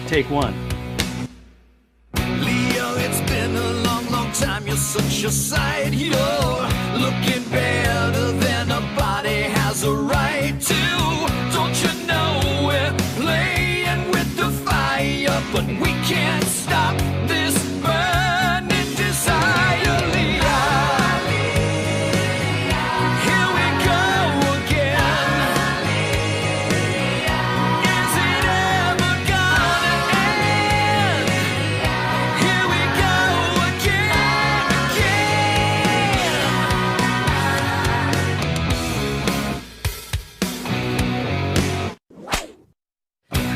Take one. Leo, it's been a long, long time. You're such a sight. You're looking better than a body has a right to. Don't you know we're playing with the fire, but we can't stop this burning desire, Leo. Here we go again. Is it ever gonna end? Here we go again.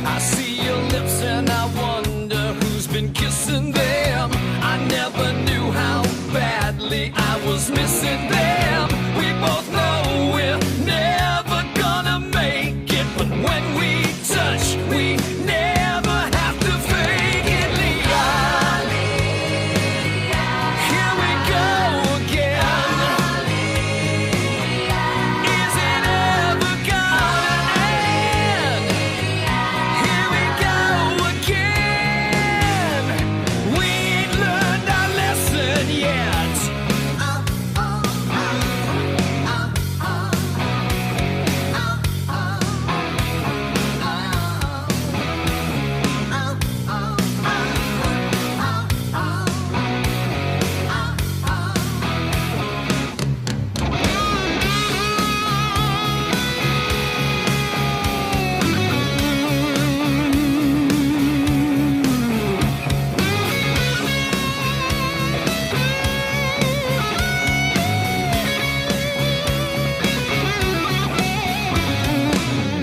I see your lips and I wonder who's been kissing them. I never knew how badly I was missing them. We both know we're never gonna make it, but when we touch, we never have to fake it, Leo. Here we go again. Is it ever gonna end? Here we go again. We ain't learned our lesson yet.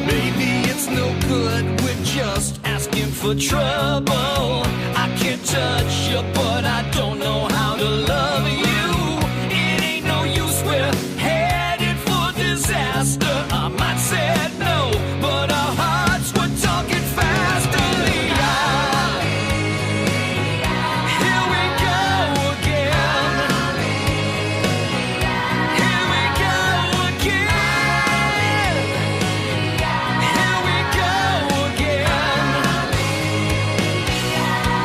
Baby, it's no good, we're just asking for trouble. I can't touch you, but I don't know how to love you. It ain't no use, we're headed for disaster. I might say no, but our hearts were talking faster, Leo. Here we go again. Here we go again. Here we go again.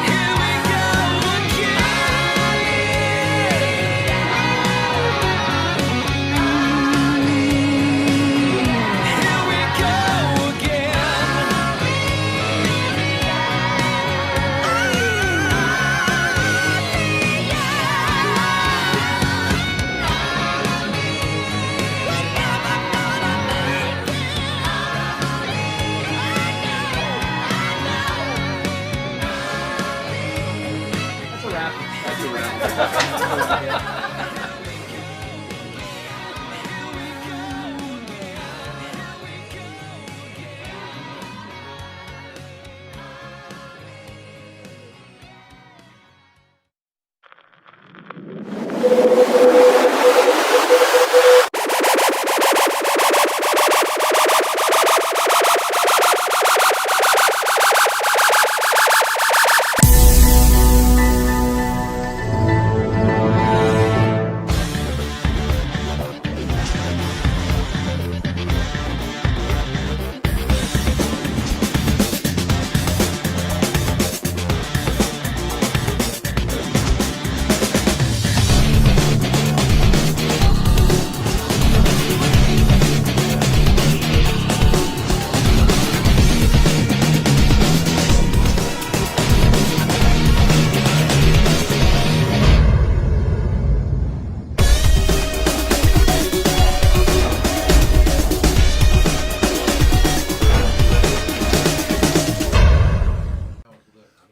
Here we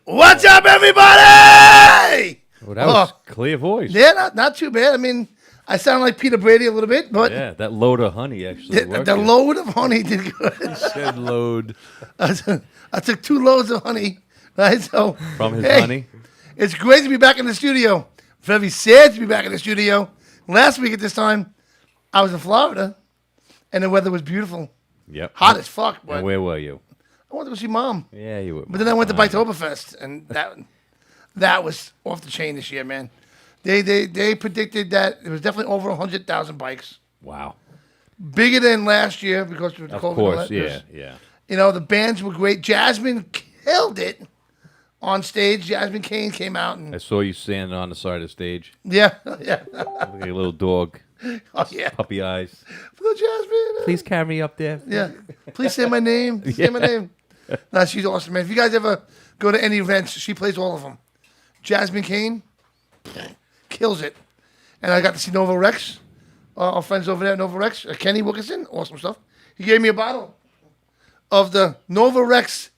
What's up, everybody? Well, that was clear voice. Yeah, not too bad. I mean, I sound like Peter Brady a little bit, but Yeah, that load of honey actually worked. the load of honey did good. Said load I took 2 loads of honey, right? So from his hey, honey. It's great to be back in the studio. Very sad to be back in the studio. Last week at this time, I was in Florida, and the weather was beautiful. Yep. Hot as fuck. But And where were you? I wanted to go see Mom. Yeah, you were. But then I went to Biketoberfest, and that was off the chain this year, man. They predicted that it was definitely over 100,000 bikes. Wow. Bigger than last year because of the Of COVID. course, yeah. You know, the bands were great. Jasmine killed it. on stage. Jasmine Cain came out and I saw you standing on the side of the stage. yeah. Like a little dog. Oh yeah. Puppy eyes. Hello, Jasmine. Please carry me up there. Yeah. Please say my name. Say my name. No, she's awesome, man. If you guys ever go to any events, she plays all of them. Jasmine Cain kills it. And I got to see Nova Rex. Our friends over there at Nova Rex. Kenny Wilkinson. Awesome stuff. He gave me a bottle of the Nova Rex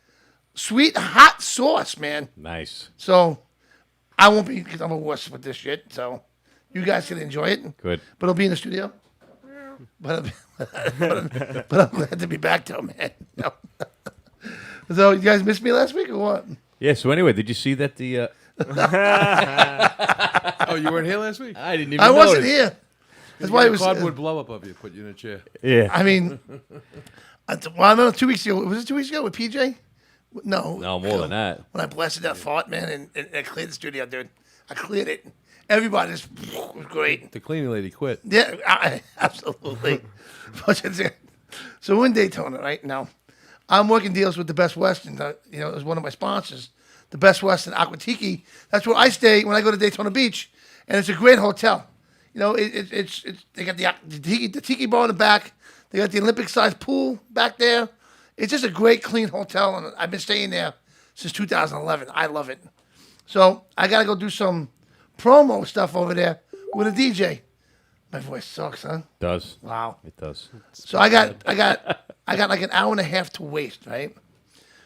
sweet hot sauce, man. Nice. So I won't be, because I'm a wuss with this shit. So you guys can enjoy it. Good. But it'll be in the studio. But I'm glad to be back, though, man. No. So you guys missed me last week or what? Yeah, so anyway, did you see that the... Oh, you weren't here last week? I didn't even I wasn't notice. here. That's why it was. Cardboard blow up of you, put you in a chair. Yeah. I mean, I remember 2 weeks ago. Was it 2 weeks ago with PJ? No. No, more than that. When I blasted that fart, man, and I cleared the studio, dude. I cleared it. Everybody just was great. The cleaning lady quit. Yeah, absolutely. So we're in Daytona right now. I'm working deals with the Best Western. You know, it was one of my sponsors, the Best Western Aquatiki. That's where I stay when I go to Daytona Beach, and it's a great hotel. You know, it's they got the tiki bar in the back. They got the Olympic-sized pool back there. It's just a great, clean hotel, and I've been staying there since 2011. I love it. So I got to go do some promo stuff over there with a DJ. My voice sucks, huh? Does. Wow. It does. So I got like an hour and a half to waste, right?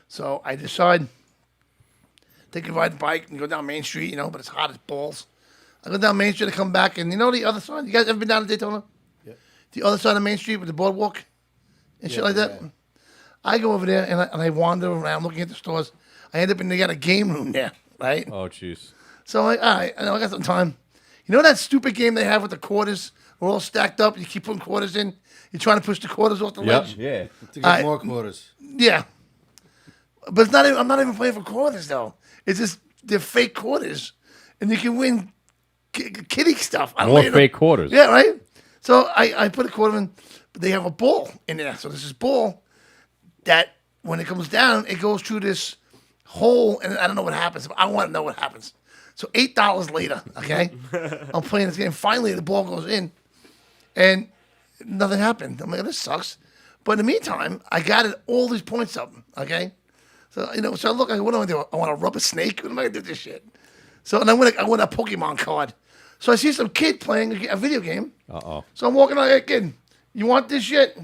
So I decide take a ride the bike and go down Main Street, you know, but it's hot as balls. I go down Main Street to come back, and you know the other side? You guys ever been down to Daytona? Yeah. The other side of Main Street with the boardwalk and shit like that? Yeah. I go over there, and I wander around looking at the stores. I end up they got a game room there, right? Oh, jeez. So I'm like, all right, I know I got some time. You know that stupid game they have with the quarters? We're all stacked up. You keep putting quarters in. You're trying to push the quarters off the ledge. Yeah. To get more quarters. Yeah. But it's not. I'm not even playing for quarters though. It's just they're fake quarters, and you can win kiddie stuff. I don't More know. fake quarters. Yeah, right. So I put a quarter in, but they have a ball in there. So there's this ball that when it comes down, it goes through this hole, and I don't know what happens. I want to know what happens. So $8 later, okay, I'm playing this game. Finally, the ball goes in, and nothing happened. I'm like, this sucks. But in the meantime, I got all these points up, okay? So, you know, so I look, what do I do? I want to rub a snake? What am I going to do with this shit? So, and I win a Pokemon card. So I see some kid playing a video game. Uh-oh. So I'm walking out, hey, kid, you want this shit?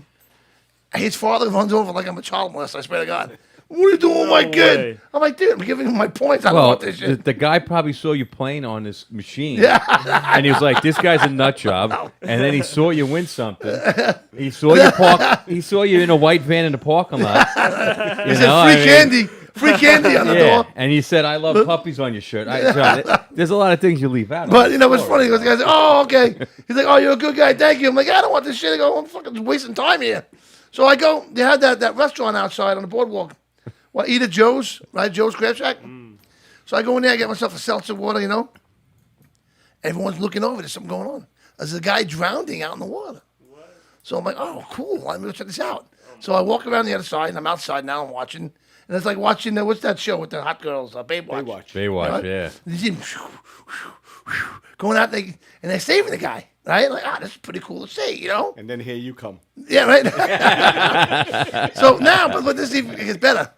His father runs over like I'm a child molester, I swear to God. What are you doing, my kid? way. I'm like, dude, I'm giving him my points. I don't Well, want this shit. the guy probably saw you playing on this machine. Yeah. And he was like, this guy's a nut job. And then he saw you win something. He saw you park. He saw you in a white van in the parking lot. He said free candy on the Yeah. door. And he said, I love puppies on your shirt. John, there's a lot of things you leave out. But, you know, what's funny? The guy said, oh, okay. He's like, oh, you're a good guy. Thank you. I'm like, I don't want this shit. I go, I'm fucking wasting time here. So I go, they had that restaurant outside on the boardwalk. Well, Eat at Joe's, right? Joe's Crab Shack. So I go in there, I get myself a seltzer water, you know. Everyone's looking over. There's something going on. There's a guy drowning out in the water. So I'm like, oh, cool. I'm going to check this out. So I walk around the other side, and I'm outside now. I'm watching. And it's like watching, what's that show with the hot girls? Baywatch. Baywatch, yeah. You see them going out, and they're saving the guy, right? Like, this is pretty cool to see, you know? And then here you come. Yeah, right? So now, but this even gets better.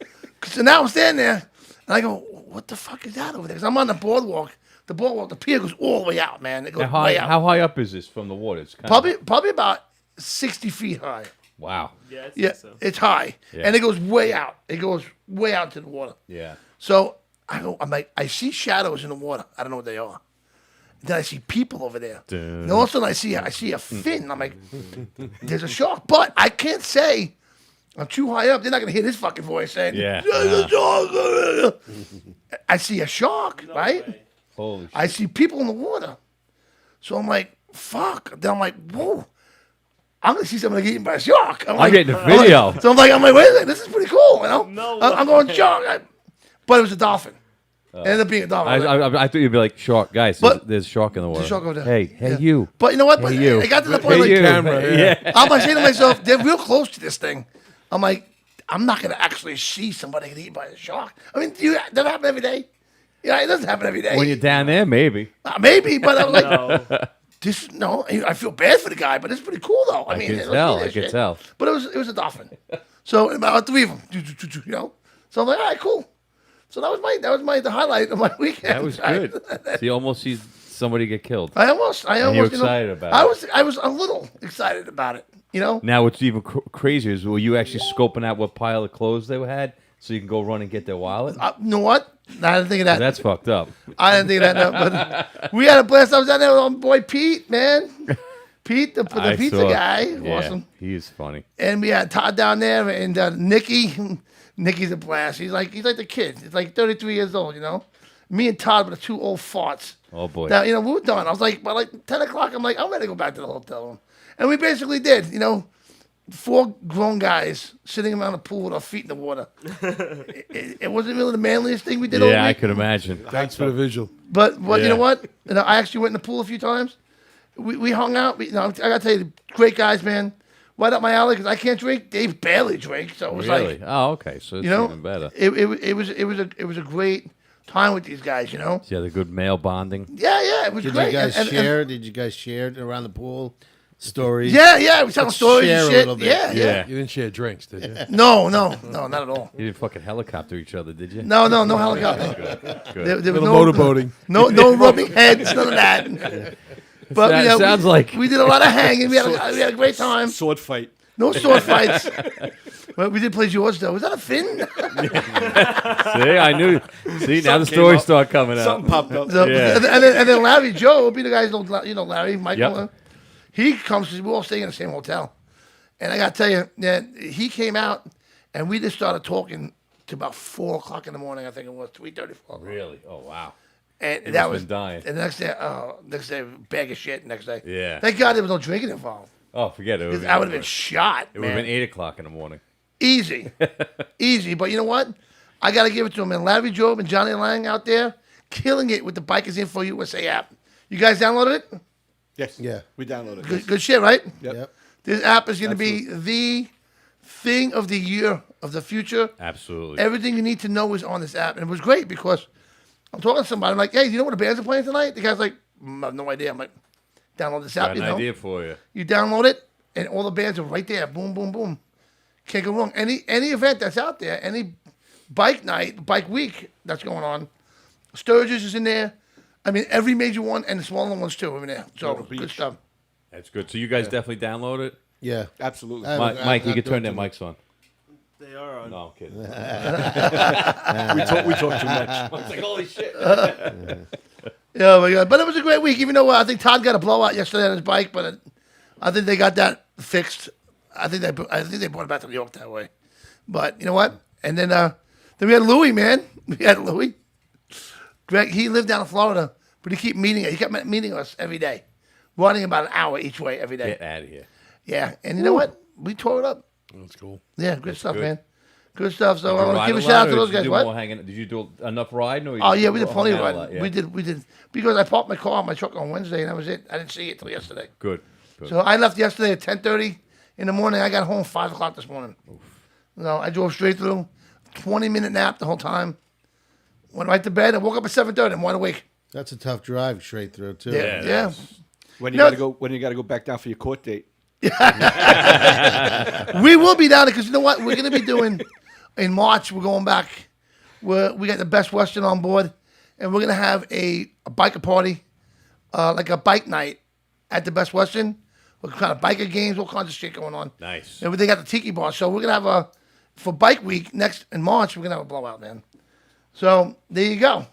So now I'm standing there, and I go, what the fuck is that over there? Because I'm on the boardwalk. The pier goes all the way out, man. It goes way out. How high up is this from the water? It's kind Probably about 60 feet high. Wow. Yeah, Yeah, it's high. Yeah. And it goes way out. It goes way out to the water. Yeah. So I'm like, I see shadows in the water. I don't know what they are. Then I see people over there. And all of a sudden I see a fin. I'm like, there's a shark. But I can't say I'm too high up. They're not going to hear this fucking voice saying, Yeah. "There's a shark." I see a shark, right? way. Holy shit. I see people in the water. So I'm like, fuck. Then I'm like, whoa. I'm going to see somebody eaten by a shark. I'm getting a video. So I'm like, wait a minute. This is pretty cool, you know? No I'm going shark. But it was a dolphin. It ended up being a dolphin. I thought you'd be like, shark. Guys, But- there's a shark in the water. a shark over there. Hey, Yeah. you. But you know what? But you. I got to the point Hey, like, you. camera, Yeah. I'm like saying to myself, they're real close to this thing. I'm like, I'm not gonna actually see somebody get eaten by a shark. I mean, does that happen every day? Yeah, it doesn't happen every day. When you're down there, maybe. Maybe, but I was like, I feel bad for the guy, but it's pretty cool though. I mean, can let's tell, see that I can shit. tell. But it was a dolphin. So about 3 of them, you know. So I'm like, all right, cool. So that was the highlight of my weekend. That was good. So you almost see somebody get killed. I almost, you're excited about it. I was a little excited about it. You know. Now, what's even crazier is were you actually scoping out what pile of clothes they had so you can go run and get their wallet? You know what? I didn't think of that. That's fucked up. I didn't think of that. No, but we had a blast. I was down there with my boy Pete, man. Pete, the pizza guy. Yeah, Awesome. he is funny. And we had Todd down there and Nikki. Nikki's a blast. He's like the kid. He's like 33 years old, you know. Me and Todd were the 2 old farts. Oh, boy. Now, you know, we were done. I was like, by like 10 o'clock, I'm like, I'm ready to go back to the hotel room. And we basically did, you know, 4 grown guys sitting around the pool with our feet in the water. It wasn't really the manliest thing we did all Yeah, I week. could imagine. Thanks for the visual. But you Yeah. know what? You know, I actually went in the pool a few times. We hung out. I got to tell you, great guys, man. Right up my alley because I can't drink. They barely drink, so it was Really? like, Oh, okay. So it's you know, even better. it was a great time with these guys. You know. Yeah, the good male bonding. Yeah, it was Did great. you guys And- share? Did you guys share it around the pool? Stories? Yeah, we telling Let's stories share and a shit. little bit. Yeah. You didn't share drinks, did you? No, not at all. You didn't fucking helicopter each other, did you? No helicopter. Good. There was Little no motorboating. No rubbing heads, none of that. But That you know, sounds like- we did a lot of hanging. We had a great time. Sword fight. No sword fights. Well, we did play George though. Was that a fin? See, I knew. See, now the Something stories came up. start coming out. Something popped up. So, Yeah. and then Larry Joe, be the guys you know Larry, Michael. Yep. He comes because we all stay in the same hotel, and I got to tell you that he came out and we just started talking to about 4 o'clock in the morning. I think it was 3:34. Really? Oh, wow. And He that must've was been dying. And the next day, bag of shit. Next day, Yeah. Thank God there was no drinking involved. Oh, forget it. 'Cause I would have been shot. It would have man. been 8 o'clock in the morning. Easy. Easy. But you know what? I got to give it to him. And Larry Job and Johnny Lang out there killing it with the Bikers Info USA app. You guys downloaded it? Yes. Yeah. We downloaded Good, it. good shit, right? Yep. This app is going to be the thing of the year, of the future. Absolutely. Everything you need to know is on this app. And it was great because I'm talking to somebody. I'm like, hey, do you know what the bands are playing tonight? The guy's like, I have no idea. I'm like, download this app. Got You an know? idea for you. You download it, and all the bands are right there. Boom, boom, boom. Can't go wrong. Any event that's out there, any bike night, bike week that's going on, Sturgis is in there. I mean, every major one and the smaller ones too are in there. So Myrtle good Beach. stuff. That's good. So you guys definitely download it? Yeah. Absolutely. Mike, you I'm can turn doing their mics on. They are on. No, I'm kidding. we talk too much. It's like, holy shit. Yeah, my God. But it was a great week, even though I think Todd got a blowout yesterday on his bike, but I think they got that fixed. I think they brought it back to New York that way. But you know what? And then we had Louis, man. We had Louis. Greg, he lived down in Florida, but he kept meeting us every day, running about an hour each way every day. Get out of here. Yeah, and you know what? We tore it up. That's cool. Yeah, good stuff, good. man. Good stuff. So Did I you want to ride give a lot, shout out or to those did you guys. do What? more hanging? Did you do enough riding? Or you Oh just yeah, we did hung plenty of out a riding. lot? Yeah. We did because I parked my car, my truck on Wednesday, and that was it. I didn't see it till yesterday. Good. Good. So I left yesterday at 10:30 in the morning. I got home 5 o'clock this morning. No, I drove straight through, 20-minute nap the whole time. Went right to bed and woke up at 7:30. I'm wide awake. That's a tough drive straight through too. Yeah. When you No. gotta go back down for your court date. We will be down there because you know what? We're going to be doing in March. We're going back. We got the Best Western on board, and we're going to have a biker party, like a bike night at the Best Western. What kind of biker games, all kinds of shit going on. Nice. And they got the tiki bar, so we're gonna have for Bike Week next in March. We're gonna have a blowout, man. So there you go.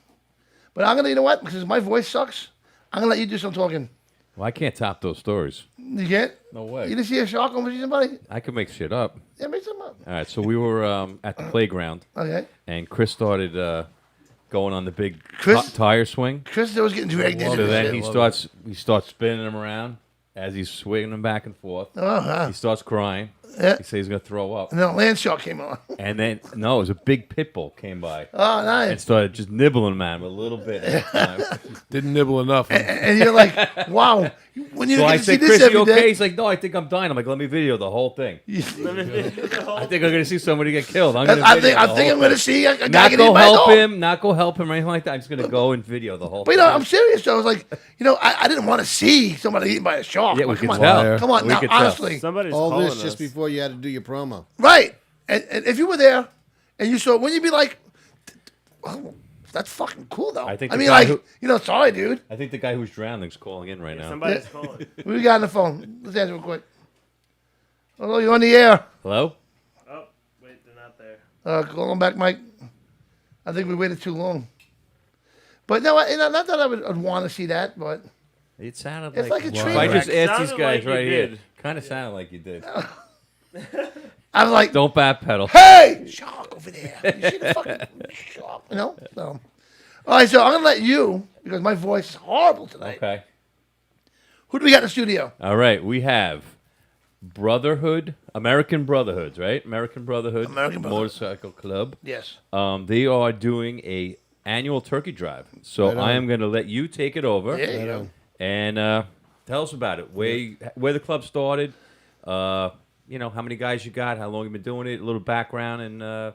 But I'm gonna, you know what? Because my voice sucks, I'm gonna let you do some talking. Well, I can't top those stories. You get? No way. You didn't see a shark over somebody? I could make shit up. Yeah, make some up. All right, so we were at the playground, Okay. and Chris started going on the big Chris? tire swing. Chris was getting dragged into So this then shit. he starts spinning him around as he's swinging them back and forth. Uh-huh. He starts crying. Yeah. He says he's gonna throw up. And then a land shark came on. And then no, it was a big pit bull came by Oh, and nice. started just nibbling man a little bit at a time. Didn't nibble enough. And you're like, wow, When you So get I to see said, this Chris, every you okay? day. He's like, no, I think I'm dying. I'm like, let me video the whole thing. I think I'm going to see somebody get killed. I'm gonna I video think the I'm whole going to thing. see a guy Not get go eaten by a help dog. him, not go help him or anything like that. I'm just going to go and video the whole But thing. I'm serious. Though. I was like, I didn't want to see somebody eaten by a shark. Yeah, we Like, could come tell. on, come on. We Now, could tell. honestly, Somebody's All calling this just us. before you had to do your promo. right? And if you were there and you saw, wouldn't you be like, oh, that's fucking cool, though? I think I the mean, guy like, who- sorry, dude. I think the guy who's drowning is calling in right now. Somebody's calling. Who we got on the phone? Let's answer real quick. Hello, you're on the air. Hello? Oh, wait, they're not there. Call him back, Mike. I think we waited too long. But no, not that I would want to see that, but It sounded It's like a If train I wreck. just asked these Sounded guys like you right here, did. kind of sounded like you did. I was like, Don't backpedal. hey, shark over there. You see the fucking shark? So, all right, so I'm going to let you, because my voice is horrible tonight. Okay. Who do we got in the studio? All right. We have Brotherhood, American Brotherhoods, right? American Brotherhood, American Brotherhood. Motorcycle Club. Yes. They are doing a annual turkey drive. So Right on. I am going to let you take it over There you go. and tell us about it. Where the club started. How many guys you got? How long you been doing it? A little background, and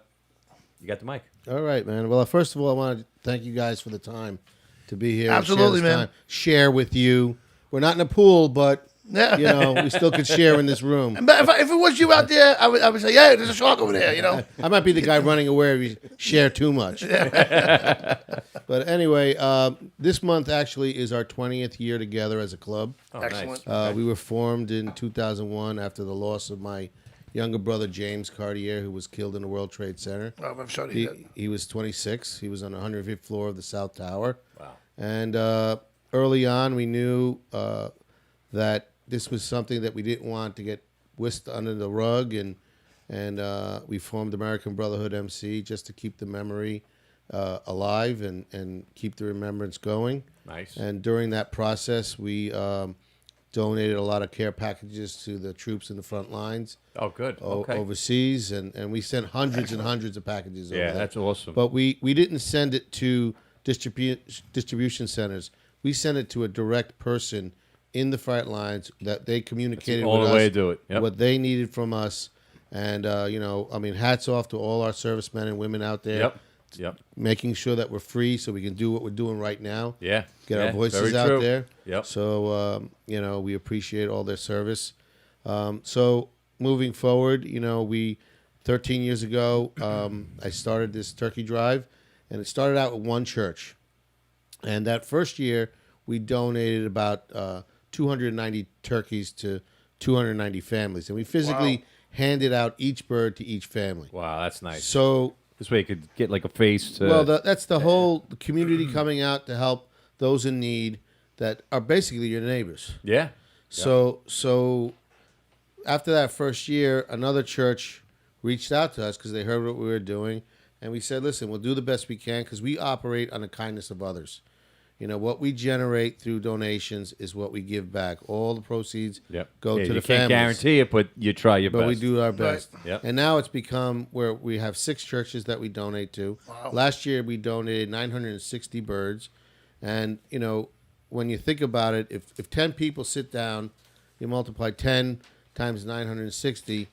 you got the mic. All right, man. Well, first of all, I want to thank you guys for the time to be here. and Absolutely, share this man. time. Share with you. We're not in a pool, but Yeah. we still could share in this room. But if it was you out there, I would say, yeah, there's a shark over there, I might be the guy running away if you share too much. But anyway, this month actually is our 20th year together as a club. Oh, Excellent. nice. We were formed in 2001 after the loss of my younger brother, James Cartier, who was killed in the World Trade Center. Oh, I'm sorry to hear that. He was 26. He was on the 105th floor of the South Tower. Wow. And early on, we knew that this was something that we didn't want to get whisked under the rug, and we formed American Brotherhood MC just to keep the memory alive and keep the remembrance going. Nice. And during that process, we donated a lot of care packages to the troops in the front lines Oh, good. Okay. overseas, and we sent hundreds and hundreds of packages over Yeah, there. that's awesome. But we didn't send it to distribution centers. We sent it to a direct person in the front lines that they communicated That's the with only us way to do it. Yep. what they needed from us. And, hats off to all our servicemen and women out there Yep. making sure that we're free so we can do what we're doing right now. Yeah. Get Yeah, our voices very out true. there. Yep. So, we appreciate all their service. So moving forward, 13 years ago, I started this turkey drive, and it started out with one church. And that first year, we donated about 290 turkeys to 290 families. And we physically handed out each bird to each family. Wow, that's nice. So, This way you could get like a face to. well, that's the whole community coming out to help those in need that are basically your neighbors. yeah. So after that first year, another church reached out to us because they heard what we were doing, and we said, "Listen, we'll do the best we can because we operate on the kindness of others. What we generate through donations is what we give back. All the proceeds Yep. go Yeah, to you the can't families. guarantee it, but you try your But best. we do our best. Yep. And now it's become where we have 6 churches that we donate to. Wow. Last year we donated 960 birds. And, when you think about it, if 10 people sit down, you multiply 10 times 960,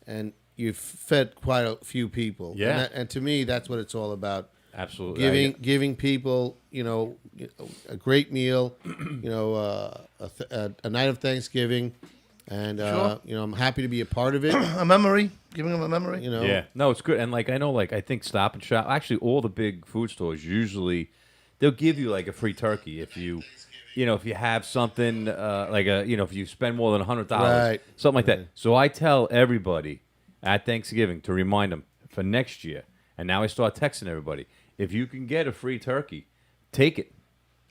and you've fed quite a few people. Yeah. And to me, that's what it's all about. Absolutely. Giving people, a great meal, a night of Thanksgiving. And, Sure. I'm happy to be a part of it. A memory. Giving them a memory. Yeah. No, it's good. And I think Stop and Shop, actually all the big food stores usually, they'll give you like a free turkey if you have something if you spend more than $100, Right. something like that. So I tell everybody at Thanksgiving to remind them for next year. And now I start texting everybody. If you can get a free turkey, take it.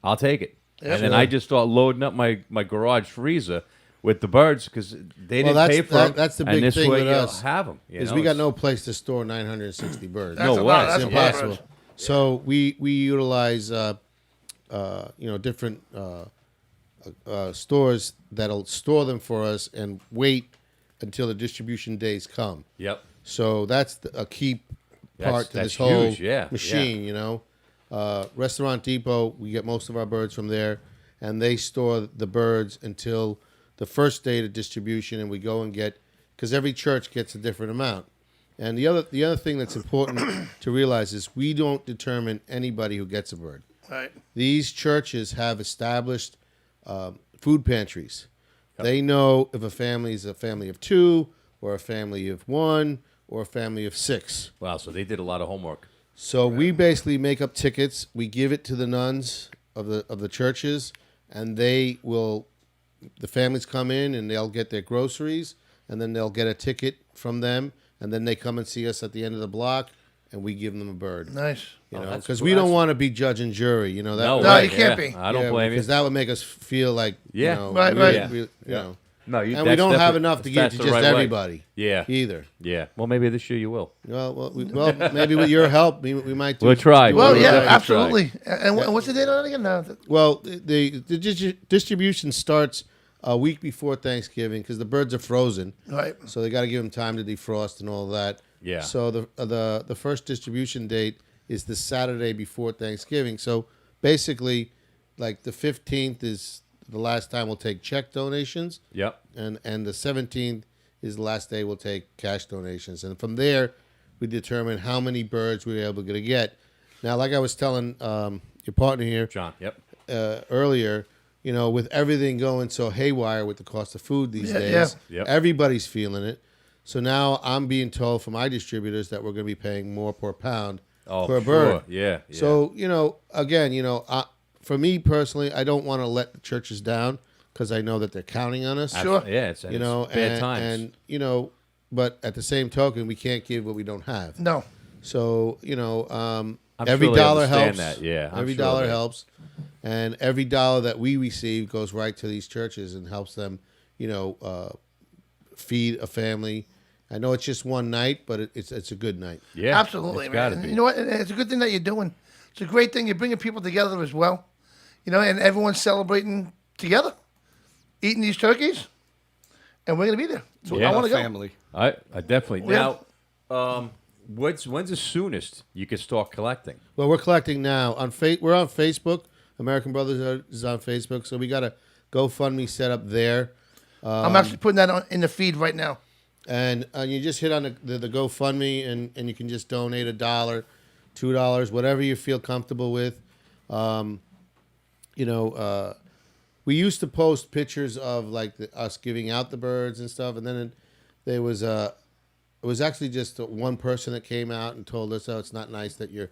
I'll take it. And then I just start loading up my garage freezer with the birds because they didn't that's- pay for them. that's the and big this thing way with you us, have them. Because we got no place to store 960 birds. That's No a way. lot. It's That's It's a lot of impossible. birds. So we utilize different stores that'll store them for us and wait until the distribution days come. Yep. So that's a key part to That's this whole huge, yeah, machine. Restaurant Depot, we get most of our birds from there. and they store the birds until the first date of distribution, and we go and get, because every church gets a different amount. And the other thing that's important to realize is we don't determine anybody who gets a bird. Right. These churches have established food pantries. They know if a family is a family of 2 or a family of 1 or a family of 6. Wow, so they did a lot of homework. So we basically make up tickets. We give it to the nuns of the churches, and the families come in and they'll get their groceries, and then they'll get a ticket from them, and then they come and see us at the end of the block, and we give them a bird. Nice. You know, that's because cool. we don't That's- want to be judge and jury. You know that. No, way. No, right, you can't yeah. be. I don't blame you. Because that would make us feel like Yeah. you know, Right, we- right. we- you know. No, you, And we that's don't have definitely- enough to give that's to the just right way. everybody. Yeah. Either. Yeah. Well, maybe this year you will. Well, maybe with your help, we might do. We'll try. do Well, a We'll yeah, little- definitely absolutely. And what's the date on it again? No. Well, the distribution starts a week before Thanksgiving because the birds are frozen, Right. so they got to give them time to defrost and all that. Yeah. So the first distribution date is the Saturday before Thanksgiving. So basically, like the 15th is the last time we'll take check donations. Yep. And the 17th is the last day we'll take cash donations. And from there, we determine how many birds we're able to get. Now, like I was telling your partner here John. Yep. earlier, you know, with everything going so haywire with the cost of food these Yeah, days, yeah. Yep. everybody's feeling it. So now I'm being told from my distributors that we're going to be paying more per pound Oh, for a sure. bird. Yeah. So, you know, again, you know, for me personally, I don't want to let the churches down because I know that they're counting on us. Sure. Yeah. It's, You know, bad times. and you know, but at the same token, we can't give what we don't have. No. So you know, I'm every sure they dollar understand helps. that. Yeah, I'm every sure dollar they- helps, and every dollar that we receive goes right to these churches and helps them, you know, feed a family. I know it's just one night, but it's a good night. Yeah. Absolutely, it's man. gotta And be. you know what? And it's a good thing that you're doing. It's a great thing. You're bringing people together as well. You know, and everyone's celebrating together, eating these turkeys, and we're gonna be there. So Yeah. I want to go. Family. I definitely. Yeah. Now, when's the soonest you can start collecting? Well, we're collecting now on we're on Facebook. American Brothers is on Facebook, so we got a GoFundMe set up there. I'm actually putting that in the feed right now. And you just hit on the GoFundMe, and you can just donate $1, $2, whatever you feel comfortable with. You know, we used to post pictures of like us giving out the birds and stuff, and then it was actually just one person that came out and told us, "Oh, it's not nice that you're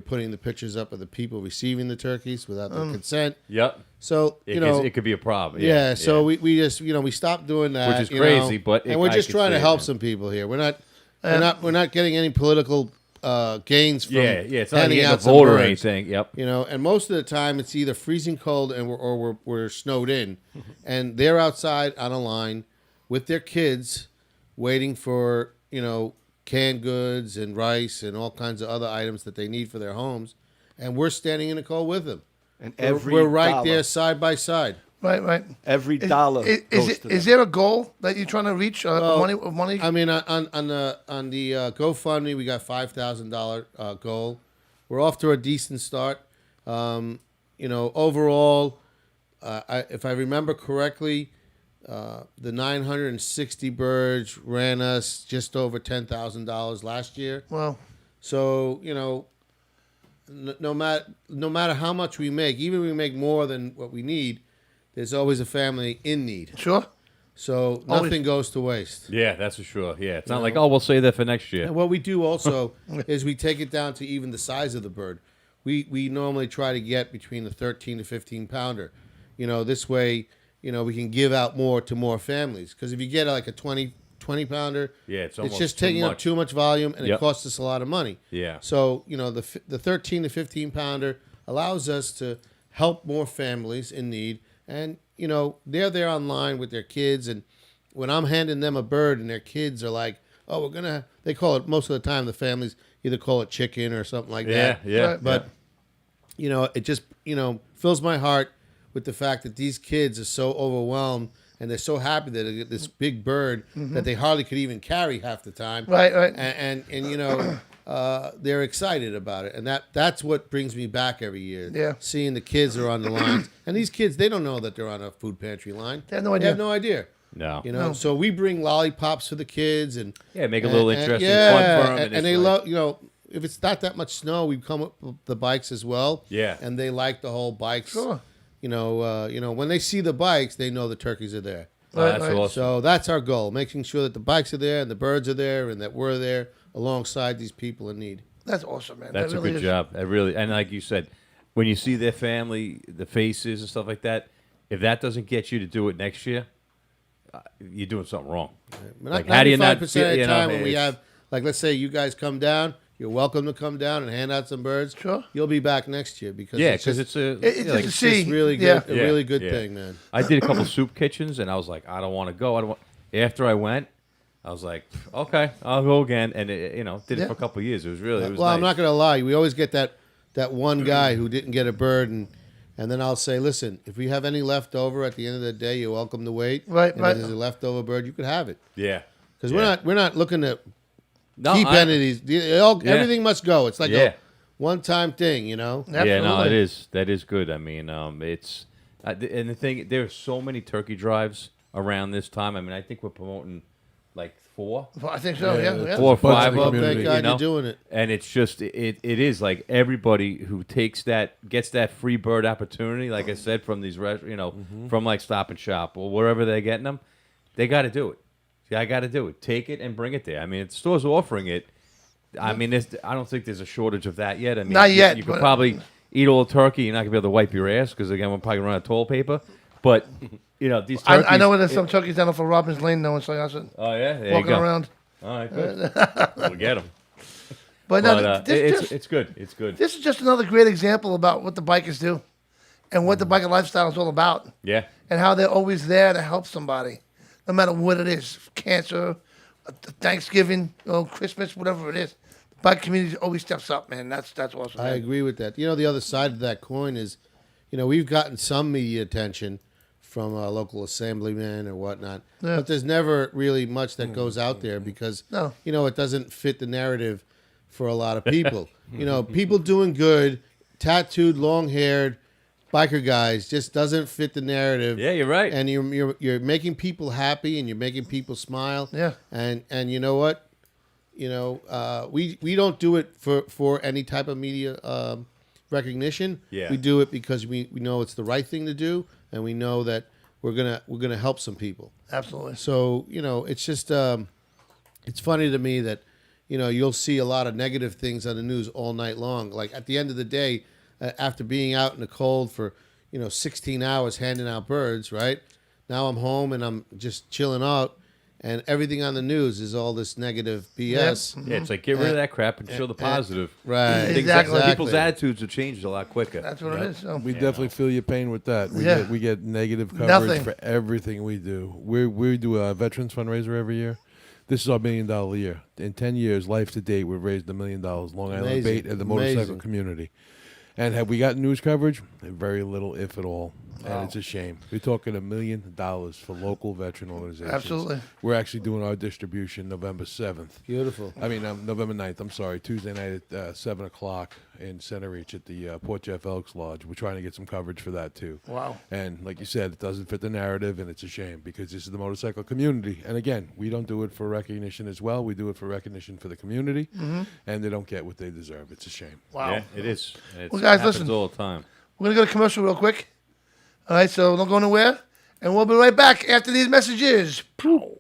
putting the pictures up of the people receiving the turkeys without their consent." Yep. So It, you know, it could be a problem. yeah, so we just we stopped doing that, Which is you crazy, know, but and we're I just could trying to see it, help man. some people here. We're not getting any political gains from Yeah. It's not handing getting a out some vote or birds. anything. Yep. You know, and most of the time it's either freezing cold or we're snowed in, and they're outside on a line with their kids, waiting for canned goods and rice and all kinds of other items that they need for their homes, and we're standing in the cold with them. And We're right dollar, there side by side. Right. Every dollar Is there a goal that you're trying to reach? Money? I mean, on the GoFundMe, we got $5,000 goal. We're off to a decent start. Overall, if I remember correctly, the 960 birds ran us just over $10,000 last year. Well, So no matter how much we make, even if we make more than what we need, there's always a family in need. sure. So Always. nothing goes to waste. Yeah, that's for sure. Yeah, it's not like, oh, we'll save that for next year. And what we do also is we take it down to even the size of the bird. We normally try to get between the 13 to 15 pounder. This way, we can give out more to more families. Because if you get like a 20 pounder, Yeah, it's it's almost just too taking up much. too much volume, and it Yep. costs us a lot of money. Yeah. So the 13 to 15 pounder allows us to help more families in need, and they're there online with their kids, and when I'm handing them a bird and their kids are like, "Oh, they call it, most of the time the families either call it chicken or something like Yeah, that. yeah. Right. But it just fills my heart with the fact that these kids are so overwhelmed and they're so happy that they get this big bird that they hardly could even carry half the time. Right. And they're excited about it, and that's what brings me back every year. Yeah. Seeing the kids are on the lines, and these kids, they don't know that they're on a food pantry line. They have no idea. They have no idea. No. You know, No. so we bring lollipops for the kids, and Make it a little interesting, yeah, fun for them. and they love. You know, if it's not that much snow, we come up with the bikes as well. Yeah. and they like the whole bikes. Sure. You know, when they see the bikes, they know the turkeys are there. That's Right. awesome. So that's our goal: making sure that the bikes are there and the birds are there, and that we're there alongside these people in need. That's awesome, man. That's that a really good is. job. That really, and like you said, when you see their family, the faces and stuff like that, if that doesn't get you to do it next year, you're doing something wrong. Like, how do you not 95% feel- of the you know, time when we it's- have, like, let's say you guys come down, you're welcome to come down and hand out some birds. Sure. You'll be back next year because Yeah, it's because just, it's a It's yeah, just like, a it's see. just really Yeah. good, a really good yeah. thing, man. I did a couple soup kitchens, and I was like, I don't want to go. I don't want. After I went, I was like, okay, I'll go again, and did it Yeah. for a couple of years. It was really, it was Well, nice. I'm not going to lie. We always get that one guy who didn't get a bird, and then I'll say, listen, if we have any left over at the end of the day, you're welcome to wait. Right, and right. If there's a leftover bird, you could have it. Yeah, Because Yeah. we're not looking to no, keep I- entities. Everything must go. It's like Yeah. a one-time thing, you know. Yeah, no, Absolutely. it is. That is good. I mean, it's and the thing. There are so many turkey drives around this time. I mean, I think we're promoting like 4. Well, I think so. Yeah, Yeah. it's 4 or a bunch 5 of of them. community. Thank God you know? you're doing it. And it's just it is like everybody who takes gets that free bird opportunity. Like I said, from these from like Stop and Shop or wherever they're getting them, they got to do it. See, I got to do it. Take it and bring it there. I mean, the store's offering it. I mean, I don't think there's a shortage of that yet. I mean, Not yet, You could but- probably eat all the turkey. You're not gonna be able to wipe your ass because again, we're probably gonna run out of toilet paper. But these turkeys. I know where there's some turkeys down off of Robbins Lane, though, and so I said, Oh yeah, there walking you go. around. All right, good. We'll get them. But no, But it's good. It's good. this is just another great example about what the bikers do and what the biker lifestyle is all about Yeah. and how they're always there to help somebody, no matter what it is, cancer, Thanksgiving, Christmas, whatever it is. The bike community always steps up, man. That's awesome. I man. agree with that. You know, the other side of that coin is, we've gotten some media attention from a local assemblyman or whatnot, Yeah. but there's never really much that goes out there because, No. it doesn't fit the narrative for a lot of people. People doing good, tattooed, long-haired biker guys just doesn't fit the narrative. Yeah, you're right. And you're making people happy and you're making people smile. Yeah. And you know what? We don't do it for any type of media recognition. Yeah. We do it because we know it's the right thing to do, and we know that we're gonna help some people. Absolutely. So it's just it's funny to me that you'll see a lot of negative things on the news all night long. Like at the end of the day, after being out in the cold for 16 hours handing out birds, right? Now I'm home and I'm just chilling out, and everything on the news is all this negative BS. Yeah, it's like get rid of that crap and show the positive. Right. Things Exactly. People's attitudes have changed a lot quicker. That's what it is. So. We definitely feel your pain with that. Yeah. We get negative coverage Nothing. for everything we do. We do a veterans fundraiser every year. This is our $1 million year. In 10 years, life to date, we've raised $1 million. Long Island Amazing. Bait and the motorcycle Amazing. community. And have we got news coverage? Very little, if at all. And it's a shame. We're talking $1 million for local veteran organizations. Absolutely. We're actually doing our distribution November 7th. Beautiful. I mean, November 9th, I'm sorry, Tuesday night at 7 o'clock in Center Reach at the Port Jeff Elks Lodge. We're trying to get some coverage for that, too. Wow. And like you said, it doesn't fit the narrative, and it's a shame because this is the motorcycle community. And again, we don't do it for recognition as well. We do it for recognition for the community, and they don't get what they deserve. It's a shame. Wow. Yeah, it is. Well, guys, happens listen. all the time. We're going to go to commercial real quick. All right, so don't go nowhere. And we'll be right back after these messages. Pow.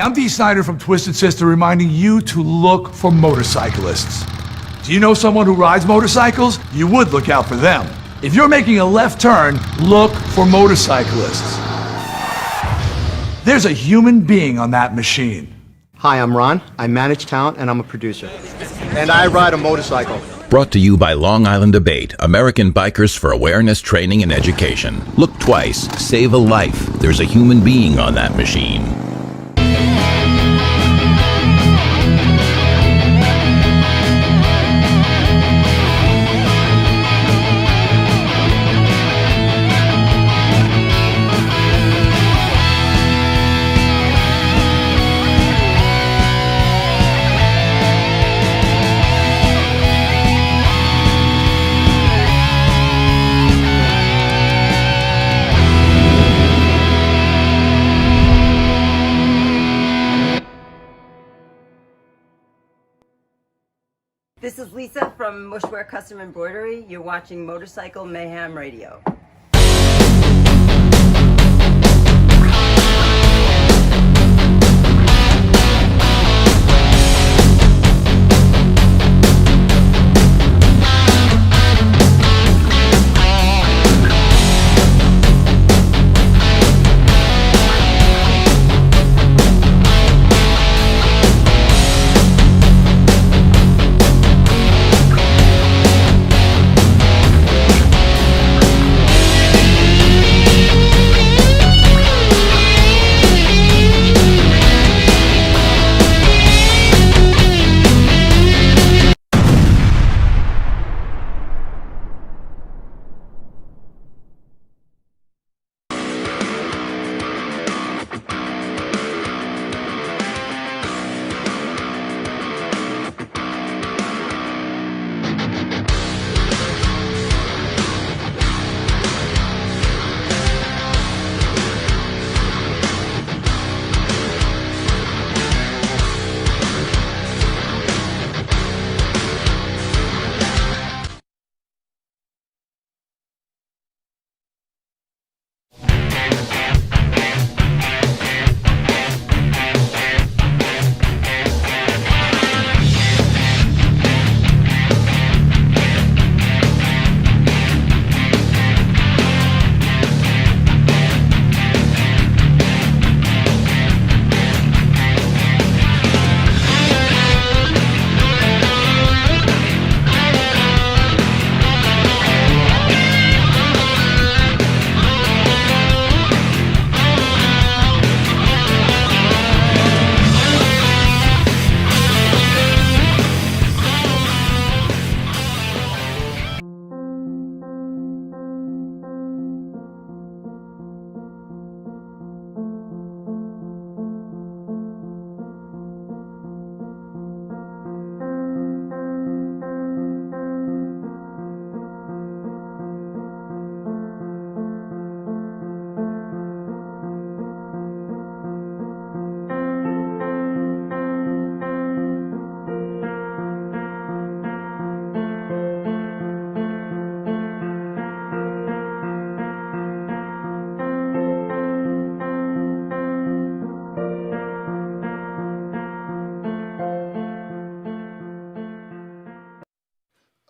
I'm Dee Snyder from Twisted Sister reminding you to look for motorcyclists. Do you know someone who rides motorcycles? You would look out for them. If you're making a left turn, look for motorcyclists. There's a human being on that machine. Hi, I'm Ron. I manage talent and I'm a producer. And I ride a motorcycle. Brought to you by Long Island Debate, American Bikers for Awareness, Training, and Education. Look twice, save a life. There's a human being on that machine. This is Lisa from Mushwear Custom Embroidery. You're watching Motorcycle Mayhem Radio.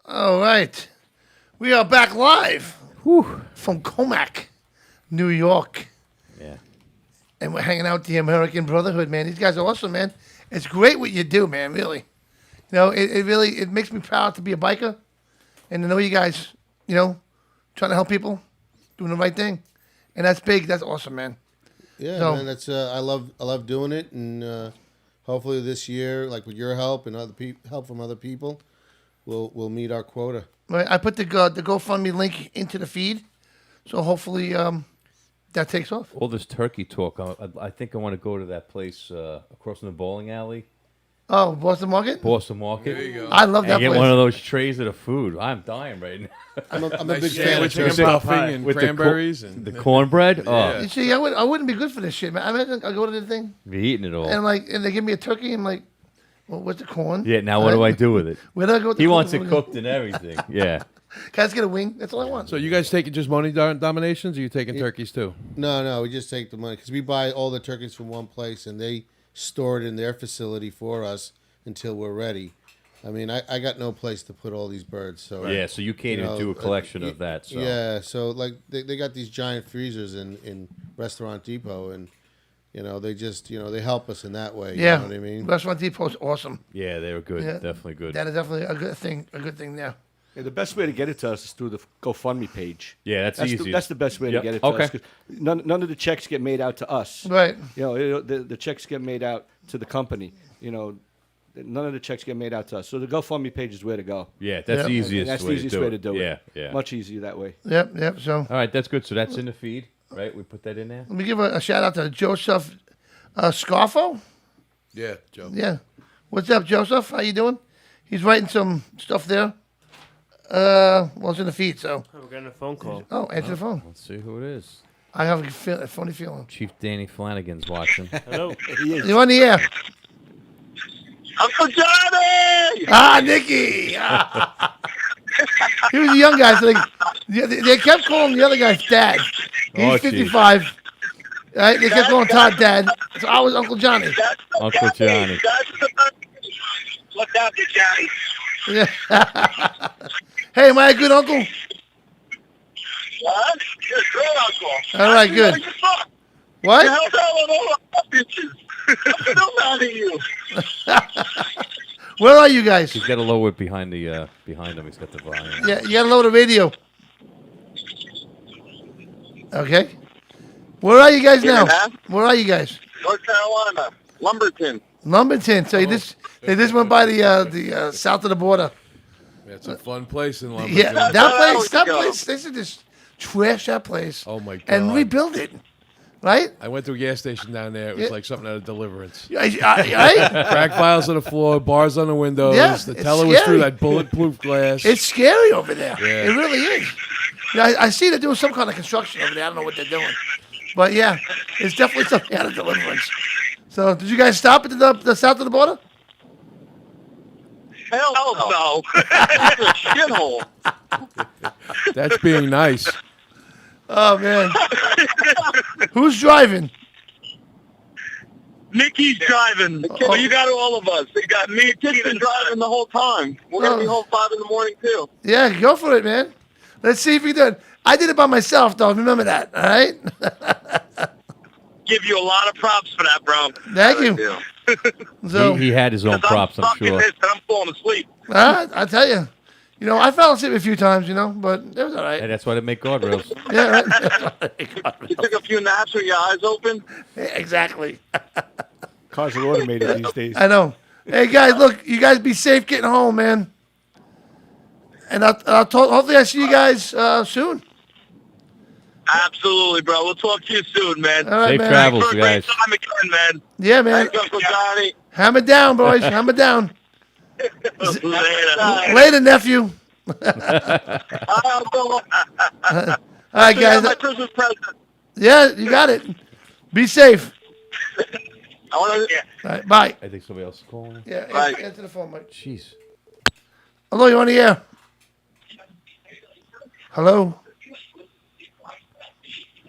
All right. We are back live from Comac, New York. Yeah. And we're hanging out with the American Brotherhood, man. These guys are awesome, man. It's great what you do, man, really. You know, it really it makes me proud to be a biker and to know you guys, you know, trying to help people, doing the right thing. And that's big. That's awesome, man. Yeah, So- man. That's I love doing it, and hopefully this year, like with your help and other help from other people, we'll meet our quota. Right, I put the GoFundMe link into the feed, so hopefully that takes off. All this turkey talk, I think I want to go to that place across from the bowling alley. Oh, Boston Market? Boston Market. There you go. I love that And get place. one of those trays of the food. I'm dying right now. I'm a Nice big fan of sandwich and turkey. stuffing and With cranberries the, and the cornbread. Oh, You see, I wouldn't be good for this shit, man. I imagine I go to the thing be eating it all. and they give me a turkey. I'm like, well, what's the corn? Yeah, now what do I do with it? Where do I go with the He corn? wants it cooked and everything. Yeah. Can I just get a wing? That's all I want. So you guys taking just money dominations, or you taking turkeys too? No, we just take the money because we buy all the turkeys from one place, and they stored in their facility for us until we're ready. I mean, I got no place to put all these birds. So Yeah, so you can't even do a collection of that. So. Yeah, so like they got these giant freezers in Restaurant Depot, and they just they help us in that way. Yeah, You know what I mean? Restaurant Depot's awesome. Yeah, they were good. Yeah. Definitely good. That is definitely a good thing. A good thing there. Yeah, the best way to get it to us is through the GoFundMe page. Yeah, that's easy. That's the best way Yep. to get it to Okay. us. 'Cause none of the checks get made out to us. Right. The checks get made out to the company. None of the checks get made out to us. So the GoFundMe page is where to go. Yeah, that's Yep. the easiest That's the way easiest to do way it. to do it. Yeah, yeah. Much easier that way. Yep. So All right, that's good. So that's in the feed, right? We put that in there. let me give a shout out to Joseph Scarfo. Yeah, Joe. Yeah. What's up, Joseph? How you doing? He's writing some stuff there. Well, it's in the feed, so. We're getting a phone call. Oh, answer the phone. Let's see who it is. I have a funny feeling. Chief Danny Flanagan's watching. Hello. You're on the air. Uncle Johnny! Ah, Nicky! He was a young guy, so they kept calling the other guy Dad. He's Oh, 55. Right? They kept calling Todd Dad. So I was Uncle Johnny. Uncle Johnny. Look out there, Johnny. Yeah. Hey, am I a good uncle? What? You're a great uncle. All right, good. What? The hell's all over bitches? I'm still mad at you. Where are you guys? He's got to lower it behind him. He's got the volume. Yeah, you gotta lower the radio. Okay. Where are you guys now? man. Where are you guys? North Carolina, Lumberton. Lumberton. So they just went by the south of the border. Yeah, it's a fun place in Lumberton. Yeah, that That's place. where I They should just trash that place. Oh my god! And rebuild it, right? I went to a gas station down there. It was Yeah. like something out of Deliverance. Right? Crack files on the floor, bars on the windows. Yeah, the it's teller was through scary. that bulletproof glass. It's scary over there. Yeah. It really is. Yeah, I see they're doing some kind of construction over there. I don't know what they're doing, but yeah, it's definitely something out of Deliverance. So, did you guys stop at the south of the border? Hell no. It's a shithole. That's being nice. Oh man, who's driving? Nikki's driving. Well, you got all of us. You got me and Kitchen driving the whole time. We're going to be home 5 in the morning, too. Yeah, go for it, man. Let's see if we do it. I did it by myself, though. Remember that, all right? Give you a lot of props for that, bro. Thank you. So, He had his own props, I'm fucking sure. this and I'm falling asleep. I tell you, I fell asleep a few times, but it was all right. Hey, that's why they make guardrails. Yeah, right. You took a few naps with your eyes open? Yeah, exactly. Cars are automated these days. I know. Hey guys, look, you guys be safe getting home, man. And hopefully I see you guys soon. Absolutely, bro. We'll talk to you soon, man. All right, Safe man. travels, For a you guys. great time again, man. Yeah, man. Thanks, Uncle Johnny. Hammer down, boys. Hammer down. Later. Later, nephew. Hi, Uncle. All right, guys. My Christmas present. Yeah, you got it. Be safe. I want to. All right, bye. I think somebody else is calling. Yeah, Right. answer the phone, Mike. Jeez. Hello, you on the air? Hello?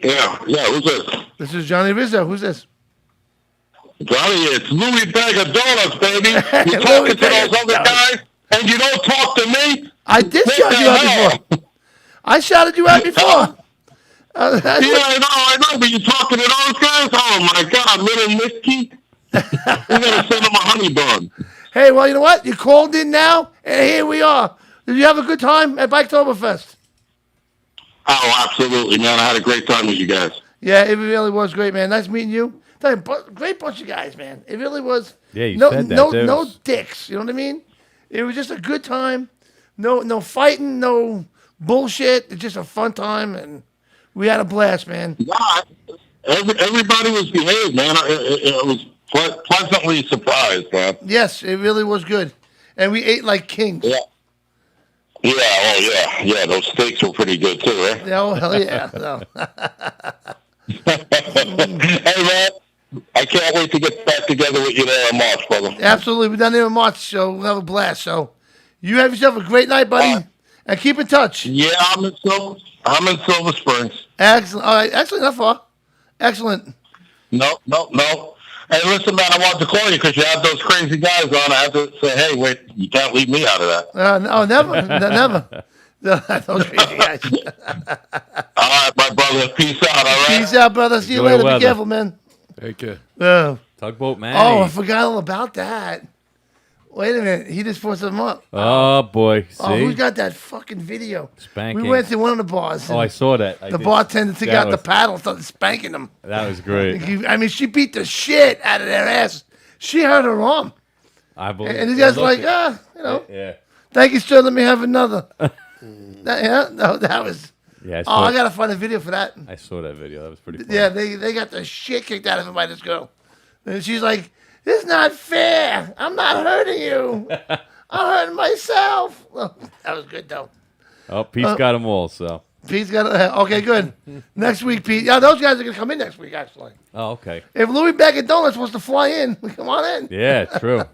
Yeah, who's this? This is Johnny Rizzo. Who's this? Johnny, it's Louis Bag of Donuts, baby. You Louis talking to Bag those of other guys, and you don't talk to me? I did What shout the you out hell? before. I shouted you out before. Yeah, I know, but you talking to those guys? Oh, my God, little Nicky. We're going to send him a honey bun. Hey, well, you know what? You called in now, and here we are. Did you have a good time at Biketoberfest? Oh, absolutely, man. I had a great time with you guys. Yeah, it really was great, man. Nice meeting you. Great bunch of guys, man. It really was. Yeah, you no, said that. No, There no was- dicks. You know what I mean? It was just a good time. No fighting, no bullshit. It's just a fun time, and we had a blast, man. Nah, everybody was behaved, man. It was pleasantly surprised, man. Yes, it really was good, and we ate like kings. Yeah. Yeah, oh, yeah. Those steaks were pretty good, too, right? Yeah, oh, hell yeah. No. Hey, man, I can't wait to get back together with you there in March, brother. Absolutely. We're down there in March, so we'll have a blast. So you have yourself a great night, buddy, and keep in touch. Yeah, I'm in Silver Springs. Excellent. All right. Excellent. Not far. Excellent. No. Hey, listen, man, I wanted to call you because you have those crazy guys on. I have to say, hey, wait, you can't leave me out of that. No, never. Never. Those crazy guys. All right, my brother. Peace out, all right? Peace out, brother. See you Enjoy later. the Be weather. careful, man. Take care. Tugboat man. Oh, I forgot all about that. Wait a minute. He just put something up. Oh, boy. See? Oh, who's got that fucking video? Spanking. We went to one of the bars. Oh, I saw that. The bartender took out the paddle and started spanking them. That was great. I mean, she beat the shit out of their ass. She hurt her arm. I believe. And these guys like, Yeah. thank you, sir. Let me have another. That was. Yeah. I gotta find a video for that. I saw that video. That was pretty funny. Yeah, they got the shit kicked out of him by this girl, and she's like, "This is not fair. I'm not hurting you. I'm hurting myself." Well, that was good though. Oh, Pete's got them all, so. Pete's got okay, good. Next week, Pete. Yeah, those guys are gonna come in next week, actually. Oh, okay. If Louis Bag and Donuts wants to fly in, come on in. Yeah, true.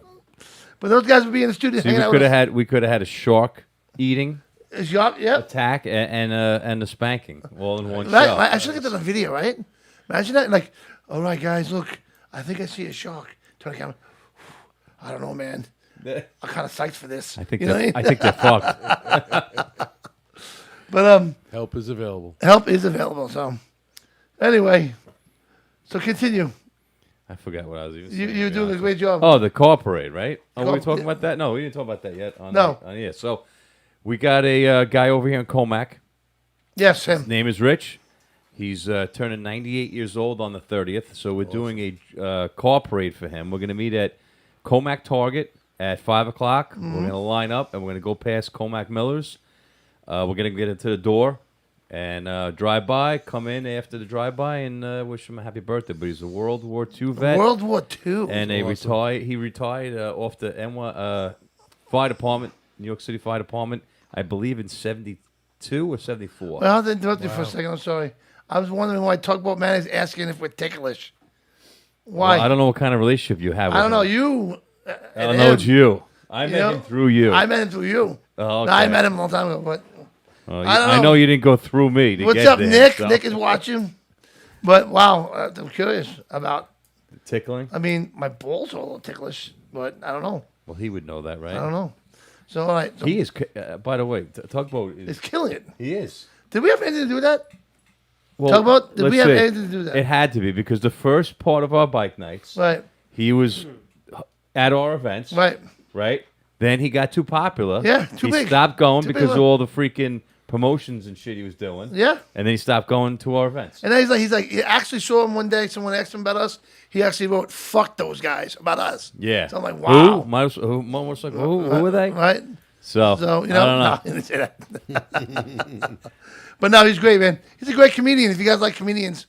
But those guys would be in the studio. See, hanging out we could have had a shark eating yep. attack and a spanking all in one Right, shot. I should get that on video, right? Imagine that. Like, all right, guys, look, I think I see a shark. Turn the camera. I don't know, man. I'm kind of psyched for this. I think You know what I mean? I think they're fucked. But help is available. Help is available. So, anyway, so continue. I forgot what I was even saying. You're doing a great job. Oh, the car parade, right? Oh, we were Car- talking about that? No, we didn't talk about that yet. No. Yeah, so we got a guy over here in Comac. Yes, him. His name is Rich. He's turning 98 years old on the 30th, so we're doing a car parade for him. We're going to meet at Comac Target at 5 o'clock. We're going to line up, and we're going to go past Comac Miller's. We're going to get into the door and drive by, come in after the drive-by, and wish him a happy birthday. But he's a World War II vet. World War II. And he retired off the Fire Department, New York City Fire Department, I believe in 72 or 74. Well, I'll interrupt you for a second. I'm sorry. I was wondering why Tugboat Man is asking if we're ticklish. Why? Well, I don't know what kind of relationship you have with I don't know. him. You. I don't know it's you. I met him through you. I met him through you. Oh, No, I okay. met him a long time ago, but Well, I don't I know. know you didn't go through me to What's get up, there, Nick? so. Nick is watching. But wow, I'm curious about. Tickling? I mean, my balls are a little ticklish, but I don't know. Well, he would know that, right? I don't know. So, all right. So He is, by the way, Tugboat is... He's killing it. He is. Did we have anything to do with that? Well, Tugboat? Did let's we have see. anything to do with that? It had to be, because the first part of our bike nights, Right. he was at our events. Right. Right? Then he got too popular. Yeah, too he big. stopped going Too big because one. of all the freaking promotions and shit he was doing. Yeah. And then he stopped going to our events. And then he's like, he actually saw him one day. Someone asked him about us. He actually wrote, "Fuck those guys," about us. Yeah. So I'm like, wow. Who were they? Right. So, So, you I know, don't know. no, he didn't say that. But no, he's great, man. He's a great comedian. If you guys like comedians,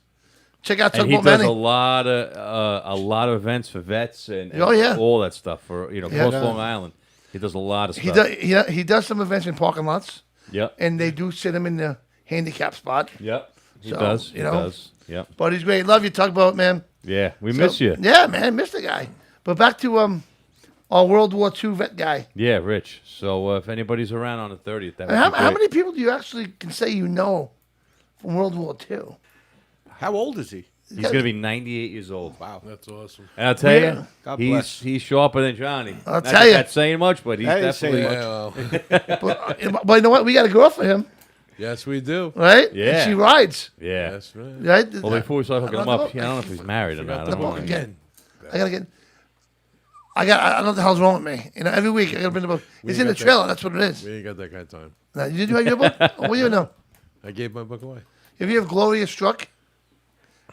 check out And he Tugboat does Manny. a lot of events for vets and Oh, yeah. all that stuff for Yeah. across Long Island. He does a lot of He stuff. does. He does some events in parking lots. Yep. And they do sit him in the handicap spot. Yep. He So, does. you He know. does. Yep. But he's great. Love you, Tugboat, man. Yeah, we So- miss you. Yeah, man, miss the guy. But back to our World War II vet guy. Yeah, Rich. So if anybody's around on the 30th, that would And be how great. many people do you actually can say you know from World War II? How old is he? He's going to be 98 years old. Wow. That's awesome. And I'll tell Yeah. you, God bless. he's sharper than Johnny. I'll Not tell that you. That's saying much, but he's That ain't saying definitely. much. But you know what? We got a girl for him, Yes, we do. right? And Yeah. she rides, Yeah. That's right. right? Well, before we start hooking him Another up, I don't know if he's married or not. I The don't book know. again. I don't know what the hell's wrong with me. You know, every week I gotta bring the book. It's in the got that. trailer. That's what it is. We ain't got that kind of time. Now, did you have your book? What do you know? I gave my book away. If you have Gloria Struck,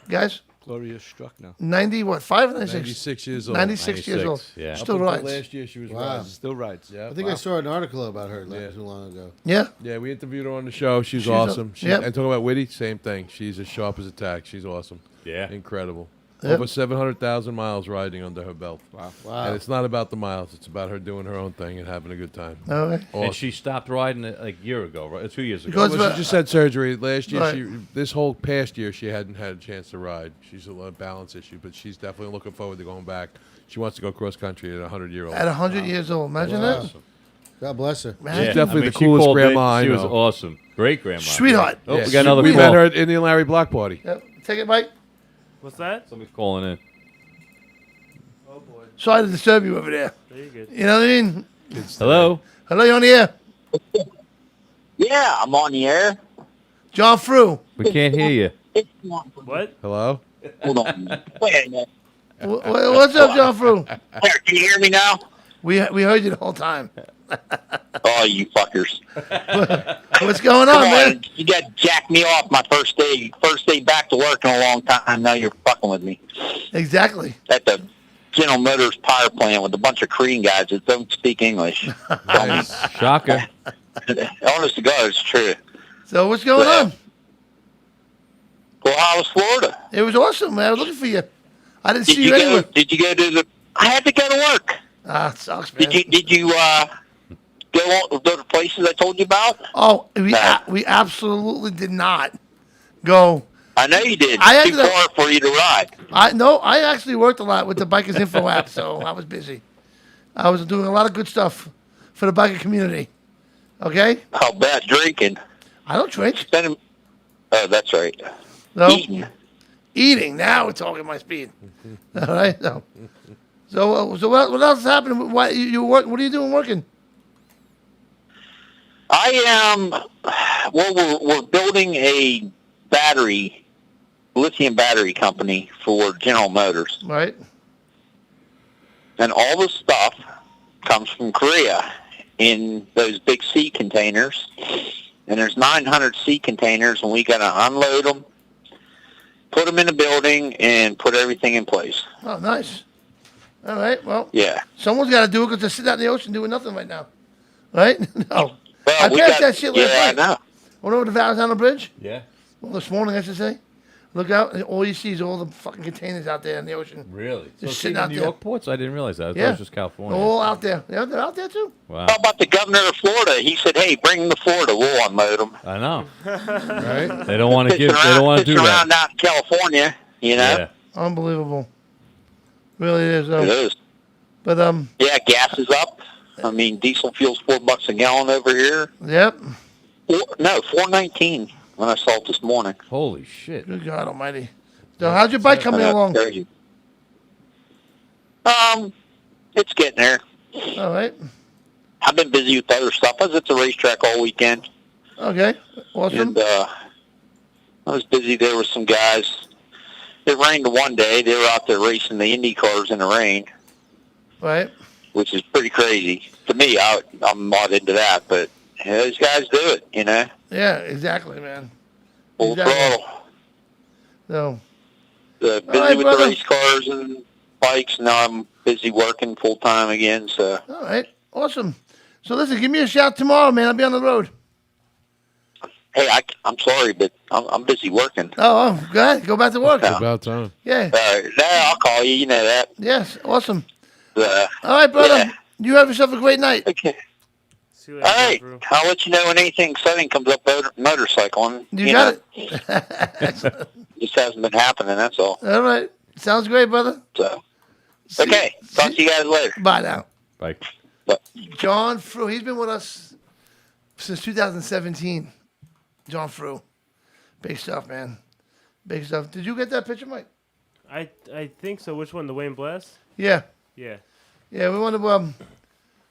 guys, Gloria struck now. 90 what? 5 or 96? 96 years old. 96 years old. yeah. Still Up until rides. last year, she was Wow. rising. Still rides. Yeah. I think I saw an article about her not too long ago. Yeah. Yeah, we interviewed her on the show. She's She's awesome. yep. And talking about Witty, same thing. She's as sharp as a tack. She's awesome. Yeah. Incredible. Yep. Over 700,000 miles riding under her belt. Wow. Wow. And it's not about the miles. It's about her doing her own thing and having a good time. Okay. Awesome. And she stopped riding it like a year ago, right? 2 years ago. Because- Well, she just had surgery last year. Right. This whole past year, she hadn't had a chance to ride. She's a balance issue, but she's definitely looking forward to going back. She wants to go cross country at 100-year-old. At 100 years old. Imagine Wow. that. God bless her. Man. She's definitely the she coolest called grandma in. I She was know. awesome. Great grandma. Sweetheart. Oh, Yeah, we got another we call. met her at Indian Larry Block Party. Yep. Take it, Mike. What's that? Somebody's calling in. Sorry to disturb you over there. There you go. You know what I mean? Hello? Hello, you on the air? Yeah, I'm on the air. John Frew. We can't hear you. What? Hello? Hold on. Wait a minute. What's up, John Frew? There, can you hear me now? We heard you the whole time. Oh, you fuckers. What's going Come on, on, man? you got to jack me off my first day back to work in a long time. Now you're fucking with me. Exactly. At the General Motors power plant with a bunch of Korean guys that don't speak English. Shocker. Honest to God, it's true. So what's going on? Well, how was Florida? It was awesome, man. I was looking for you. I didn't Did see you you go? anywhere. Did you go to the? I had to go to work. Ah, it sucks, man. Did you go to places I told you about? Oh, we absolutely did not go. I know you did. I Too ended far for you to ride. I actually worked a lot with the Bikers Info app, so I was busy. I was doing a lot of good stuff for the biker community. Okay? How about drinking? I don't drink. Oh, that's right. No. Eating. Now we're talking my speed. All right? So what else is happening? Why you work? What are you doing working? I am. Well, we're building a lithium battery company for General Motors. Right. And all the stuff comes from Korea in those big sea containers. And there's 900 sea containers, and we got to unload them, put them in the building, and put everything in place. Oh, nice. All right. Well. Yeah. Someone's got to do it because they're sitting out in the ocean doing nothing right now. Right? No. Well, I passed that shit last I night. know. Went over to Valentine Bridge. Yeah. Well, this morning, I should say. Look out, and all you see is all the fucking containers out there in the ocean. Really? Just So sitting in out New there. York ports? I didn't realize that. I thought Yeah. it was just California. All out there. Yeah, they're out there too. Wow. How about the governor of Florida? He said, "Hey, bring them to Florida. We'll unload them." I know. Right? They don't want to give. They don't want to do around that. out in California, you know. Yeah. Unbelievable. Really it is. It is. But Yeah, gas is up. I mean, diesel fuel's $4 a gallon over here. Yep. $4.19 when I saw it this morning. Holy shit. Good God Almighty. So how's your bike coming along? Crazy. It's getting there. All right. I've been busy with other stuff. I was at the racetrack all weekend. Okay. Awesome. And I was busy there with some guys. It rained one day. They were out there racing the Indy cars in the rain. Right. Which is pretty crazy. To me, I'm not into that, but those guys do it, you know? Yeah, exactly, man. Full Exactly. throttle. So. Busy right, with brother. the race cars and bikes. Now I'm busy working full time again, so. All right. Awesome. So listen, give me a shout tomorrow, man. I'll be on the road. Hey, I'm sorry, but I'm busy working. Oh, go ahead. Go back to work. Yeah. About time. Yeah. No, I'll call you. You know that. Yes. Awesome. All All right, brother. Yeah. You have yourself a great night. Okay. See what All happens, right. bro. I'll let you know when anything exciting comes up motorcycling. You got know, it. just hasn't been happening, that's all. All right. Sounds great, brother. So, okay. Talk to you guys later. Bye now. Bye. John Frew. He's been with us since 2017. John Frew. Big stuff, man. Big stuff. Did you get that picture, Mike? I think so. Which one? The Wayne Blast? Yeah. Yeah. Yeah, we want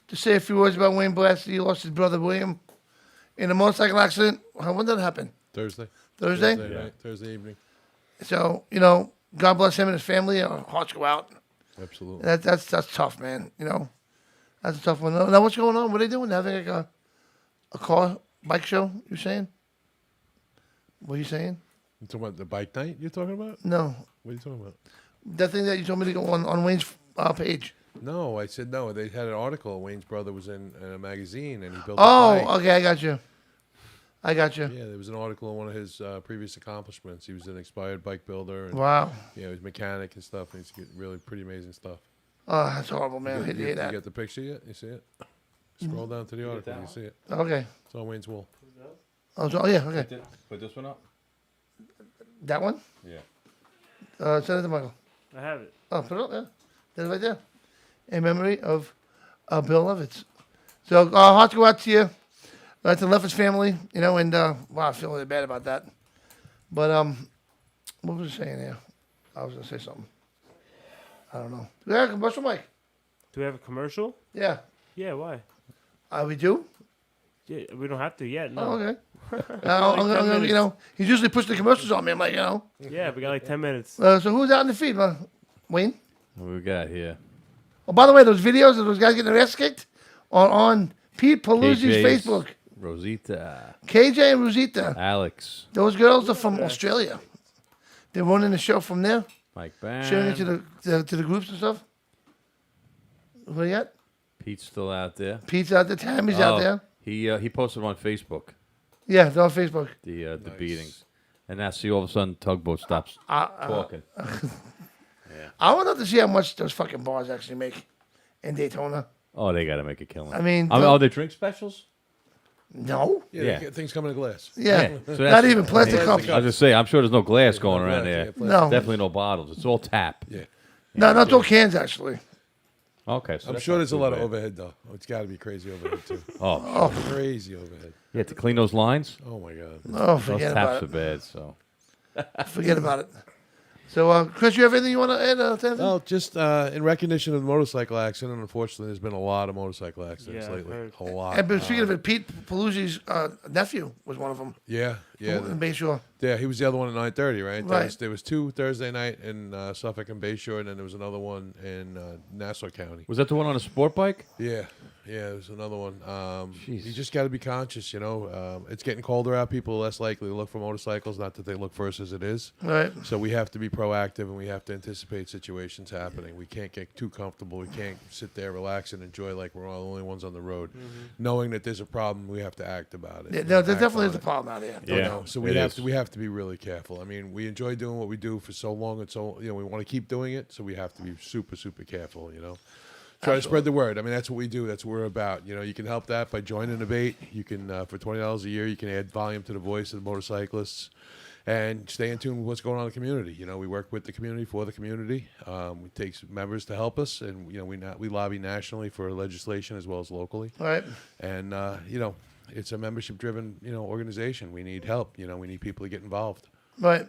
to say a few words about Wayne Blast. He lost his brother, William, in a motorcycle accident. When did that happen? Thursday. Thursday? Night, Thursday evening. So, God bless him and his family. Our hearts go out. Absolutely. That's tough, man. That's a tough one. Now, what's going on? What are they doing? Having like a car bike show? You saying? What are you saying? You talking about the bike night you're talking about? No. What are you talking about? That thing that you told me to go on Wayne's page. No, I said no. They had an article. Wayne's brother was in a magazine, and he built. Oh, a bike. okay, I got you. Yeah, there was an article on one of his previous accomplishments. He was an expired bike builder. And, Wow. Yeah, he was a mechanic and stuff. And he's really pretty amazing stuff. Oh, that's horrible, man. I hate to hear You that. get the picture yet? You see it? Scroll down to the article. You see it? Okay. It's on Wayne's wall. Oh, yeah, okay. Put this one up. That one? Yeah. Send it to Michael. I have it. Oh, put it up, yeah. There's it right there. In memory of Bill Levitz. So, hearts go out to you. To the Levitz family, and, wow, I feel really bad about that. But, what was I saying here? I was going to say something. I don't know. Yeah, commercial Mike. Do we have a commercial? Yeah. Yeah, why? We do? Yeah, we don't have to yet. No. Oh, okay. Like 10 you know, minutes. he's usually pushing the commercials on me. I'm like, you know. Yeah, we got like 10 minutes. So who's out in the feed, Wayne? What we got here? Oh, by the way, those videos of those guys getting their ass kicked on Pete Paluzzi's KJ's, Facebook. Rosita. KJ and Rosita. Alex. Those girls are from Australia. They're running the show from there. Mike Bam. Sharing it to the groups and stuff. What you got? Pete's still out there. Pete's out there. Tammy's out there. He posted on Facebook. Yeah, they're on Facebook. The beatings. And now see all of a sudden Tugboat stops talking. I would love to see how much those fucking bars actually make in Daytona. Oh, they got to make a killing. I mean, are there drink specials? No. Yeah. Things come in a glass. Yeah. So Not even plastic I was cups. just say, I'm sure there's no glass going around glass, there. No. Definitely no bottles. It's all tap. Yeah. No, not all cans, actually. Okay. So I'm that's sure not there's a too lot of bad. overhead, though. It's got to be crazy overhead, too. Oh. Crazy overhead. Yeah, to clean those lines? Oh, my God. Oh, Those forget taps about are it. bad, so. Forget about it. So, Chris, you have anything you want to add to anything? Well, just in recognition of the motorcycle accident, unfortunately, there's been a lot of motorcycle accidents Yeah, I've lately. heard. A lot. And speaking of it, Pete Paluzzi's nephew was one of them. Yeah. In Bayshore. Yeah, he was the other one at 9:30, right? Right. There was two Thursday night in Suffolk and Bayshore, and then there was another one in Nassau County. Was that the one on a sport bike? Yeah, there's another one. Jeez. You just got to be conscious, you know. It's getting colder out. People are less likely to look for motorcycles, not that they look first as it is. Right. So we have to be proactive, and we have to anticipate situations happening. We can't get too comfortable. We can't sit there, relax, and enjoy like we're all the only ones on the road. Knowing that there's a problem, we have to act about it. Yeah, and there act definitely on is a it. problem out here. Yeah. So it we have to be really careful. I mean, we enjoy doing what we do for so long, and so we want to keep doing it. So we have to be super, super careful. Try to spread the word. I mean, that's what we do. That's what we're about. You can help that by joining the debate. You can for $20 a year, you can add volume to the voice of the motorcyclists, and stay in tune with what's going on in the community. We work with the community for the community. We take members to help us, and we lobby nationally for legislation as well as locally. Right. And it's a membership-driven organization. We need help. We need people to get involved. Right,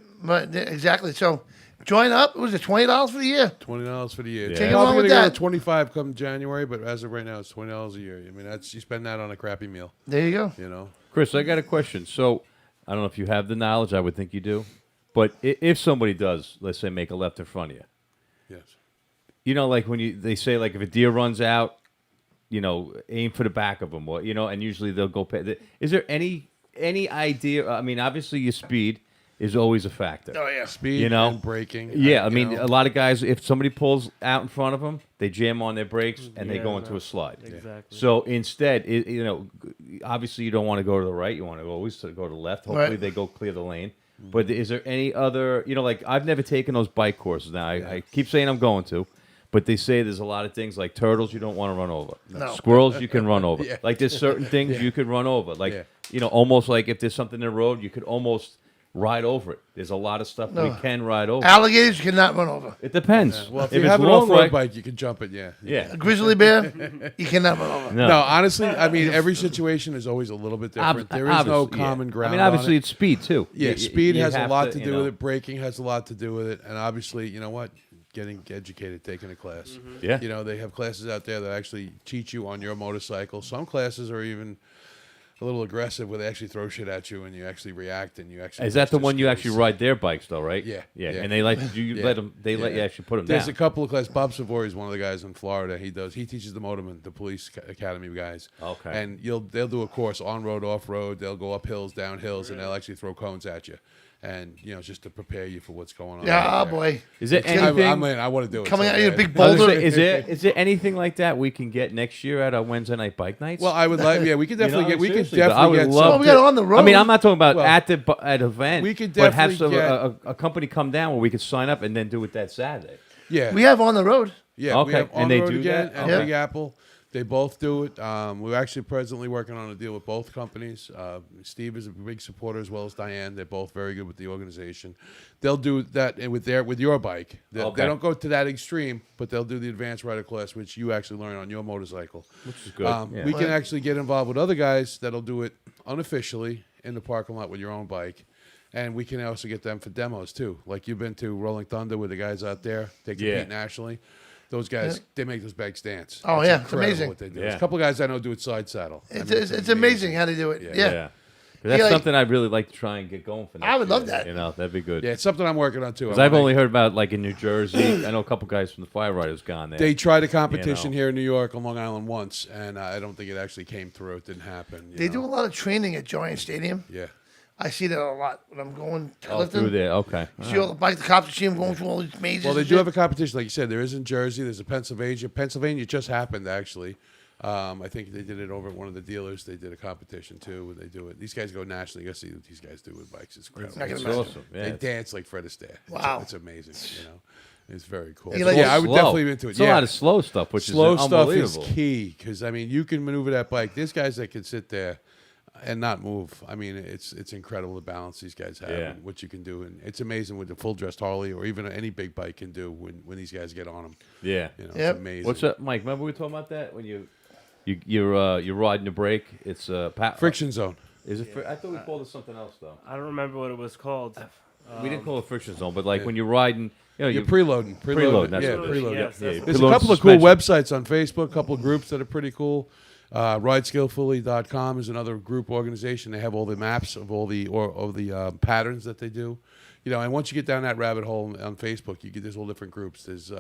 exactly. So, join up. Was it $20 for the year? $20 for the year. Yeah. It's Take probably along with gonna go that. to 25 come January, but as of right now, it's $20 a year. I mean, you spend that on a crappy meal. There you go. Chris, I got a question. So, I don't know if you have the knowledge. I would think you do. But if somebody does, let's say, make a left in front of you. Yes. Like when they say, like, if a deer runs out, aim for the back of them. Or, and usually they'll go past. Is there any idea? I mean, obviously your speed is always a factor. Oh, yeah. Speed and braking. Yeah, I mean, a lot of guys, if somebody pulls out in front of them, they jam on their brakes and they go into a slide. Exactly. So instead, obviously you don't want to go to the right. You want to always go to the left. Hopefully Right. they go clear the lane. But is there any other, like I've never taken those bike courses. Now, I keep saying I'm going to. But they say there's a lot of things like turtles you don't want to run over. No. Squirrels you can run over. Yeah. Like there's certain things you could run over. Like, Yeah. almost like if there's something in the road, you could almost ride over it. There's a lot of stuff we can ride over. Alligators you cannot run over. It depends. Well, if if you it's have an long off-road way, bike, you can jump it, yeah. yeah. A grizzly bear, you cannot run over. No, honestly, I mean, every situation is always a little bit different. There is no Obviously, yeah. common ground. I mean, obviously on it. it's speed too. Yeah, You- speed you has a have lot to you do know. with it. Braking has a lot to do with it. And obviously, you know what? Getting educated, taking a class. Yeah. They have classes out there that actually teach you on your motorcycle. Some classes are even a little aggressive where they actually throw shit at you and you actually react and you actually. Is that the test one you your actually skills. ride their bikes though, right? Yeah, yeah. yeah. And they let you Yeah. let them. They let you Yeah. actually put them There's down. a couple of classes. Bob Savory is one of the guys in Florida. He teaches the motormen, the police academy guys. Okay. And they'll do a course on road, off road. They'll go up hills, down hills, and they'll actually throw cones at you. And just to prepare you for what's going on. Yeah, out oh there. boy. Is there It's gonna- anything? I want to do it. Coming so at you, a bad. big I was boulder. gonna say, is there anything like that we can get next year at our Wednesday night bike nights? Well, I would like. Yeah, we could definitely get. We could seriously, I definitely would get. love Well, we got it on the road. I mean, I'm not talking about Well, at event. we could but have definitely a company come down where we could sign up and then do it that Saturday. Yeah. We have on the road. Yeah, we Okay, have and On they the Road do Again that? and Okay. Big Apple. They both do it. We're actually presently working on a deal with both companies. Steve is a big supporter as well as Diane. They're both very good with the organization. They'll do that with your bike. They Okay. don't go to that extreme, but they'll do the advanced rider class, which you actually learn on your motorcycle. Which is good. Yeah. We can actually get involved with other guys that'll do it unofficially in the parking lot with your own bike. And we can also get them for demos too. Like you've been to Rolling Thunder with the guys out there. They compete Yeah. nationally. Those guys, they make those bikes dance. Oh, yeah, it's incredible amazing. what they do. Yeah. There's a couple of guys I know do it side saddle. It's amazing how they do it. Yeah. That's like- something I'd really like to try and get going for next I would love year, that. You know, that'd be good. Yeah, it's something I'm working on too. Because I've only heard about like in New Jersey. I know a couple guys from the Fire Riders gone there. They tried a competition You know. here in New York on Long Island once, and I don't think it actually came through. It didn't happen. They do a lot of training at Giant Stadium. Yeah. I see that a lot when I'm going to Oh, through there. Okay. You see all the bikes, the cops, you see them going through all these mazes. Well, they and do shit. have a competition, like you said. There is in Jersey. There's a Pennsylvania. Pennsylvania just happened, actually. I think they did it over at one of the dealers. They did a competition, too, where they do it. These guys go nationally. You got to see what these guys do with bikes. It's incredible. I can It's imagine. awesome. Yeah, They it's- dance like Fred Astaire. Wow. It's amazing, you know. It's very cool. You like- Yeah, I would slow. definitely be into it. It's a lot of slow stuff, which slow is stuff is unbelievable. key because, I mean, you can maneuver that bike. There's guys that can sit there and not move. I mean, it's incredible the balance these guys have Yeah. and what you can do. And it's amazing what the full-dressed Harley or even any big bike can do when these guys get on them. Yeah. You know, Yep. it's amazing. What's up, Mike? Remember we were talking about that when you're riding the brake? It's Friction zone. Is it? I thought we called it something else though. I don't remember what it was called. We didn't call it friction zone, but like when you're riding, you know, You're preloading. Preloading. That's Yeah, what it is. preloading. Yes, that's what There's a preload couple of cool suspension. websites on Facebook, a couple of groups that are pretty cool. RideSkillfully.com is another group organization. They have all the maps of all the patterns that they do. You know, and once you get down that rabbit hole on Facebook, there's all different groups. There's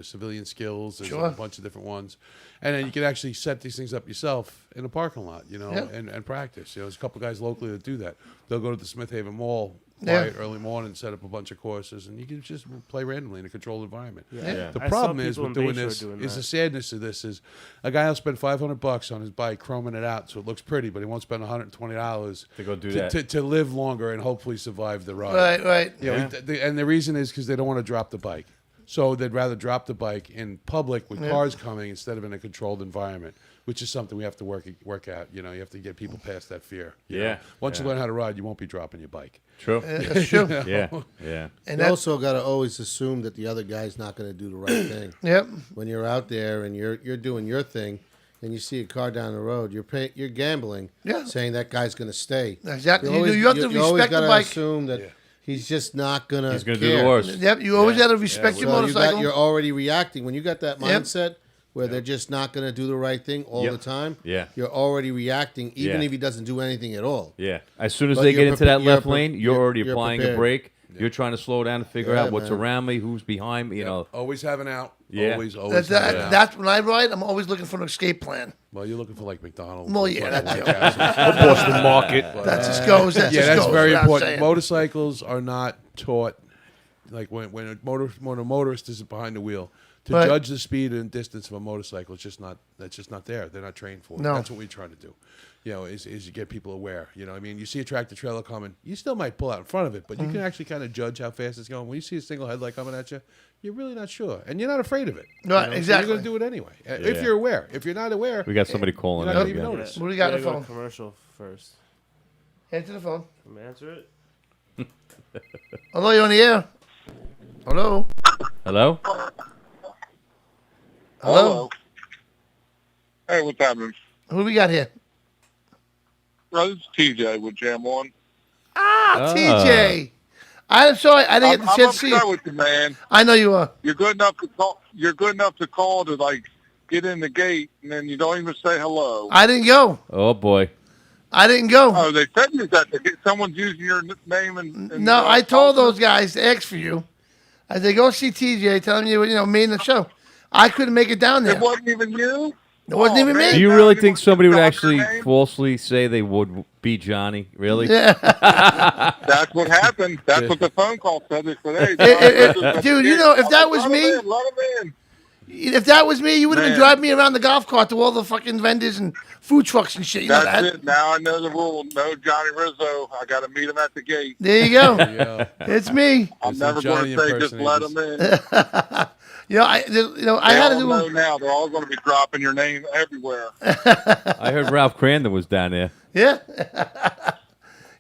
civilian skills. There's Sure. a bunch of different ones, and then you can actually set these things up yourself in a parking lot. You know, Yeah. and practice. You know, there's a couple guys locally that do that. They'll go to the Smith Haven Mall. Yeah. Quiet early morning, set up a bunch of courses, and you can just play randomly in a controlled environment. Yeah. The I problem saw is people with in doing Bayshore this doing is that. the sadness of this is a guy will spend $500 on his bike, chroming it out so it looks pretty, but he won't spend $120 To go do that. to live longer and hopefully survive the ride. Right, right. You know, and the reason is because they don't want to drop the bike. So they'd rather drop the bike in public with cars coming instead of in a controlled environment, which is something we have to work out. You know, you have to get people past that fear. you Yeah. know. Once you Yeah. learn how to ride, you won't be dropping your bike. True. That's true. Yeah. Yeah. And You that, also got to always assume that the other guy's not going to do the right thing. yep. When you're out there and you're doing your thing, and you see a car down the road, you're gambling, Yeah. saying that guy's going to stay. Exactly. You have to you always respect the gotta bike. assume that he's just not going to. He's gonna do the worst. Yep. You always got to respect your So motorcycle. you're already reacting when you got that Yep. mindset where they're just not going to do the right thing all Yep. the time. Yeah. You're already reacting, even Yeah. if he doesn't do anything at all. Yeah. As soon as But they you're get into that you're left lane, you're already you're applying a prepared. brake. You're trying to slow down to figure Yeah, out what's man. around me, who's behind me. You know. Always have an out. Yeah. Always That's, have an out. that's when I ride. I'm always looking for an escape plan. Well, you're looking for like McDonald's. Well, yeah, like that's White it. Castle. Boston Market. That just goes. That Yeah, just that's goes very without important. saying. Motorcycles are not taught, like when a motorist is behind the wheel, to Right. judge the speed and distance of a motorcycle. It's just not. That's just not there. They're not trained for it. No. That's what we're trying to do. You know, is you get people aware. You know, I mean, you see a tractor trailer coming, you still might pull out in front of it, but you can actually kind of judge how fast it's going. When you see a single headlight coming at you, you're really not sure, and you're not afraid of it. Right, So exactly. you're going to do it anyway. If Yeah. you're aware. If you're not aware, We got somebody calling you're in not going to even again. notice. What do you got on gotta the go to phone? commercial first. Answer the phone. Can we answer it? Hello, you're on the air. Hello. Hello. Hello. Hey, what's happening? Who do we got here? Bro, this is TJ with Jam One. Ah, TJ. I'm sorry, I didn't get the I'm chance to see upset you. with you, man. I know you are. You're good enough to call. You're good enough to call to like get in the gate, and then you don't even say hello. I didn't go. Oh boy. I didn't go. Oh, they said you got to get someone's using your name and No, I told those guys to ask for you. I said, go see TJ, tell him you made in the show. I couldn't make it down there. It wasn't even you. It wasn't even me. Do you really think somebody would actually falsely say they would be Johnny? Really? Yeah. That's what happened. That's what the phone call said today. Dude, you know, if that was me, let him in. if that was me, you would have been Man. driving me around the golf cart to all the fucking vendors and food trucks and shit. You know That's that? it. Now I know the rule. No Johnny Rizzo. I got to meet him at the gate. There you go. Yeah. It's me. I'm There's never some going Johnny to say just let him in. I They had to all do. know now. They're all going to be dropping your name everywhere. I heard Ralph Crandon was down there. Yeah.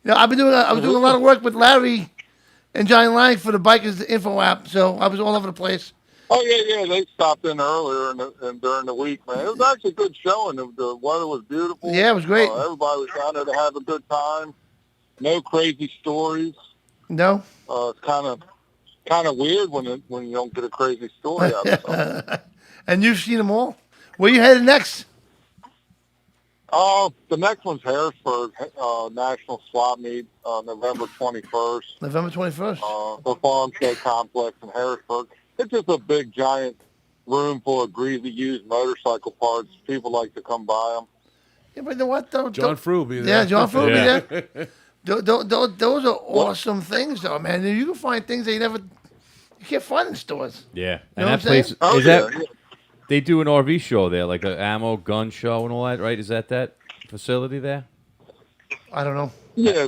I was doing a lot of work with Larry and Johnny Lang for the Bikers Info app, so I was all over the place. Oh yeah. They stopped in earlier and during the week, man. It was actually a good showing. The weather was beautiful. Yeah, it was great. Everybody was down there to have a good time. No crazy stories. No. It's kind of kind of weird when you don't get a crazy story out of something. And you've seen them all. Where you headed next? The next one's Harrisburg National Swap Meet, November 21st. November 21st. The Farm Show Complex in Harrisburg. It's just a big, giant room full of greasy used motorcycle parts. People like to come buy them. Yeah, but you know what, though? John Frew will be there. Yeah, John Frew will be there. Those are awesome things, though, man. You can find things that you can't find in stores. Yeah, You know and what that I'm place saying? is that. They do an RV show there, like an ammo gun show and all that, right? Is that facility there? I don't know. Yeah, I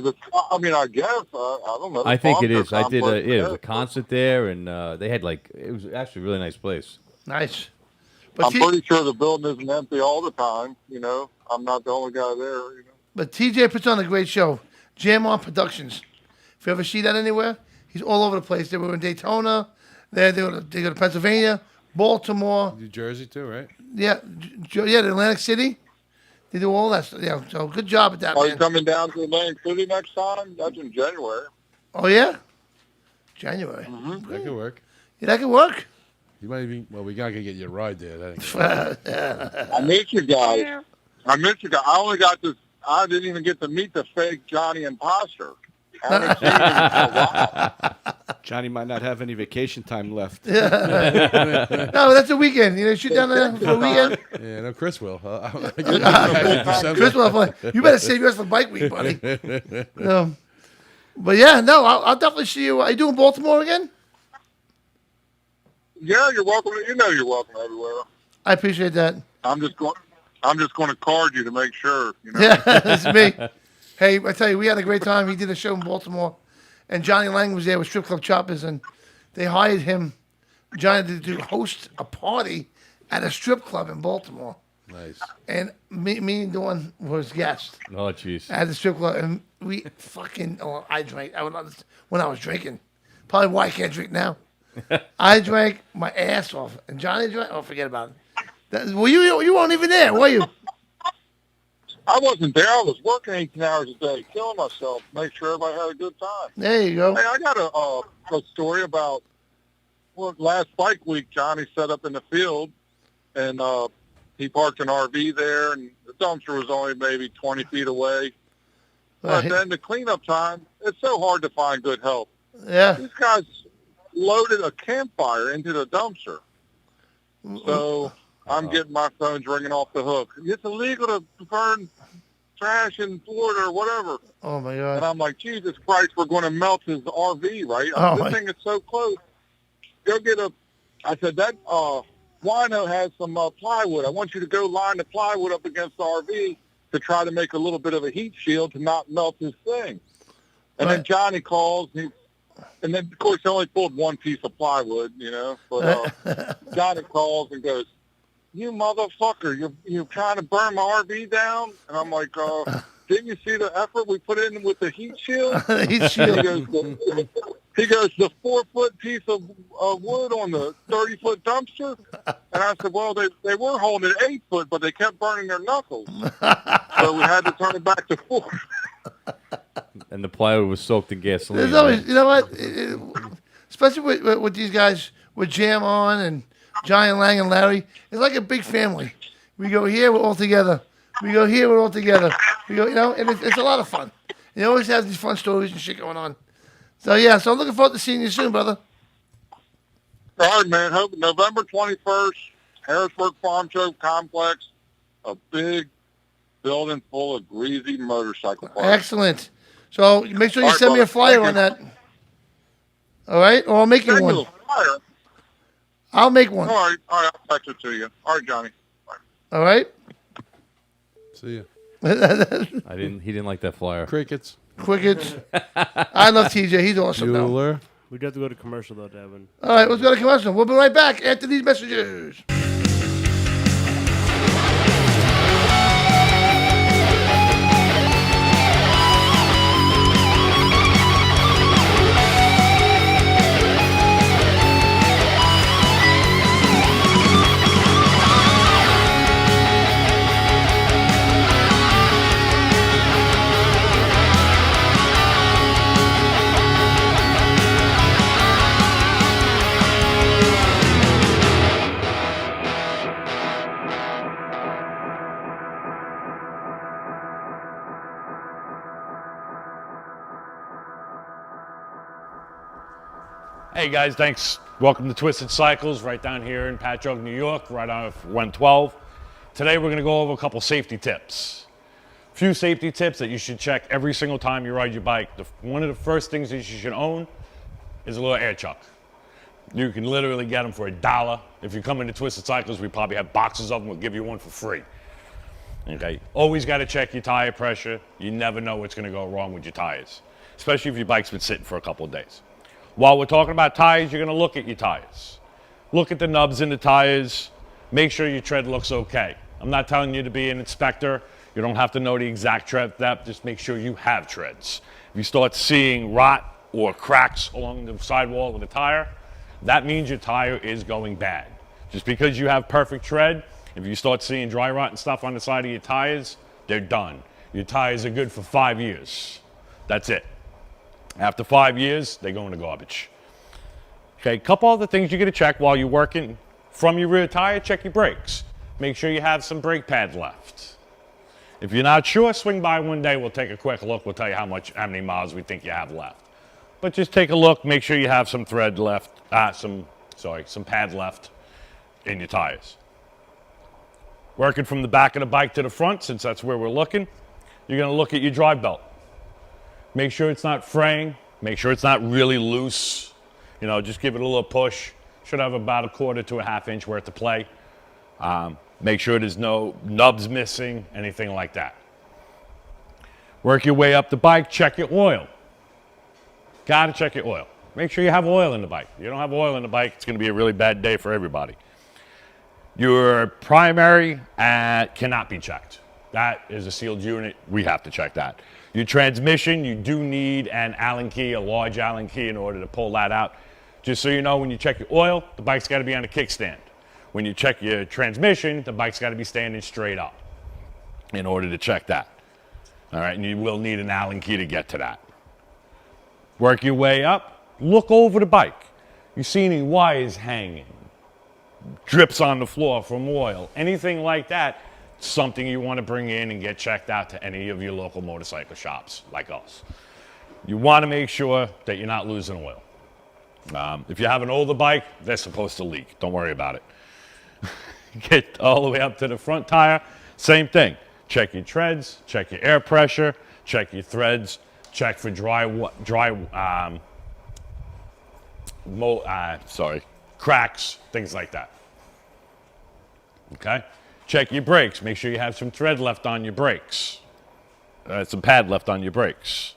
guess. I don't know. I think it Farm is. Show I did. Complex It was a concert there, and they had it was actually a really nice place. Nice. I'm pretty sure the building isn't empty all the time. I'm not the only guy there. But TJ puts on a great show. Jam On Productions. If you ever see that anywhere, he's all over the place. They were in Daytona. They go to Pennsylvania, Baltimore. New Jersey too, right? Yeah, the Atlantic City. They do all that stuff. Yeah, so good job at that, Are man. you coming down to Atlantic City next time? That's in January. Oh, yeah? January. That could work. Yeah, that could work. You might even. Well, we gotta get you a ride there. That I miss you guys. I only got this. I didn't even get to meet the fake Johnny Imposter. I haven't seen him in a while. Johnny might not have any vacation time left. No, that's a weekend. Shoot down there for a weekend. Yeah, no, Chris will. Chris will. You better save yours for Bike Week, buddy. But yeah, no, I'll definitely see you. Are you doing Baltimore again? Yeah, you're welcome. You're welcome everywhere. I appreciate that. I'm just going to card you to make sure. Yeah, that's me. Hey, I tell you, we had a great time. He did a show in Baltimore, and Johnny Lang was there with Strip Club Choppers, and they hired him, Johnny, to host a party at a strip club in Baltimore. Nice. And me and Dawn was guests. Oh, jeez. At the strip club, and we fucking. Oh, I drank. When I was drinking, probably why I can't drink now. I drank my ass off, and Johnny drank. Oh, forget about it. You weren't even there, were you? I wasn't there. I was working 18 hours a day, killing myself, make sure everybody had a good time. There you go. Hey, I got a story about last Bike Week. Johnny set up in the field, and he parked an RV there, and the dumpster was only maybe 20 feet away. But then the cleanup time, it's so hard to find good help. Yeah. These guys loaded a campfire into the dumpster. So I'm getting my phones ringing off the hook. It's illegal to burn trash in Florida or whatever. Oh, my God. And I'm like, Jesus Christ, we're going to melt his RV, right? This thing is so close. Go get I said, that wino has some plywood. I want you to go line the plywood up against the RV to try to make a little bit of a heat shield to not melt his thing. And then Johnny calls, and then, of course, he only pulled one piece of plywood, But Johnny calls and goes, "You motherfucker, you're trying to burn my RV down?" And I'm like, didn't you see the effort we put in with the heat shield? Heat shield. He goes, the 4-foot piece of wood on the 30-foot dumpster? And I said, well, they were holding it 8 foot, but they kept burning their knuckles. So we had to turn it back to 4. And the plywood was soaked in gasoline. There's always, you know what? Especially with these guys with Jam On and Johnny Lang and Larry, it's like a big family. We go here, we're all together. We go here, we're all together. We go, and it's a lot of fun. You always have these fun stories and shit going on. So yeah, so I'm looking forward to seeing you soon, brother. All right, man. Hope November 21st, Harrisburg Farm Show Complex, a big building full of greasy motorcycle parts. Excellent. So make sure you send me a flyer on that. All right, or I'll make you one. I'll make one. All right, I'll text it to you. All right, Johnny. All right. See ya. He didn't like that flyer. Crickets. I love TJ. He's awesome. Now. We'd have to go to commercial though, Devin. All right, let's go to commercial. We'll be right back after these messages. Hey guys, thanks. Welcome to Twisted Cycles right down here in Patchogue, New York, right on 112. Today we're going to go over a couple safety tips. A few safety tips that you should check every single time you ride your bike. One of the first things that you should own is a little air chuck. You can literally get them for $1. If you come into Twisted Cycles, we probably have boxes of them. We'll give you one for free. Okay. Always got to check your tire pressure. You never know what's going to go wrong with your tires, especially if your bike's been sitting for a couple of days. While we're talking about tires, you're going to look at your tires. Look at the nubs in the tires. Make sure your tread looks okay. I'm not telling you to be an inspector. You don't have to know the exact tread depth. Just make sure you have treads. If you start seeing rot or cracks along the sidewall of the tire, that means your tire is going bad. Just because you have perfect tread, if you start seeing dry rot and stuff on the side of your tires, they're done. Your tires are good for 5 years. That's it. After 5 years, they go in the garbage. Okay, a couple other things you're going to check while you're working from your rear tire. Check your brakes. Make sure you have some brake pad left. If you're not sure, swing by one day. We'll take a quick look. We'll tell you how many miles we think you have left. But just take a look. Make sure you have some thread left. Some pad left in your tires. Working from the back of the bike to the front, since that's where we're looking, you're going to look at your drive belt. Make sure it's not fraying. Make sure it's not really loose. You know, just give it a little push. Should have about 1/4 to 1/2 inch worth of play. Make sure there's no nubs missing, anything like that. Work your way up the bike. Check your oil. Got to check your oil. Make sure you have oil in the bike. If you don't have oil in the bike, it's going to be a really bad day for everybody. Your primary cannot be checked. That is a sealed unit. We have to check that. Your transmission, you do need an Allen key, a large Allen key, in order to pull that out. Just so you know, when you check your oil, the bike's got to be on a kickstand. When you check your transmission, the bike's got to be standing straight up in order to check that. All right, and you will need an Allen key to get to that. Work your way up. Look over the bike. You see any wires hanging, drips on the floor from oil, anything like that, something you want to bring in and get checked out to any of your local motorcycle shops like us. You want to make sure that you're not losing oil. If you have an older bike, they're supposed to leak. Don't worry about it. Get all the way up to the front tire. Same thing. Check your treads, check your air pressure, check your threads, check for cracks, things like that. Okay? Check your brakes. Make sure you have some tread left on your brakes. Some pad left on your brakes.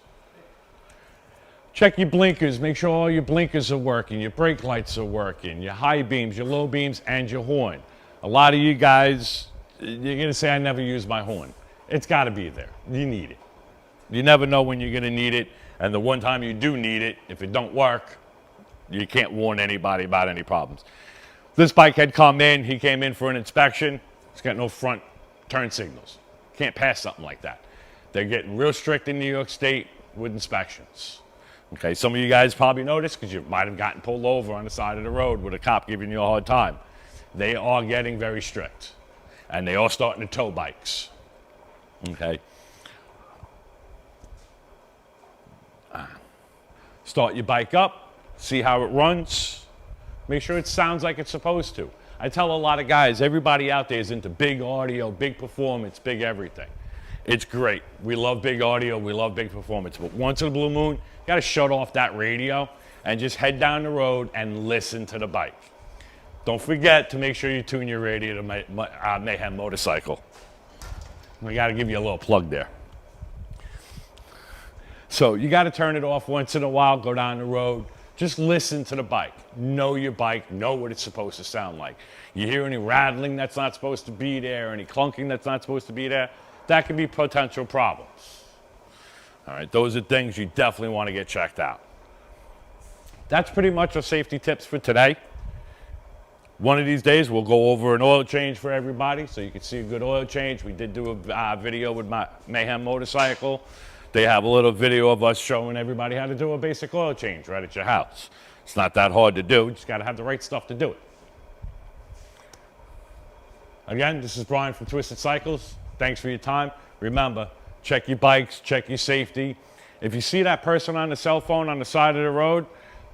Check your blinkers. Make sure all your blinkers are working, your brake lights are working, your high beams, your low beams, and your horn. A lot of you guys, you're going to say, I never use my horn. It's got to be there. You need it. You never know when you're going to need it, and the one time you do need it, if it don't work, you can't warn anybody about any problems. This bike had come in. He came in for an inspection. It's got no front turn signals. Can't pass something like that. They're getting real strict in New York State with inspections. Okay, some of you guys probably noticed because you might have gotten pulled over on the side of the road with a cop giving you a hard time. They are getting very strict, and they are starting to tow bikes. Okay. Start your bike up, see how it runs. Make sure it sounds like it's supposed to. I tell a lot of guys, everybody out there is into big audio, big performance, big everything. It's great. We love big audio, we love big performance, but once in a blue moon, you gotta shut off that radio and just head down the road and listen to the bike. Don't forget to make sure you tune your radio to Mayhem Motorcycle. We gotta give you a little plug there. So you gotta turn it off once in a while, go down the road, just listen to the bike. Know your bike, know what it's supposed to sound like. You hear any rattling that's not supposed to be there, any clunking that's not supposed to be there, that could be potential problems. All right, those are things you definitely want to get checked out. That's pretty much our safety tips for today. One of these days, we'll go over an oil change for everybody so you can see a good oil change. We did do a video with my Mayhem Motorcycle. They have a little video of us showing everybody how to do a basic oil change right at your house. It's not that hard to do. You just got to have the right stuff to do it. Again, this is Brian from Twisted Cycles. Thanks for your time. Remember, check your bikes, check your safety. If you see that person on the cell phone on the side of the road,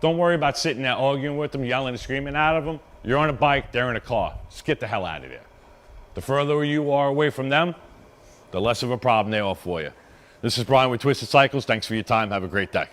Don't worry about sitting there arguing with them, yelling and screaming at them. You're on a bike, they're in a car. Just get the hell out of there. The further you are away from them, the less of a problem they are for you. This is Brian with Twisted Cycles. Thanks for your time. Have a great day.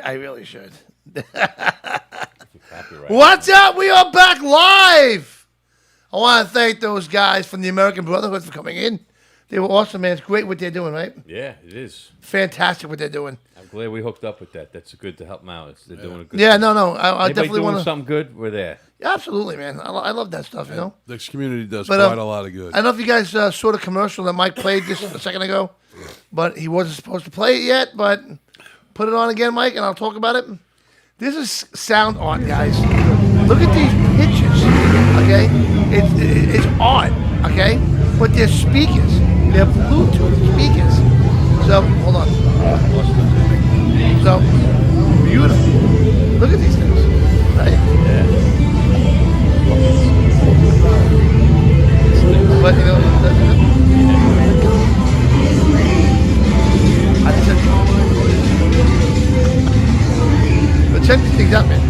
I really should. What's up? We are back live. I want to thank those guys from the American Brotherhood for coming in. They were awesome, man. It's great what they're doing, right? Yeah, it is. Fantastic what they're doing. I'm glad we hooked up with that. That's good to help them out. They're doing a good Yeah, thing. no. I definitely want to. something good. We're there. Yeah, absolutely, man. I love that stuff, you know? The community does But, quite a lot of good. I don't know if you guys saw the commercial that Mike played just a second ago, but he wasn't supposed to play it yet, but put it on again, Mike, and I'll talk about it. This is sound art, guys. Look at these pictures, okay? It's art, okay? But they're speakers. They're Bluetooth speakers. So, hold on. So, beautiful. Look at these things, right? Yeah. But, you know, I just said, but check these things out, man.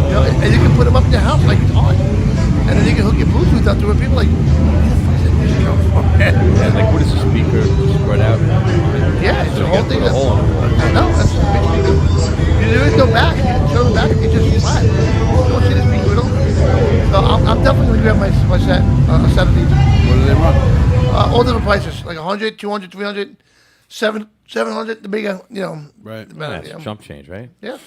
You know, and you can put them up in your house like it's on. And then you can hook your Bluetooth up to it. People are like, where the fuck is that music coming from, man? Yeah, like what is the speaker spread out? Yeah, it's So a you whole gotta thing. put a hole in it. I know, that's a big speaker. There is no back. You can turn the back, it's just flat. You don't see the speaker at all. So I'm definitely going to grab my set, a set of these. What do they run? All different prices, like 100, 200, 300, 700, the bigger, you know. Right. The better, That's you know. chump change, right? Yeah.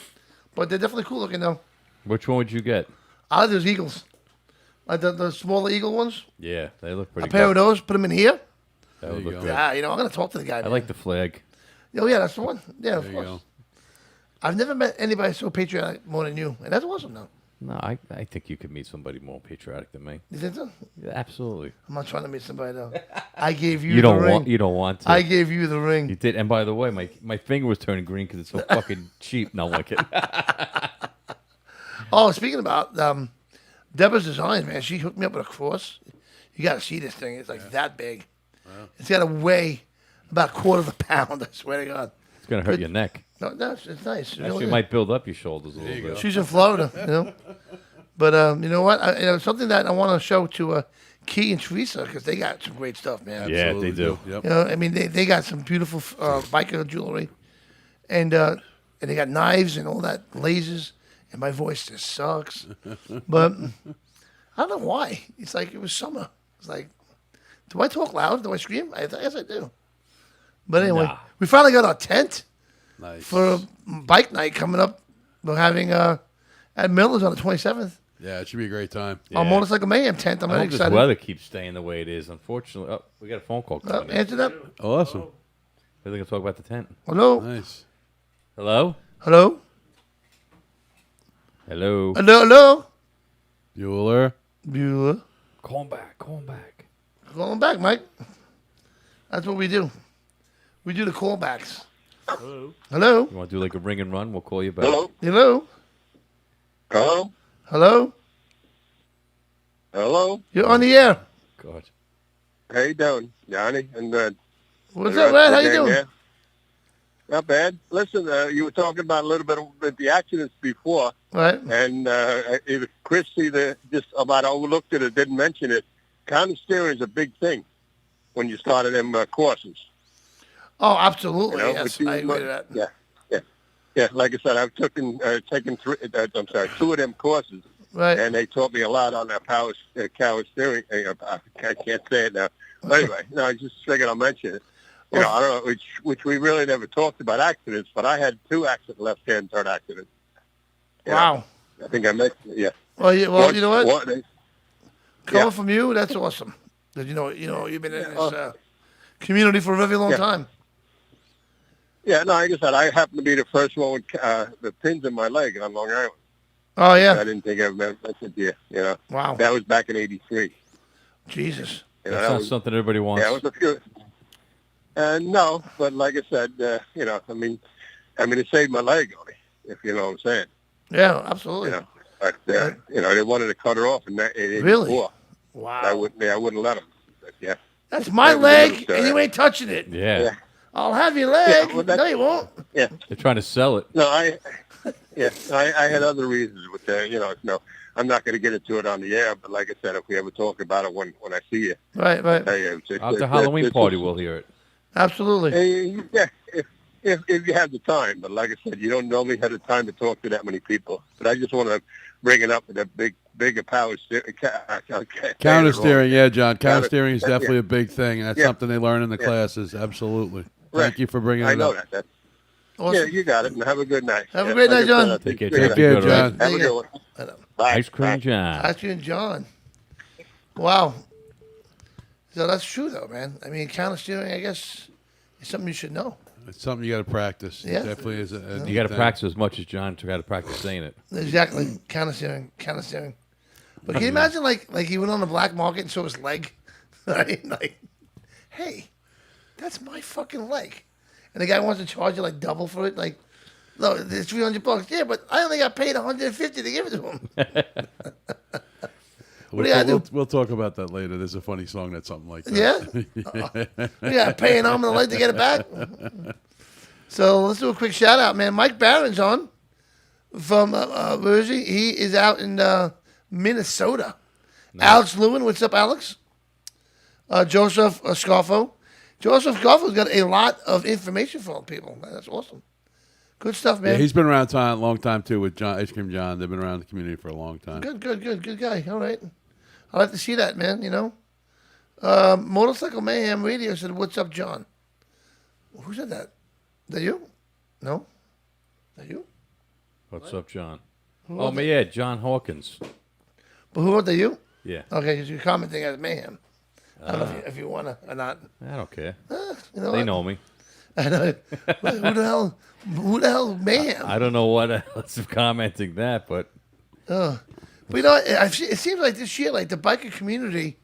But they're definitely cool looking, though. Which one would you get? I like those Eagles. Like the smaller Eagle ones. Yeah, they look pretty A pair good. of those, put them in here. That would look good. Yeah, you know, I'm going to talk to the guy. I man. like the flag. Oh, yeah, that's the one. Yeah, of There you course. go. I've never met anybody so patriotic more than you. And that's awesome, though. No, I think you could meet somebody more patriotic than me. You think so? Yeah, absolutely. I'm not trying to meet somebody, though. I gave you, You the don't ring. want. You don't want to. I gave you the ring. You did. And by the way, my finger was turning green because it's so fucking cheap. No, I'm like it. Oh, speaking about Deborah's design, man, she hooked me up with a cross. You got to see this thing. It's like that big. Wow. It's got to weigh about a quarter of a pound, I swear to God. It's gonna hurt your neck. No, it's nice. It Actually, really it is. might build up your shoulders a little bit. She's in Florida, you know. But you know what? Something that I want to show to Key and Teresa because they got some great stuff, man. Yeah, they do. Yep. You know, I mean, they got some beautiful biker jewelry, and they got knives and all that lasers. And my voice just sucks, but I don't know why. It's like it was summer. It's like, do I talk loud? Do I scream? I guess I do. But anyway, Nah. we finally got our tent Nice. for a bike night coming up. We're having at Miller's on the 27th. Yeah, it should be a great time. Our Motorcycle Mayhem tent. I'm I really hope this excited. weather keeps staying the way it is. Unfortunately, we got a phone call coming in. Answer that. Awesome. They're going to talk about the tent. Hello? Nice. Hello? Hello? Hello? Hello? Bueller. Bueller. Call him back. Call him back. Call him back, Mike. That's what we do. We do the callbacks. Hello. Hello? You want to do like a ring and run? We'll call you back. Hello? Hello? Hello? Hello? Hello? You're on the air. God. How you doing, Johnny? And What's up, man? How you doing? Yeah. Not bad. Listen, you were talking about a little bit of the accidents before. Right. And if Chris either just about overlooked it or didn't mention it, counter steering is a big thing when you started them courses. Oh, absolutely. You know, Yes, but I agree with that. Yeah. Like I said, I've taken two of them courses. Right. And they taught me a lot on that power steering. I can't say it now. But anyway, no, I just figured I'll mention it. You know, I don't know, which we really never talked about accidents, but I had 2 left-hand turn accidents. You Wow. know, I think I mentioned it, yeah. Well, you know what? Coming Yeah. from you, that's awesome. 'Cause you know, you've been in this community for a very long time. Yeah, no, like I said, I happened to be the first one with the pins in my leg on Long Island. Oh, yeah. I didn't think I mentioned it to you, you know. Wow. That was back in 83. Jesus. You know, That's that not was, something everybody wants. Yeah, it was a few. No, but like I said, you know, I mean, it saved my leg, only, if you know what I'm saying. Yeah, absolutely. You know, but you know, they wanted to cut her off in that. Really? Wow. I wouldn't let them. But, yeah. That's my That was leg, a and you ain't touching it. Yeah. I'll have your leg. Yeah, well, no, you won't. Yeah. They're trying to sell it. No, I had other reasons with that. You know, no, I'm not going to get into it on the air. But like I said, if we ever talk about it when I see you, Right. I'll tell you, At the Halloween party, we'll hear it. Absolutely. Yeah, if you have the time. But like I said, you don't normally have the time to talk to that many people. But I just want to bring it up with that bigger power steering. Counter steering, yeah, John. Counter steering is yeah. definitely a big thing. That's Yeah. something they learn in the Yeah. classes. Absolutely. Right. Thank you for bringing it I know up. that. Awesome. Yeah, you got it. And have a good night. Have a great night, John. Take care. Take care, John. Have a good one. Bye. Ice cream John. Ice cream John. Wow. So that's true, though, man. I mean, counter steering, I guess, is something you should know. It's something you got to practice. Yeah. It definitely is. You got to practice as much as John got to practice saying it. Exactly. Counter steering. But can you imagine, like he went on the black market and saw his leg? Right? Like, hey, that's my fucking leg. And the guy wants to charge you, like, double for it. Like, no, it's $300. Yeah, but I only got paid $150 to give it to him. What do you gotta do? We'll talk about that later. There's a funny song that's something like that. Yeah? We got to pay an arm and a leg to get it back. So let's do a quick shout out, man. Mike Barron's on from Jersey. He is out in Minnesota. Nice. Alex Lewin, what's up, Alex? Joseph Scarfo. Joseph Scarfo's got a lot of information for people. That's awesome. Good stuff, man. Yeah, he's been around a long time too with John, Ice Cream John. They've been around the community for a long time. Good guy. All right. I'd like to see that, man, you know. Motorcycle Mayhem Radio said, what's up, John? Who said that? That you? No? That you? What's up, John? Who Oh, wrote man, yeah, John Hawkins. But who wrote that, you? Yeah. Okay, because you're commenting as Mayhem. I don't know if you want to or not. I don't care. You know They what? know me. I know. Who the hell is Mayhem? I don't know what else is commenting that, but... But you know, it seems like this year, like the biker community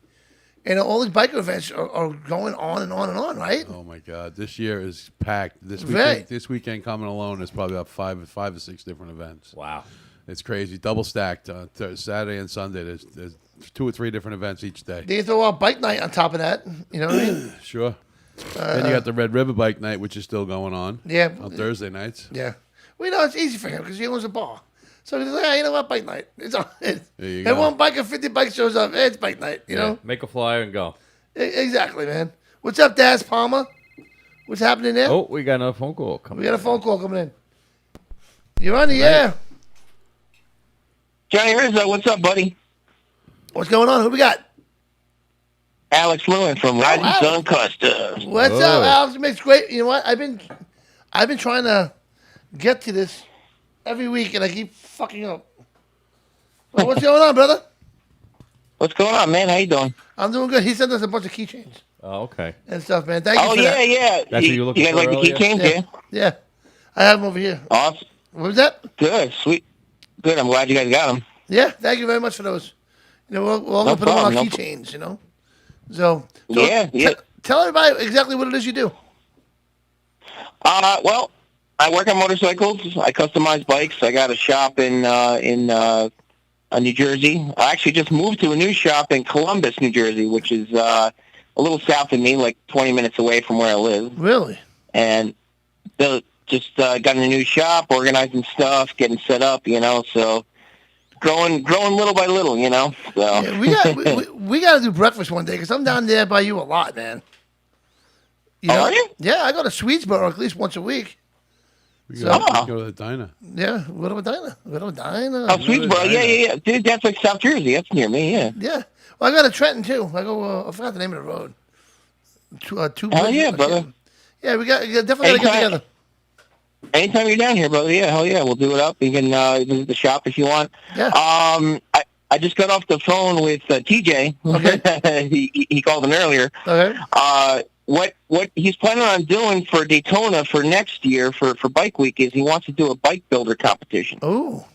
and all these biker events are going on and on and on, right? Oh my God, this year is packed. This Right. weekend coming alone is probably about five or six different events. Wow, it's crazy. Double stacked. Saturday and Sunday. There's 2 or 3 different events each day. They throw out bike night on top of that. You know what I mean? Sure. Then you got the Red River Bike Night, which is still going on. Yeah. On Thursday nights. Yeah. Well, you know, it's easy for him because he owns a bar. So he's like, you know what, bike night. It's on. There you And go. one bike of 50 bikes shows up. It's bike night, you know? Make a flyer and go. Exactly, man. What's up, Daz Palmer? What's happening there? Oh, we got another phone call coming. We got a phone call coming in. You're on the air. Johnny Rizzo, what's up, buddy? What's going on? Who we got? Alex Lewin from Rising Sun Customs. What's up, Alex? It makes great. You know what? I've been trying to get to this every week, and I keep fucking up. What's going on, brother? What's going on, man? How you doing? I'm doing good. He sent us a bunch of keychains. Oh, okay. and stuff, man. Thank you Oh, for yeah, that. yeah. That's what you were looking guys for like the earlier? keychains, yeah? Yeah. I have them over here. Awesome. What was that? Good, sweet. Good, I'm glad you guys got them. Yeah, thank you very much for those. We're all No going to put them on our problem, no keychains, So Yeah, yeah. Tell everybody exactly what it is you do. Well, I work on motorcycles. I customize bikes. I got a shop in New Jersey. I actually just moved to a new shop in Columbus, New Jersey, which is a little south of me, like 20 minutes away from where I live. Really? And just got in a new shop, organizing stuff, getting set up, so growing little by little, So. Yeah, we got to do breakfast one day because I'm down there by you a lot, man. Are you? Yeah, I go to Swedesboro at least once a week. We go to the diner. Yeah, go to a diner. Oh, Swedesboro, yeah. Dude, that's like South Jersey. That's near me, yeah. Yeah. Well, I go to Trenton, too. I go, I forgot the name of the road. Hell yeah, brother. Yeah, we definitely got to get together. Anytime you're down here, brother, yeah, hell yeah, we'll do it up. You can visit the shop if you want. Yeah. I just got off the phone with TJ. Okay. he called in earlier. Okay. What he's planning on doing for Daytona for next year for Bike Week is he wants to do a bike builder competition. Oh.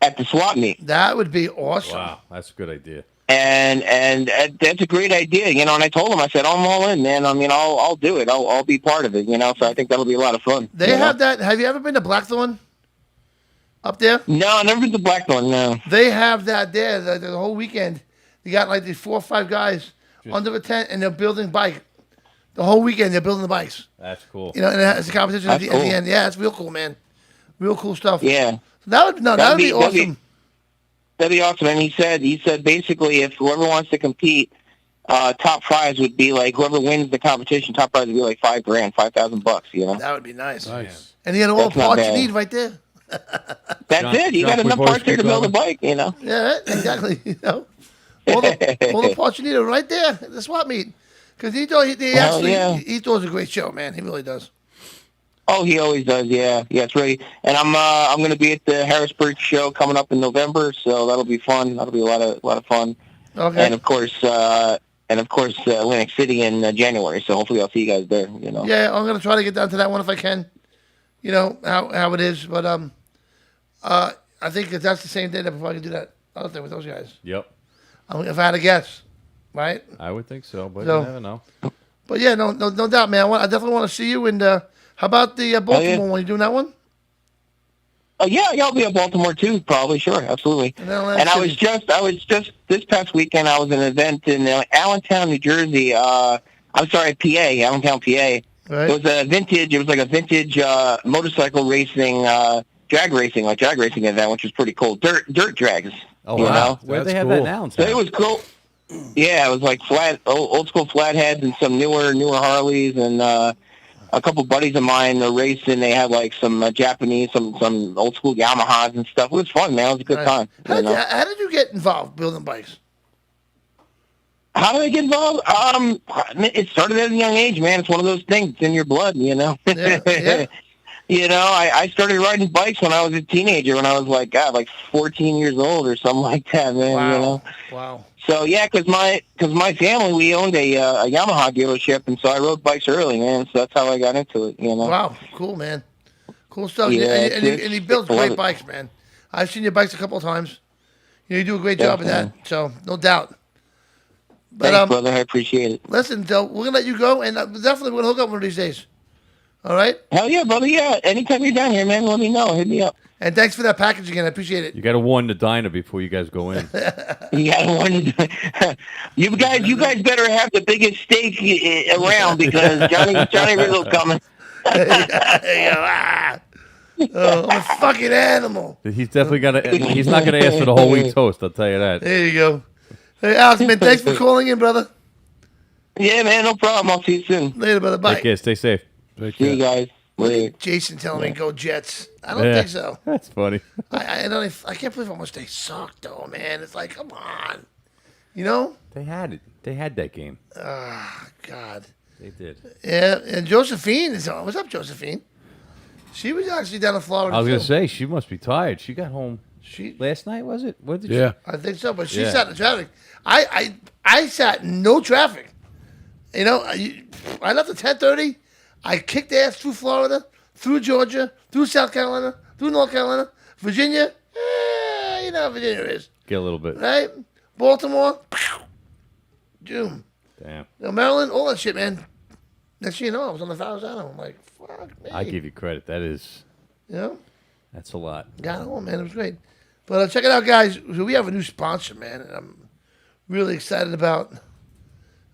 At the swap meet. That would be awesome. Wow, that's a good idea. And that's a great idea, And I told him, I said, I'm all in, man. I mean, I'll do it. I'll be part of it, So I think that'll be a lot of fun. They have that. Have you ever been to Blackthorn? Up there? No, I've never been to Blackthorn. No. They have that there the whole weekend. They got like these 4 or 5 guys under a tent, and they're building bike. The whole weekend they're building the bikes. That's cool. And it's a competition at the end. Yeah, it's real cool, man. Real cool stuff. Yeah. So that would be awesome. That'd be awesome. And he said basically if whoever wants to compete, top prize would be like whoever wins the competition. Top prize would be like $5,000, $5,000. That would be nice. Nice. And you got all the parts you need right there. That's it. You got enough parts there to build a bike. Yeah, exactly. All the parts you need are right there at the swap meet. Because he throws a great show, man. He really does. Oh, he always does. Yeah, it's really. And I'm going to be at the Harrisburg show coming up in November, so that'll be fun. That'll be a lot of fun. Okay. And of course, Atlantic City in January. So hopefully I'll see you guys there. Yeah, I'm going to try to get down to that one if I can. How it is, but I think that's the same day that before I can do that other thing with those guys. Yep. If I had to guess, right? I would think so, but So- you never know. But yeah, no doubt, man. I definitely want to see you. And how about the Baltimore one? You doing that one? Yeah, I'll be at Baltimore too, probably. Sure, absolutely. And I was just this past weekend. I was at an event in Allentown, New Jersey. I'm sorry, PA, Allentown, PA. Right. It was a vintage. It was like a vintage motorcycle racing, drag racing event, which was pretty cool. Dirt drags. Oh, you wow. know? Where they have that now? So it was cool. Yeah, it was like old school flatheads and some newer Harleys, and a couple buddies of mine are racing. They had like some Japanese, some old school Yamahas and stuff. It was fun, man. It was a good time. How did you get involved building bikes? How did I get involved? It started at a young age, man. It's one of those things. It's in your blood, Yeah. I started riding bikes when I was a teenager, when I was like 14 years old or something like that, man. Wow. Wow. So yeah, because my family, we owned a Yamaha dealership, and so I rode bikes early, man. So that's how I got into it. Wow, cool, man. Cool stuff. Yeah, and he builds great bikes, man. I've seen your bikes a couple of times. You do a great job of that. So no doubt. But, thanks, brother. I appreciate it. Listen, so we're gonna let you go, and definitely we're gonna hook up one of these days. All right. Hell yeah, brother. Yeah. Anytime you're down here, man, let me know. Hit me up. And thanks for that package again. I appreciate it. You got to warn the diner before you guys go in. You got to warn you guys better have the biggest steak around because Johnny Rizzo's coming. I'm a fucking animal. He's definitely he's not gonna ask for the whole wheat toast. I'll tell you that. There you go. Hey, Alex, man, thanks for calling in, brother. Yeah, man, no problem. I'll see you soon. Later, brother. Bye. Take care. Stay safe. See you guys. Later. Jason telling me go Jets. I don't think so. That's funny. I can't believe how much they suck, though, man. It's like, come on. They had it. They had that game. Ah, God. They did. Yeah, and Josephine is on. What's up, Josephine? She was actually down in Florida. I was too. gonna say she must be tired. She got home. Last night, was it? What did Yeah. I think so, but she sat in traffic. I sat in no traffic. You know, I left at 10:30. I kicked ass through Florida, through Georgia, through South Carolina, through North Carolina, Virginia. You know how Virginia is. Get a little bit. Right? Baltimore. Doom. Damn. You know, Maryland, all that shit, man. Next thing you know, I was on the Verrazano. I'm like, fuck me. I give you credit. That is. You know? That's a lot. Got it all, man. It was great. But check it out, guys. We have a new sponsor, man. And I'm really excited about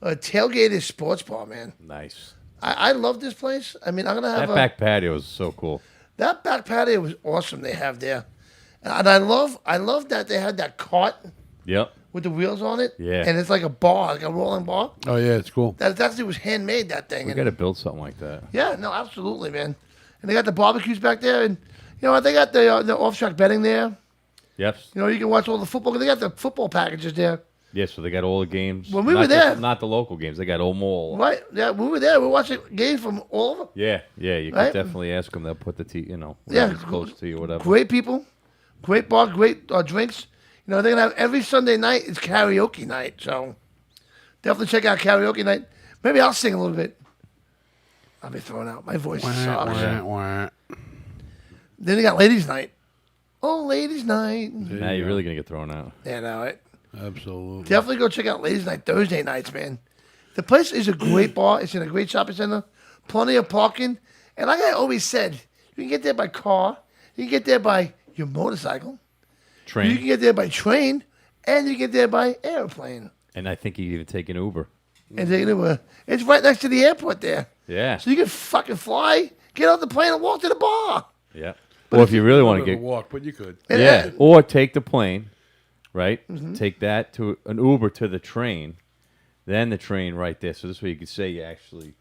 Tailgated Sports Bar, man. Nice. I love this place. I mean, I'm going to have that back patio is so cool. That back patio was awesome they have there. And I love that they had that cart Yep. with the wheels on it. Yeah. And it's like a bar, like a rolling bar. Oh, yeah, it's cool. That actually was handmade, that thing. We got to build something like that. Yeah, no, absolutely, man. And they got the barbecues back there. And, you know what, they got the off-track betting there. Yep. You know, you can watch all the football. They got the football packages there. Yeah, so they got all the games. When we Not were there. just- not the local games. They got all. Right? Yeah, we were there. We were watching games from all over. Yeah, you Right? could definitely ask them. They'll put the Yeah, whatever's close to you, whatever. Great people, great bar, great drinks. You know, they're going to have every Sunday night is karaoke night. So definitely check out karaoke night. Maybe I'll sing a little bit. I'll be thrown out. My voice sucks. Then they got ladies' night. Oh, ladies' night. Now you're really going to get thrown out. Yeah, know it. Absolutely. Definitely go check out ladies' night Thursday nights, man. The place is a great bar. It's in a great shopping center. Plenty of parking. And like I always said, you can get there by car. You can get there by your motorcycle. Train. You can get there by train. And you can get there by airplane. And I think you can even take an Uber. And take an Uber. It's right next to the airport there. Yeah. So you can fucking fly, get off the plane, and walk to the bar. Yeah. Or if you really want to Bit of get a walk, but you could. Yeah. Or take the plane, right? Mhm. Take that to an Uber to the train, then the train right there. So this way you could say you actually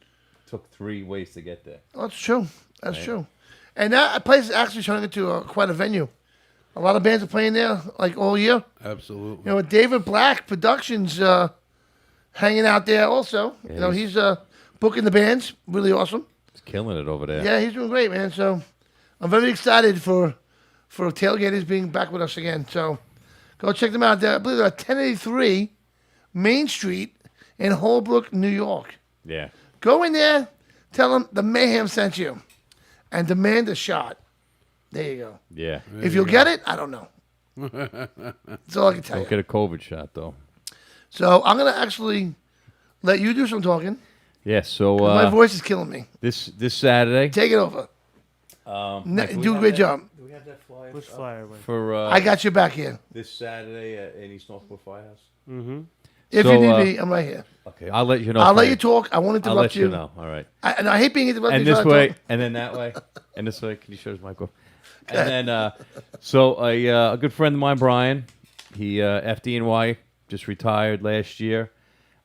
took 3 ways to get there. That's true. That's Right. true. And that place is actually turning into quite a venue. A lot of bands are playing there, like all year. Absolutely. You know, David Black Productions hanging out there also. Yeah, You know, he's booking the bands. Really awesome. He's killing it over there. Yeah, he's doing great, man. So I'm very excited for Tailgaters being back with us again. So go check them out. I believe they're at 1083 Main Street in Holbrook, New York. Yeah. Go in there, tell them the Mayhem sent you, and demand a shot. There you go. Yeah. If you'll get it, I don't know. That's all I can tell Don't you. get a COVID shot, though. So I'm going to actually let you do some talking. Yeah, so... 'Cause my voice is killing me. This Saturday... Take it over. Do a great job. Do we have that flyer? Which flyer? For, I got you back here. This Saturday in East Northport Firehouse? Mm-hmm. If you need me, I'm right here. Okay, I'll let you know. I'll if let I- you talk. I won't I'll interrupt let you know. All right. And I hate being interrupted. And this so I way, talk. and then that way, and this way. Can you show his mic off? And then, so a good friend of mine, Brian, he FDNY, just retired last year.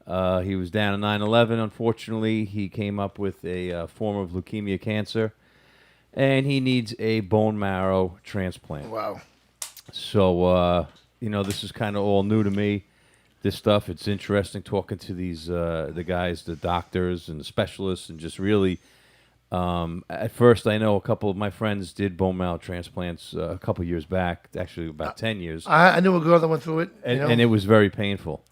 He was down at 9/11. Unfortunately, he came up with a form of leukemia cancer, and he needs a bone marrow transplant. Wow. So, you know, this is kind of all new to me. This stuff, it's interesting talking to these the guys, the doctors and the specialists, and just really. At first, I know a couple of my friends did bone marrow transplants a couple years back, actually about 10 years. I knew a girl that went through it. And, you know? and it was very painful.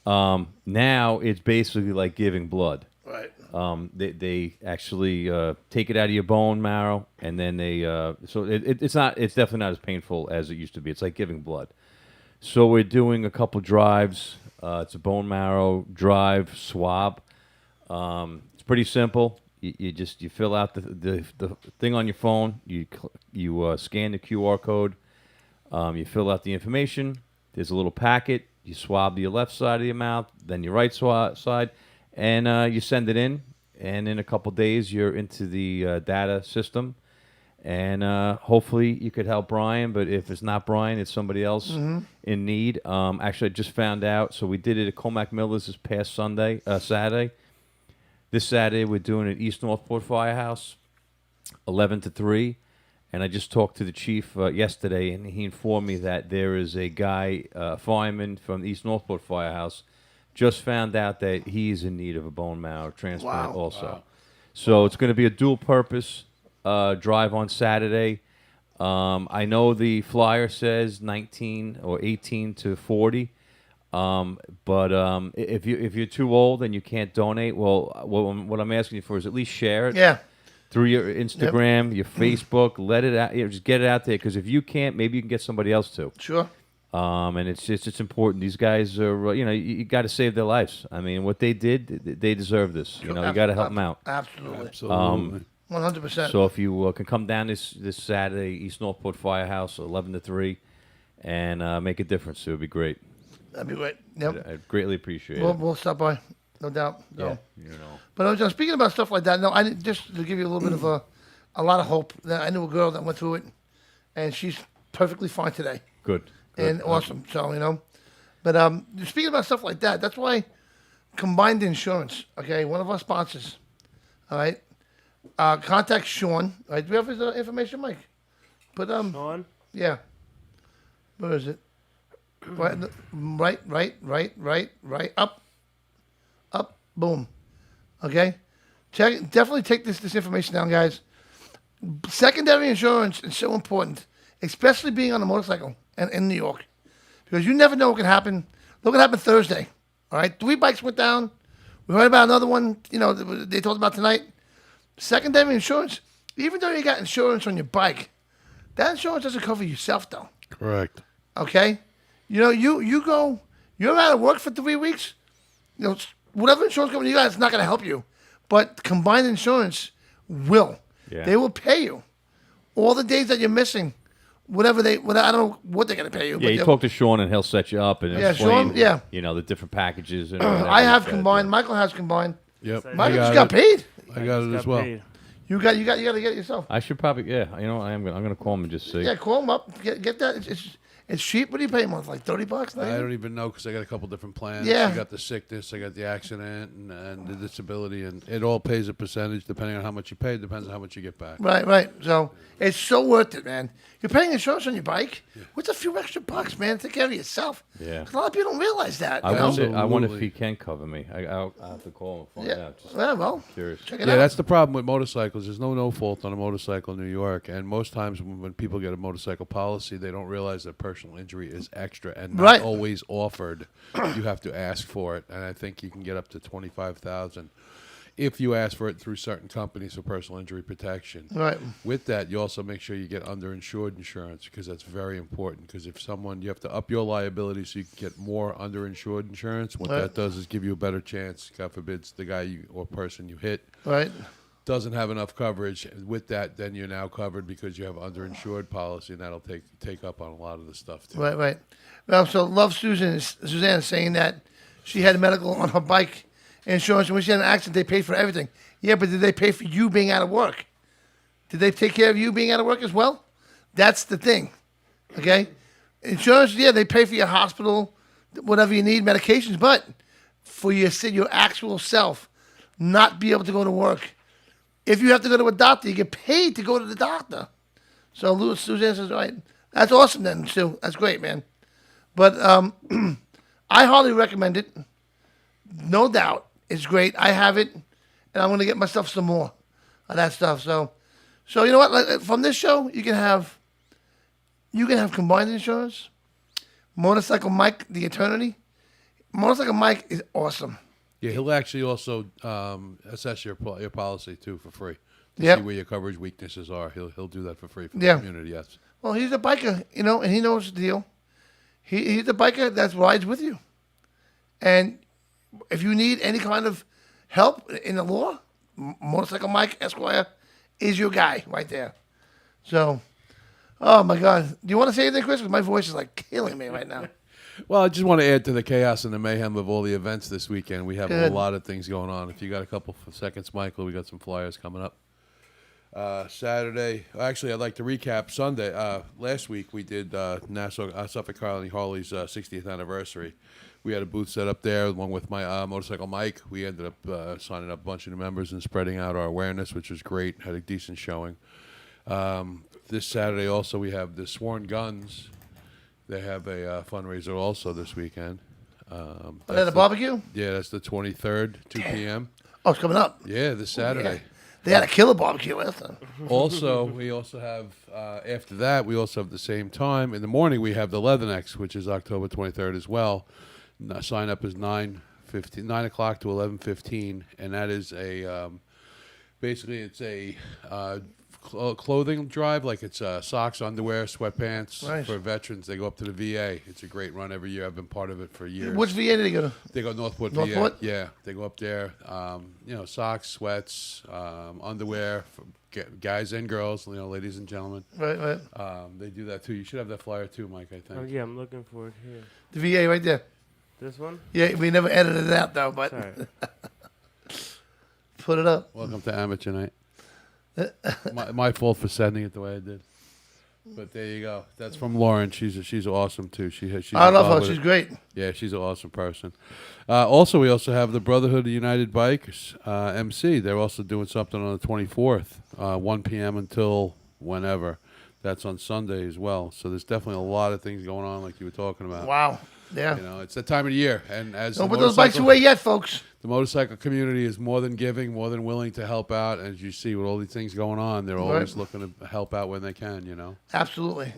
Now it's basically like giving blood. Right. They actually take it out of your bone marrow, and then they so it's definitely not as painful as it used to be. It's like giving blood. So we're doing a couple drives. It's a bone marrow drive swab. It's pretty simple. You just fill out the thing on your phone. You scan the QR code. You fill out the information. There's a little packet. You swab your left side of your mouth, then your right side, and you send it in. And in a couple days, you're into the data system. And hopefully you could help Brian. But if it's not Brian, it's somebody else in need. Actually, I just found out. So we did it at Comac Miller's this past Saturday. This Saturday, we're doing it at East Northport Firehouse, 11 to 3. And I just talked to the chief yesterday, and he informed me that there is a guy, fireman from East Northport Firehouse, just found out that he's in need of a bone marrow transplant also. Wow. So it's going to be a dual-purpose drive on Saturday. I know the flyer says 19 or 18 to 40. But if you're too old and you can't donate, well, what I'm asking you for is at least share it. Yeah. Through your Instagram, your Facebook, let it out. Just get it out there, because if you can't, maybe you can get somebody else to. Sure. And it's important. These guys are, you got to save their lives. I mean, what they did, they deserve this. You got to help them out. Absolutely. 100%. So if you can come down this Saturday, East Northport Firehouse, 11 to 3, and make a difference, it would be great. That'd be great. Yep. I'd greatly appreciate it. We'll stop by, no doubt. Yeah, But I was just speaking about stuff like that. No, I just to give you a little bit of a lot of hope. That I knew a girl that went through it, and she's perfectly fine today. Good. And awesome. So but speaking about stuff like that, that's why Combined Insurance. Okay, one of our sponsors. All right, contact Sean. All right, do we have his information, Mike? But Sean. Yeah. Where is it? Right. Up. Boom. Okay. Definitely take this information down, guys. Secondary insurance is so important, especially being on a motorcycle and in New York, because you never know what can happen. Look what happened Thursday. All right, 3 bikes went down. We heard about another one. They talked about tonight. Secondary insurance, even though you got insurance on your bike, that insurance doesn't cover yourself, though. Correct. Okay, you go, you're out of work for 3 weeks. Whatever insurance company you got, it's not going to help you. But Combined Insurance will. Yeah. They will pay you all the days that you're missing. I don't know what they're going to pay you. Yeah, you talk to Sean and he'll set you up and explain. Sean, yeah. The different packages. And I have Combined. Michael has Combined. Yep. Michael just got paid. I got it as well. You got to get it yourself. I should probably, I'm gonna call him and just see. Yeah, call him up. Get that. It's cheap. What do you pay a month? Like $30? I don't even know, because I got a couple different plans. Yeah. I got the sickness, I got the accident, and the disability, and it all pays a percentage depending on how much you pay. Depends on how much you get back. Right. So it's so worth it, man. You're paying insurance on your bike. What's a few extra bucks, man? Take care of yourself. Yeah. A lot of people don't realize that. I wonder if he can cover me. I'll have to call him and find out. Just well, curious. check it out. That's the problem with motorcycles. There's no fault on a motorcycle in New York, and most times when people get a motorcycle policy, they don't realize that personal injury is extra and not always offered. You have to ask for it, and I think you can get up to $25,000 if you ask for it through certain companies for personal injury protection. Right. With that, you also make sure you get underinsured insurance, because that's very important. Because if you have to up your liability so you can get more underinsured insurance. What that does is give you a better chance. God forbid the guy or person you hit doesn't have enough coverage. With that, then you're now covered because you have underinsured policy, and that'll take up on a lot of the stuff too. Right. Well, so Love Suzanne is saying that she had medical on her bike insurance, and when she had an accident, they paid for everything. Yeah, but did they pay for you being out of work? Did they take care of you being out of work as well? That's the thing. Okay? Insurance, they pay for your hospital, whatever you need, medications, but for your actual self, not be able to go to work. If you have to go to a doctor, you get paid to go to the doctor. So Suzanne says, right. That's awesome then, Sue. That's great, man. But I highly recommend it. No doubt. It's great. I have it, and I'm going to get myself some more of that stuff. So you know what? Like, from this show, you can have Combined Insurance, Motorcycle Mike, the Eternity. Motorcycle Mike is awesome. Yeah, he'll actually also assess your policy too for free. To see where your coverage weaknesses are. He'll do that for free for the community. Yes. Well, he's a biker, and he knows the deal. He's a biker that rides with you, and if you need any kind of help in the law, Motorcycle Mike Esquire is your guy right there. So, oh my God, do you want to say anything, Chris? Because my voice is like killing me right now. Well, I just want to add to the chaos and the mayhem of all the events this weekend. We have a lot of things going on. If you got a couple of seconds, Michael, we got some flyers coming up. Saturday, actually, I'd like to recap Sunday. Last week we did Suffolk County Harley's 60th anniversary. We had a booth set up there along with my Motorcycle Mike. We ended up signing up a bunch of new members and spreading out our awareness, which was great. Had a decent showing. This Saturday also we have the Sworn Guns. They have a fundraiser also this weekend. At a barbecue? Yeah, that's the 23rd, 2 p.m. Oh, it's coming up. Yeah, this Saturday. Yeah. They had a killer barbecue last time. Also, we also have, after that, we also have the same time. In the morning, we have the Leathernecks, which is October 23rd as well. Sign up is 9 o'clock to 11:15, and that is a basically it's a clothing drive, like it's socks, underwear, sweatpants Nice. for veterans. They go up to the VA. It's a great run every year. I've been part of it for years. Which VA did they go to? They go Northwood Northwood? VA. Yeah, they go up there. Socks, sweats, underwear for guys and girls. Ladies and gentlemen. Right. They do that too. You should have that flyer too, Mike. I think. Oh, yeah, I'm looking for it here. The VA right there. This one? Yeah, we never edited it out though, but All right. put it up. Welcome to Amateur Night. my fault for sending it the way I did. But there you go. That's from Lauren. She's awesome too. She's I love her. involved with She's it. great. Yeah, she's an awesome person. We also have the Brotherhood of United Bikers, MC. They're also doing something on the 24th, 1 p.m. until whenever. That's on Sunday as well. So there's definitely a lot of things going on, like you were talking about. Wow. Yeah. It's that time of the year, and as Don't the put those bikes motorcycle- away yet, folks. The motorcycle community is more than giving, more than willing to help out. As you see, with all these things going on, they're always looking to help out when they can. Absolutely,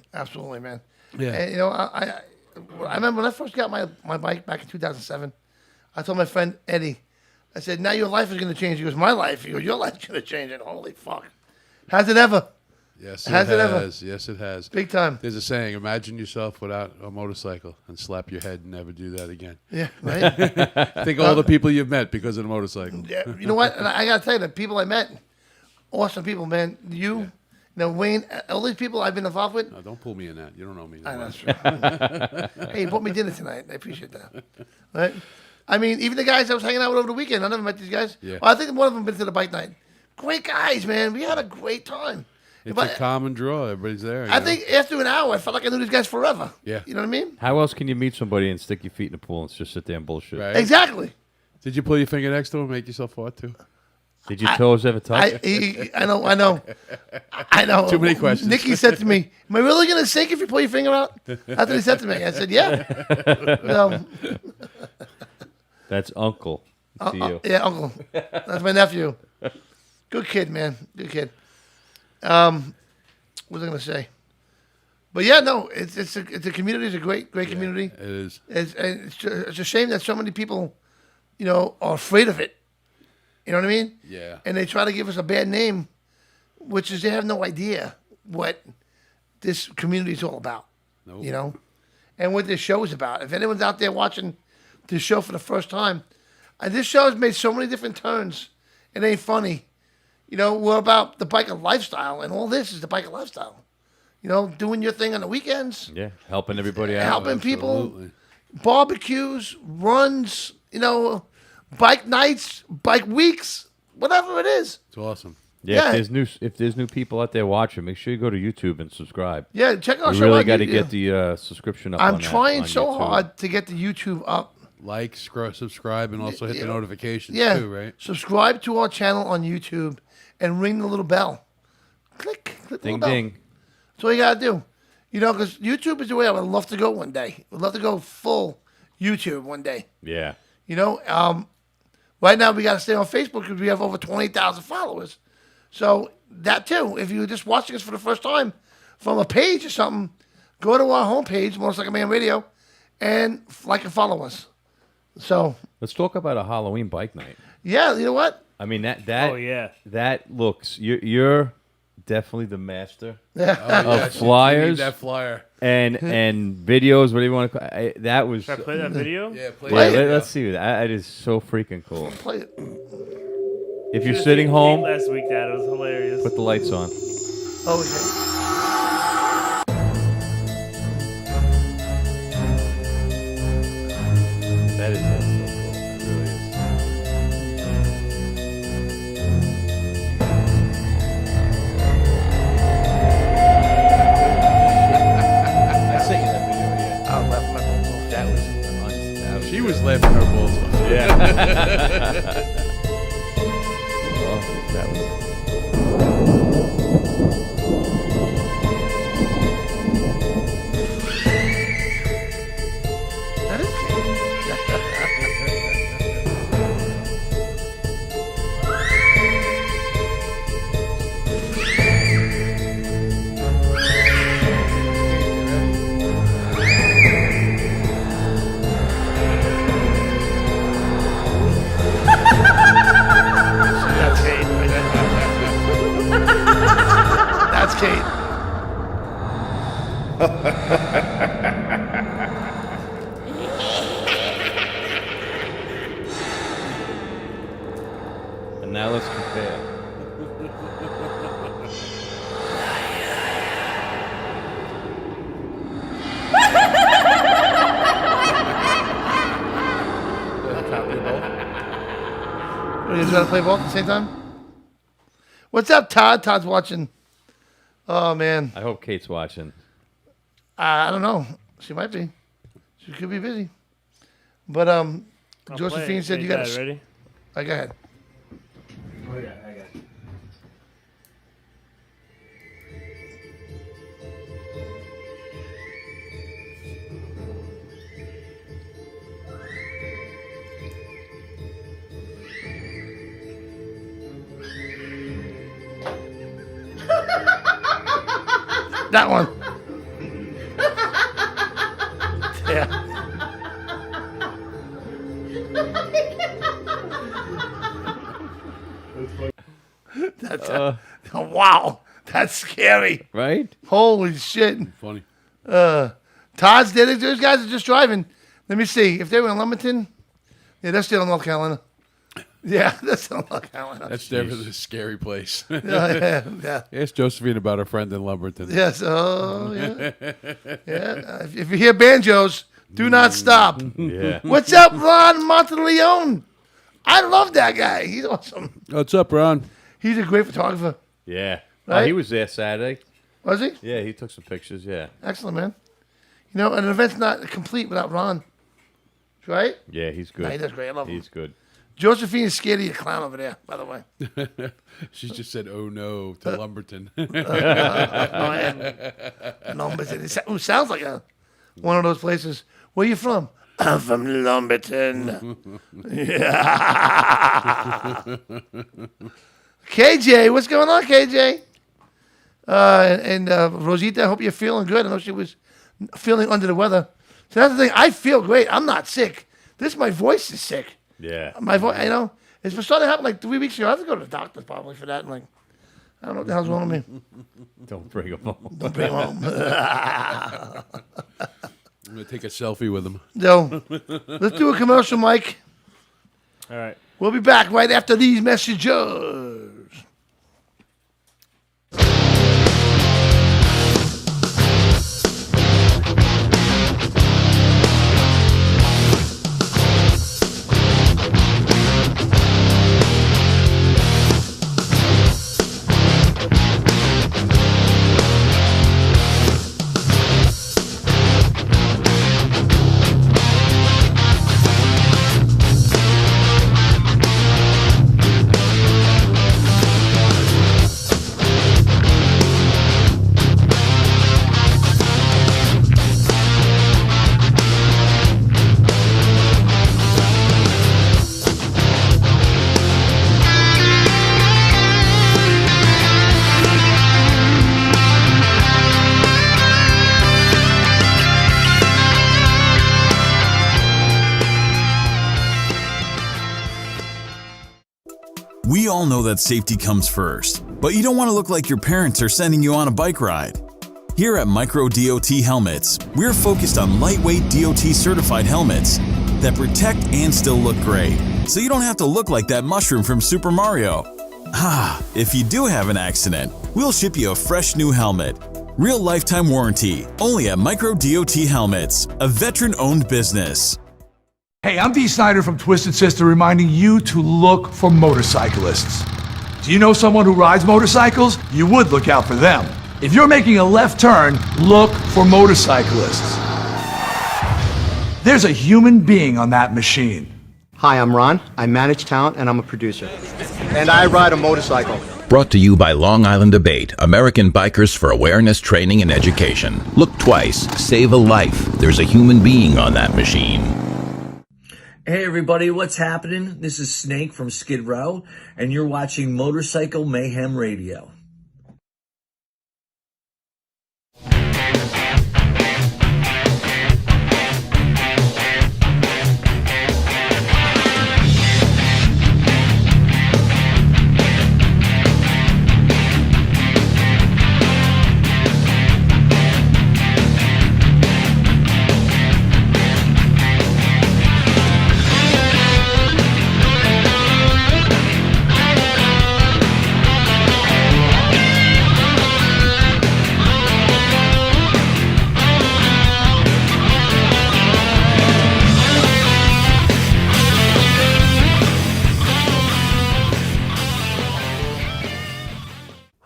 man. Yeah. And, I remember when I first got my bike back in 2007. I told my friend Eddie, I said, "Now your life is going to change." He goes, "My life?" He goes, "Your life's going to change." And holy fuck, has it ever? Yes, Has it ever? Yes, it has. Big time. There's a saying: imagine yourself without a motorcycle and slap your head and never do that again. Yeah, right. Think of all the people you've met because of the motorcycle. Yeah, you know what? And I got to tell you, the people I met, awesome people, man. Wayne, all these people I've been involved with. No, don't pull me in that. You don't know me. I know, that's right. Hey, you bought me dinner tonight. I appreciate that. Right? I mean, even the guys I was hanging out with over the weekend, I never met these guys. Yeah. Well, I think one of them been to the bike night. Great guys, man. We had a great time. It's But a common draw. Everybody's there. I think after an hour, I felt like I knew these guys forever. Yeah. You know what I mean? How else can you meet somebody and stick your feet in the pool and just sit there and bullshit? Right. Exactly. Did you pull your finger next to him and make yourself fart too? Did your toes ever touch? I know. Too many questions. Nikki said to me, "Am I really going to sink if you pull your finger out?" That's what he said to me. I said, "Yeah." No. That's Uncle to you. Yeah, Uncle. That's my nephew. Good kid, man. Good kid. What was I going to say? But yeah, no, it's a community. It's a great community. It is. It's a shame that so many people, are afraid of it. You know what I mean? Yeah. And they try to give us a bad name, which is they have no idea what this community is all about. Nope. And what this show is about. If anyone's out there watching this show for the first time, this show has made so many different turns. It ain't funny. We're about the biker lifestyle, and all this is the biker lifestyle. Doing your thing on the weekends. Yeah, helping everybody out. Helping people. Barbecues, runs, bike nights, bike weeks, whatever it is. It's awesome. Yeah, if there's new people out there watching, make sure you go to YouTube and subscribe. Yeah, check out our We show really on got to YouTube. get the subscription up. I'm on that, trying on so YouTube. hard to get the YouTube up. Like, subscribe, and also hit the notifications Yeah, too, right? subscribe to our channel on YouTube and ring the little bell. Click the Ding little bell. ding. That's all you gotta do. Because YouTube is the way I would love to go one day. I'd love to go full YouTube one day. Yeah. Right now we got to stay on Facebook because we have over 20,000 followers. So that too, if you're just watching us for the first time from a page or something, go to our homepage, Motorcycle Man Radio, and like and follow us. So Let's talk about a Halloween bike night. yeah, you know what? I mean that. Oh, yeah. That looks. You're definitely the master Yeah. of flyers. You need that flyer. and videos, whatever you want to call it. That was. Should I play that video? Yeah, play Yeah, it. let's see. That is so freaking cool. Play it. If you're Should've sitting seen home, Pete last week, Dad, it was hilarious. put the lights on. Oh, okay. That is so cool. It really is. I sent you that video, yeah. I left my balls off. That was She was laughing her balls off. Yeah. Oh, that was. That is cool. now let's compare. Are you trying to play both at the same time? What's up, Todd? Todd's watching. Oh, man. I hope Kate's watching. I don't know. She might be. She could be busy. But Josephine said you got to... Ready? All right, go ahead. Oh, yeah, I got it. That one. Yeah. That's wow. That's scary. Right? Holy shit. Funny. Todd's there. Those guys are just driving. Let me see. If they were in Lumberton, yeah, they're still in North Carolina. Yeah, that's still in North Carolina. That's definitely a scary place. Yeah. Ask Josephine about her friend in Lumberton. Yes. Oh, yeah. Yeah. If you hear banjos, do not stop. Yeah. What's up, Ron Monteleone? I love that guy. He's awesome. What's up, Ron? He's a great photographer. Yeah. Right? Oh, he was there Saturday. Was he? Yeah, he took some pictures, yeah. Excellent, man. You know, an event's not complete without Ron. Right? Yeah, he's good. Nah, he does great. I love him. He's good. Josephine is scared of your clown over there, by the way. She just said, "Oh no" to Lumberton. Lumberton. It sounds like one of those places. Where you from? I'm from Lumberton. Yeah. KJ, what's going on, KJ? And Rosita, I hope you're feeling good. I know she was feeling under the weather. So that's the thing. I feel great. I'm not sick. My voice is sick. Yeah. My voice, it's starting to happen like 3 weeks ago. I have to go to the doctor probably for that. And I don't know what the hell's wrong with me. Don't bring him home. Don't bring him home. I'm going to take a selfie with him. No. Let's do a commercial, Mike. All right. We'll be back right after these messages. We all know that safety comes first, but you don't want to look like your parents are sending you on a bike ride. Here at Micro DOT Helmets, we're focused on lightweight DOT certified helmets that protect and still look great, so you don't have to look like that mushroom from Super Mario. If you do have an accident, we'll ship you a fresh new helmet. Real lifetime warranty, only at Micro DOT Helmets, a veteran-owned business. Hey, I'm Dee Snyder from Twisted Sister reminding you to look for motorcyclists. Do you know someone who rides motorcycles? You would look out for them. If you're making a left turn, look for motorcyclists. There's a human being on that machine. Hi, I'm Ron. I manage talent and I'm a producer. And I ride a motorcycle. Brought to you by Long Island Debate, American Bikers for Awareness, Training, and Education. Look twice, save a life. There's a human being on that machine. Hey everybody, what's happening? This is Snake from Skid Row, and you're watching Motorcycle Mayhem Radio.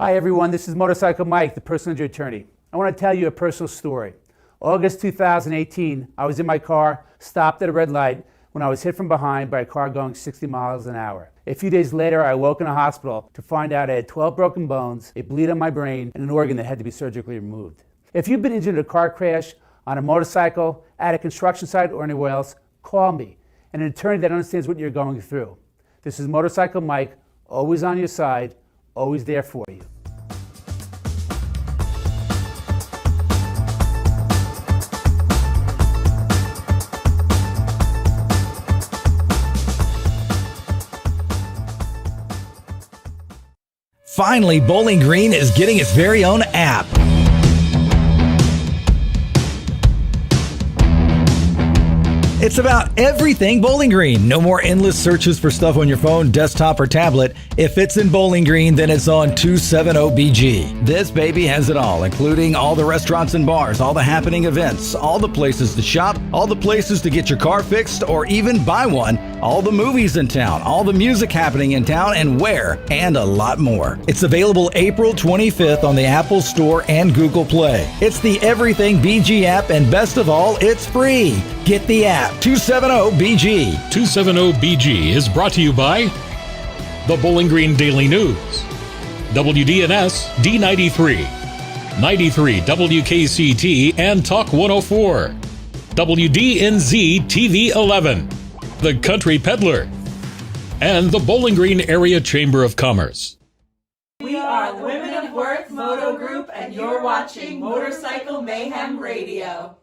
Hi everyone, this is Motorcycle Mike, the personal injury attorney. I want to tell you a personal story. August 2018, I was in my car, stopped at a red light when I was hit from behind by a car going 60 miles an hour. A few days later, I awoke in a hospital to find out I had 12 broken bones, a bleed on my brain, and an organ that had to be surgically removed. If you've been injured in a car crash, on a motorcycle, at a construction site, or anywhere else, call me, and an attorney that understands what you're going through. This is Motorcycle Mike, always on your side, always there for you. Finally, Bowling Green is getting its very own app. It's about everything Bowling Green. No more endless searches for stuff on your phone, desktop, or tablet. If it's in Bowling Green, then it's on 270BG. This baby has it all, including all the restaurants and bars, all the happening events, all the places to shop, all the places to get your car fixed or even buy one, all the movies in town, all the music happening in town and where, and a lot more. It's available April 25th on the Apple Store and Google Play. It's the Everything BG app, and best of all, it's free. Get the app, 270BG. 270BG is brought to you by the Bowling Green Daily News, WDNS D93, 93 WKCT and Talk 104, WDNZ TV 11, The Country Peddler, and the Bowling Green Area Chamber of Commerce. We are Women of Worth Moto Group, and you're watching Motorcycle Mayhem Radio.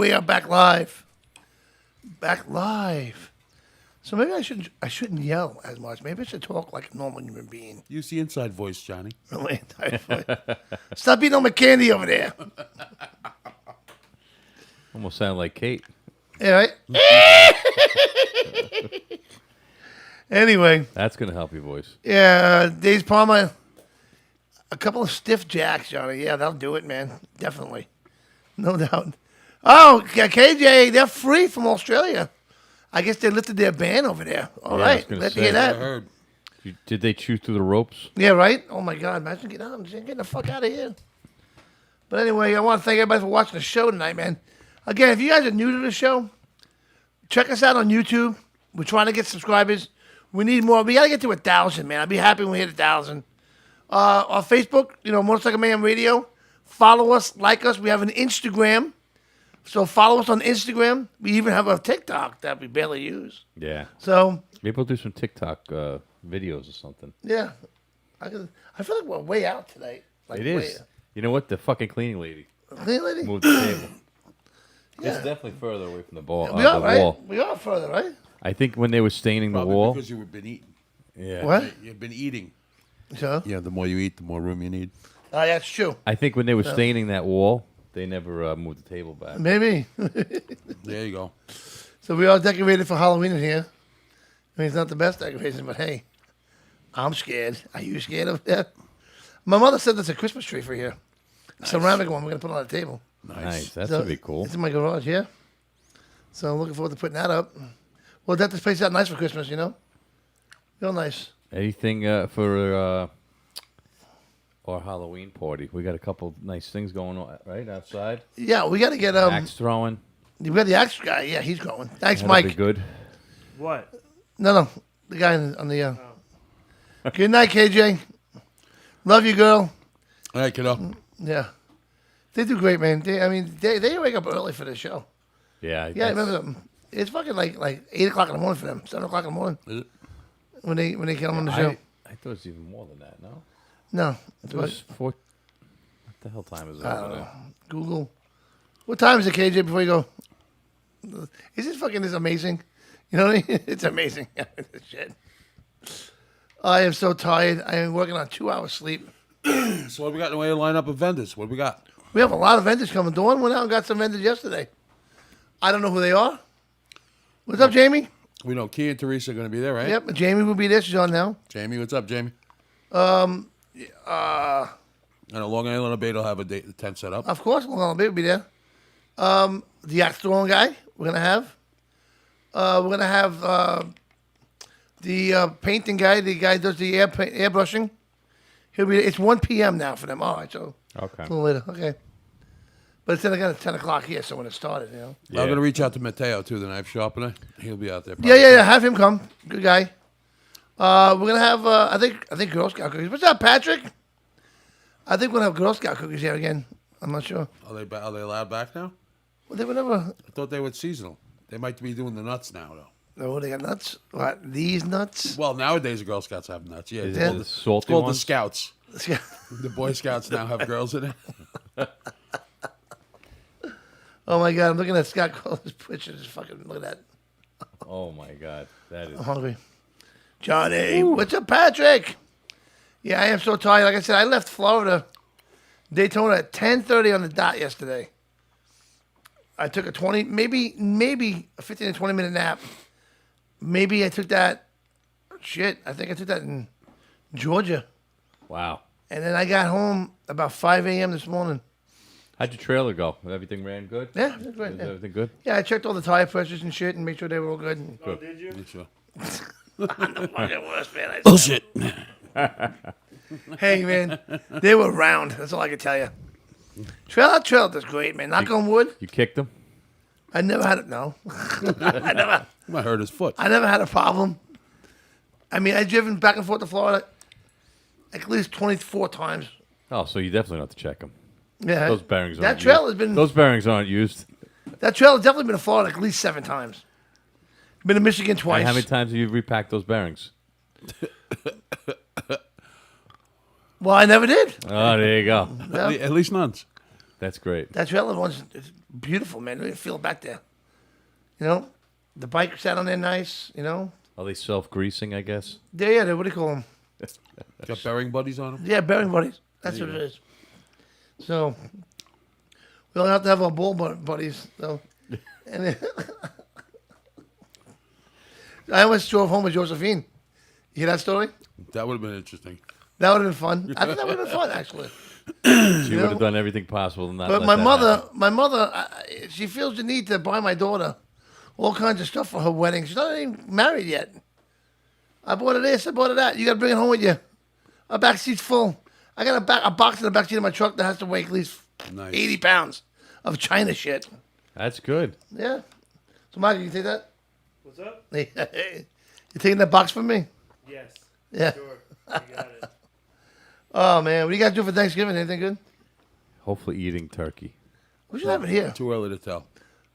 we are back live. Back live. So maybe I shouldn't yell as much. Maybe I should talk like a normal human being. Use the inside voice, Johnny. Really? Stop eating all my candy over there. Almost sound like Kate. Yeah, right? Anyway. That's going to help your voice. Yeah, Dave's Palmer. A couple of stiff jacks, Johnny. Yeah, that'll do it, man. Definitely. No doubt. Oh, KJ, they're free from Australia. I guess they lifted their ban over there. All right, let's hear that. Did they chew through the ropes? Yeah, right? Oh, my God. Imagine getting the fuck out of here. But anyway, I want to thank everybody for watching the show tonight, man. Again, if you guys are new to the show, check us out on YouTube. We're trying to get subscribers. We need more. We got to get to 1,000, man. I'd be happy when we hit 1,000. On Facebook, Motorcycle Mayhem Radio. Follow us, like us. We have an Instagram. So follow us on Instagram. We even have a TikTok that we barely use. Yeah. So maybe we'll do some TikTok videos or something. Yeah. I feel like we're way out tonight. Like it is. You know what? The fucking cleaning lady. Cleaning lady? Moved the table. Yeah. It's definitely further away from the ball. We are, the right? wall. We are further, right? I think when they were staining Probably the wall. because you've been eating. Yeah. What? You've been eating. So? Yeah, the more you eat, the more room you need. Oh, that's true. I think when they were Yeah. staining that wall, they never moved the table back. Maybe. There you go. So we all decorated for Halloween in here. I mean, it's not the best decoration, but hey, I'm scared. Are you scared of that? My mother said there's a Christmas tree for here. A ceramic one we're going to put on the table. Nice. That's going to be cool. It's in my garage, yeah. So I'm looking forward to putting that up. Well, that this place out nice for Christmas, Real nice. Anything for our Halloween party? We got a couple nice things going on, right, outside? Yeah, we got to get... axe throwing. We got the axe guy. Yeah, he's going. Thanks, That'll Mike. be good. What? No, the guy on the... Good night, KJ. Love you, girl. All right, kiddo. Yeah. They do great, man. They wake up early for the show. Yeah. Yeah, I remember them. It's fucking like 8 o'clock in the morning for them. 7 o'clock in the morning. Is it? When they come on the show. I thought it was even more than that, no? No. It was 4... What the hell time is it? I don't know. Google. What time is it, KJ, before you go? Is this amazing? You know what I mean? It's amazing. Shit. I am so tired. I am working on 2 hours sleep. So what we got in the way of lineup of vendors? What do we got? We have a lot of vendors coming. Dawn went out and got some vendors yesterday. I don't know who they are. What's up, Jamie? We know Key and Teresa are going to be there, right? Yep, Jamie will be there. She's on now. Jamie, what's up, Jamie? And a Long Island Bay will have a tent set up. Of course, Long Island Bay will be there. The axe throwing guy we're gonna have. We're gonna have the painting guy. The guy who does the airbrushing. He'll be. It's 1 p.m. now for them. All right, so okay, a little later. Okay, but it's then again at 10 o'clock here. So when it started, I'm going to reach out to Mateo too, the knife sharpener. He'll be out there. Yeah. Have him come. Good guy. We're gonna have. I think Girl Scout cookies. What's up, Patrick? I think we're gonna have Girl Scout cookies here again. I'm not sure. Are they allowed back now? Well, they were never. I thought they were seasonal. They might be doing the nuts now, though. Oh, they got nuts? What, these nuts? Well, nowadays the Girl Scouts have nuts. Yeah, Is it's it called the salty it's called ones? the Scouts. The Boy Scouts now have girls in it. Oh my God! I'm looking at Scott Caller's picture. Just fucking look at that. Oh my God, that is. I'm hungry. Johnny, what's up, Patrick? Yeah, I am so tired. Like I said, I left Florida, Daytona at 10:30 on the dot yesterday. I took a maybe a 15 to 20 minute nap. Maybe I took that. Shit, I think I took that in Georgia. Wow. And then I got home about 5 a.m. this morning. How'd your trailer go? Everything ran good? Yeah, that's right. Is Yeah. everything good? Yeah, I checked all the tire pressures and shit and made sure they were all good. And Good. Did you? Yeah, sure. I'm the fucking worst, man. Bullshit. Hey, man, they were round. That's all I can tell you. Trailer does great, man. Knock on wood. You kicked him? I never had it. No, I Might hurt his foot. never had a problem. I mean, I've driven back and forth to Florida at least 24 times. Oh, so you definitely have to check them. Yeah, Those bearings that aren't trail used. has been Those bearings aren't used. That trail has definitely been to Florida at least 7 times. Been to Michigan twice. And how many times have you repacked those bearings? Well, I never did. Oh, there you go. Yeah. At least none. That's great. That trailer one's it's beautiful, man. You feel it back there. You know, the bike sat on there nice. You know. Are they self-greasing, I guess? Yeah. What do you call them? Got bearing buddies on them? Yeah, bearing buddies. That's what it is. So we don't have to have our ball buddies, though. And then I almost drove home with Josephine. You hear that story? That would have been interesting. That would have been fun. I think that would have been fun, actually. She would have done everything possible to not. But let my that mother, happen. she feels the need to buy my daughter all kinds of stuff for her wedding. She's not even married yet. I bought her this, I bought her that. You got to bring it home with you. Our back seat's full. I got a box in the back seat of my truck that has to weigh at least 80 pounds of China shit. That's good. Yeah. So, Mike, you take that? What's up? You taking that box from me? Yes. Yeah. Sure. You got it. Oh, man. What do you guys do for Thanksgiving? Anything good? Hopefully eating turkey. We should have it here. Too early to tell.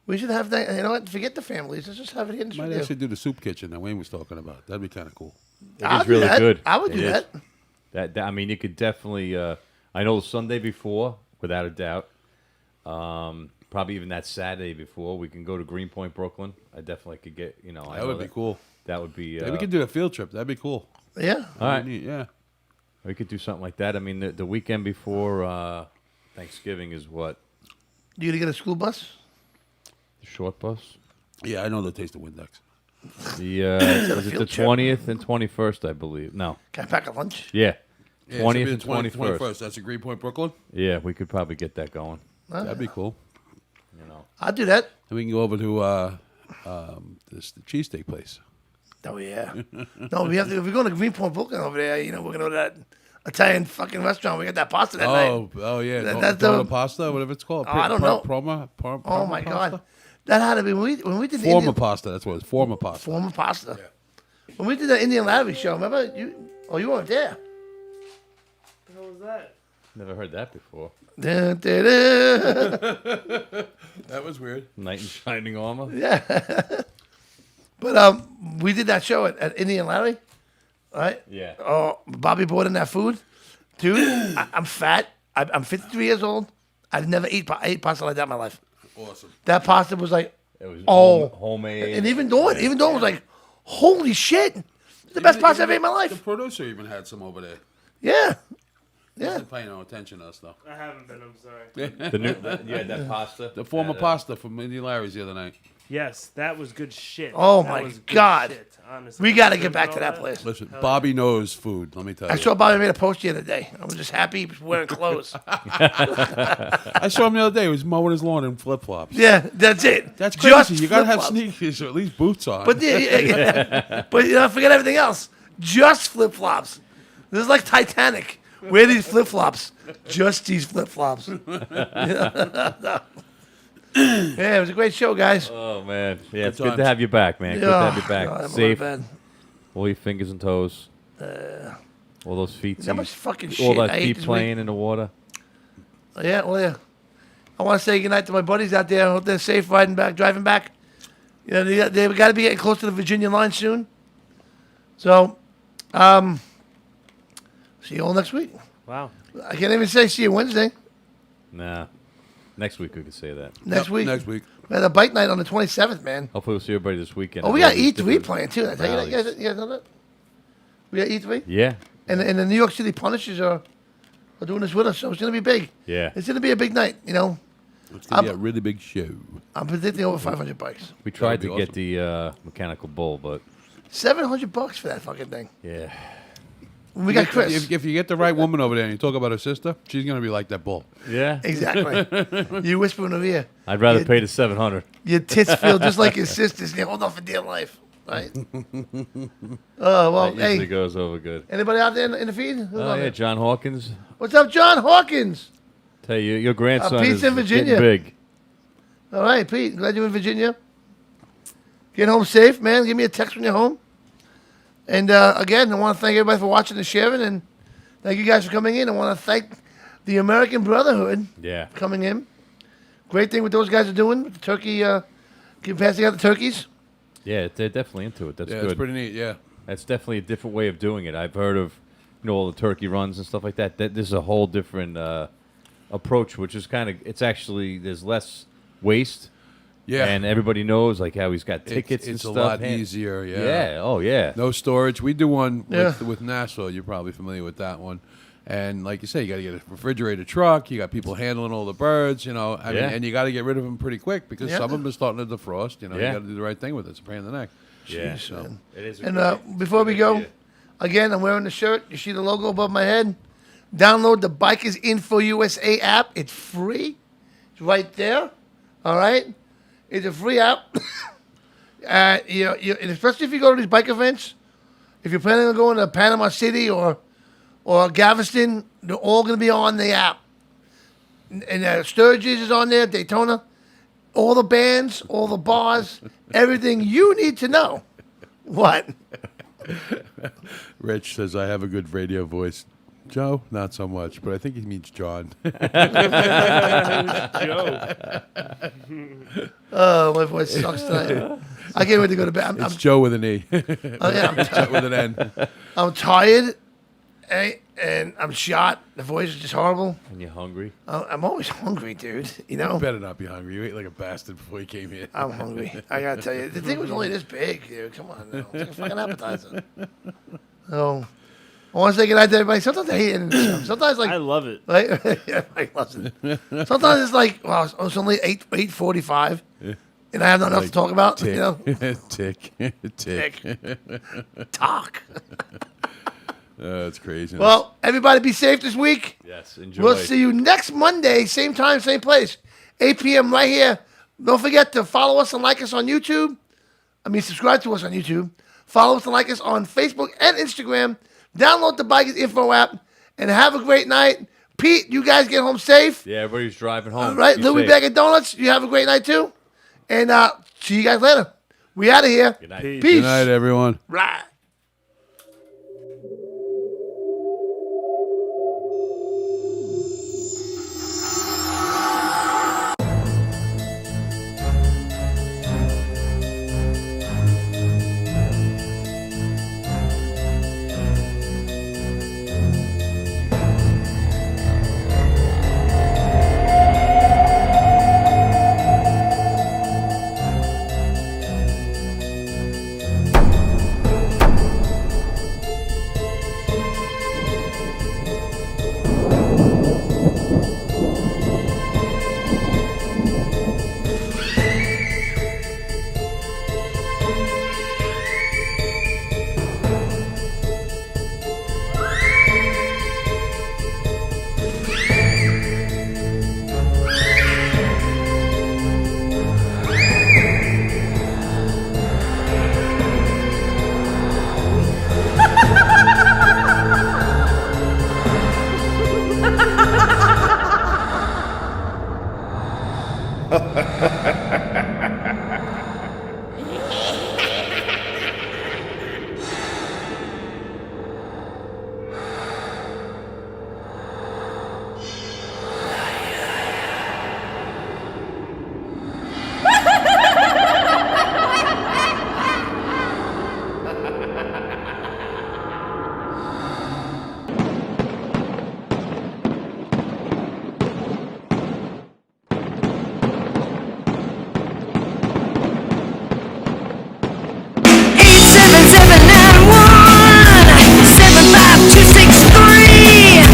We should have that. You know what? Forget the families. Let's just have it here in the Might studio. actually do the soup kitchen that Wayne was talking about. That'd be kind of cool. I'll It's do really that. good. I would It do is. that. That I mean, you could definitely. I know the Sunday before, without a doubt. Probably even that Saturday before. We can go to Greenpoint, Brooklyn. I definitely could get. I That know would be cool. That would be. Maybe we could do a field trip. That'd be cool. Yeah. All right. Yeah. We could do something like that. I mean, the weekend before Thanksgiving is what? You gonna get a school bus? The short bus. Yeah, I know the taste of Windex. The Is that a is it field the trip? 20th and 21st, I believe. No. Can I pack a lunch? Yeah. Yeah, 20th it and should be the 21st. That's a Greenpoint, Brooklyn. Yeah, we could probably get that going. That'd be cool. I'll do that. And we can go over to the cheesesteak place. Oh yeah. No, we have to. If we're going to Greenpoint, Brooklyn over there, we're gonna go to that Italian fucking restaurant. We got that pasta that night. Oh yeah, That's Donna the pasta, whatever it's called. Oh, I don't know. Oh my god, that had to be when we did the Forma Indian, pasta. That's what it's. Forma pasta. former pasta. When we did the Indian Larry show, remember you? Oh, you weren't there. What the hell was that? Never heard that before. Dun, dun, dun. That was weird. Knight in shining armor. Yeah. But we did that show at Indian Larry, right? Yeah. Oh, Bobby brought in that food, dude. I'm fat. I'm 53 years old. I've never ate pasta like that in my life. Awesome. That pasta was like, It was oh, homemade. and even Dawn was like, holy shit, it's the best pasta I've ate in my The life. producer even had some over there. Yeah. He wasn't paying no attention to us though. I haven't been. I'm sorry. That pasta. The former pasta from Indian Larry's the other night. Yes, that was good shit. Oh That my was good God. shit, honestly. We got to Shrimp get back and to all that place. Listen, Bobby knows food. Let me tell you. I saw Bobby made a post the other day. I was just happy he was wearing clothes. I saw him the other day. He was mowing his lawn in flip flops. Yeah, that's it. That's crazy. Just You gotta have flip-flops. sneakers or at least boots on. But but forget everything else. Just flip flops. This is like Titanic. Wear these flip flops. Just these flip flops. Yeah, it was a great show, guys. Oh man, yeah, it's Good good to times. have you back, man. Good to have you Oh, back. God, I'm Safe. bad. All your fingers and toes. All those feet. That much fucking All shit that I ate feet this playing week. in the water. Yeah, well, yeah. I want to say goodnight to my buddies out there. I hope they're safe driving back. They got to be getting close to the Virginia line soon. So, see you all next week. Wow. I can't even say see you Wednesday. Nah. Next week we could say that. Next week. Next week. We had a bike night on the 27th, man. Hopefully we'll see everybody this weekend. Oh, we All got these E3 different playing too. Did I tell you that? rallies. You guys know that? We got E3. Yeah. And the New York City Punishers are doing this with us, so it's going to be big. Yeah. It's going to be a big night, It's gonna be a really big show. I'm predicting over 500 bikes. We tried That to would be get the mechanical bull, but $700 for that fucking thing. yeah. We got Chris. If you get the right woman over there and you talk about her sister, she's gonna be like that bull. Yeah. Exactly. You whisper in her ear. I'd rather Your- pay the $700. Your tits feel just like your sisters. They hold on for dear life, right? Oh well, That usually hey. goes over good. Anybody out there in the feed? Who's Oh on yeah, there? John Hawkins. What's up, John Hawkins? Tell you, your grandson Pete's is in Virginia. getting big. All right, Pete. Glad you're in Virginia. Get home safe, man. Give me a text when you're home. And again, I want to thank everybody for watching and sharing, and thank you guys for coming in. I want to thank the American Brotherhood Yeah. coming in. Great thing what those guys are doing with the turkey, passing out the turkeys. Yeah, they're definitely into it. That's Yeah, good. it's pretty neat. Yeah. That's definitely a different way of doing it. I've heard of, all the turkey runs and stuff like that. This is a whole different approach, which is kind of, it's actually, there's less waste. Yeah. And everybody knows like how he's got tickets and it's stuff. a lot and- easier, yeah. Yeah, oh yeah. No storage. We do one Yeah. with Nashville. You're probably familiar with that one. And like you say, you got to get a refrigerated truck. You got people handling all the birds, you know. I mean, Yeah. and you got to get rid of them pretty quick because Yeah. some of them are starting to defrost. You know, Yeah. you got to do the right thing with it. It's a pain in the neck. Yeah. Jeez, man. It is a And great- before we go, again, I'm wearing the shirt. You see the logo above my head? Download the Bikers Info USA app. It's free. It's right there. All right? It's a free app. And especially if you go to these bike events, if you're planning on going to Panama City or Galveston, they're all going to be on the app. And Sturgis is on there, Daytona. All the bands, all the bars, everything you need to know. What? Rich says, I have a good radio voice. Joe, not so much, but I think he means John. Oh, my voice sucks tonight. I can't wait to go to bed. It's Joe with an E. Oh, yeah, Joe with an N. I'm tired, and I'm shot. The voice is just horrible. And you're hungry. I'm always hungry, dude. You know? You better not be hungry. You ate like a bastard before you came here. I'm hungry. I gotta tell you, the thing was only this big, dude. Come on, now. It's like a fucking appetizer. Oh, I want to say goodnight to everybody. Sometimes I hate it. Sometimes like I love it. Like, yeah, Mike loves it. Sometimes it's like, wow, it's only 8:45, and I have not enough to talk about. Tick, You know, tick, tick. talk. That's crazy. Well, everybody be safe this week. Yes, enjoy. We'll see you next Monday, same time, same place, 8 p.m. right here. Don't forget to follow us and like us on YouTube. Subscribe to us on YouTube. Follow us and like us on Facebook and Instagram. Download the Bikers Info app and have a great night. Pete, you guys get home safe. Yeah, everybody's driving home. All right, Be Louis safe. Bag of Donuts, you have a great night too. And see you guys later. We out of here. Good night. Peace. Good night, everyone. Right.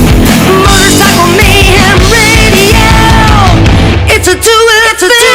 Motorcycle Mayhem Radio. It's a do it, it's a do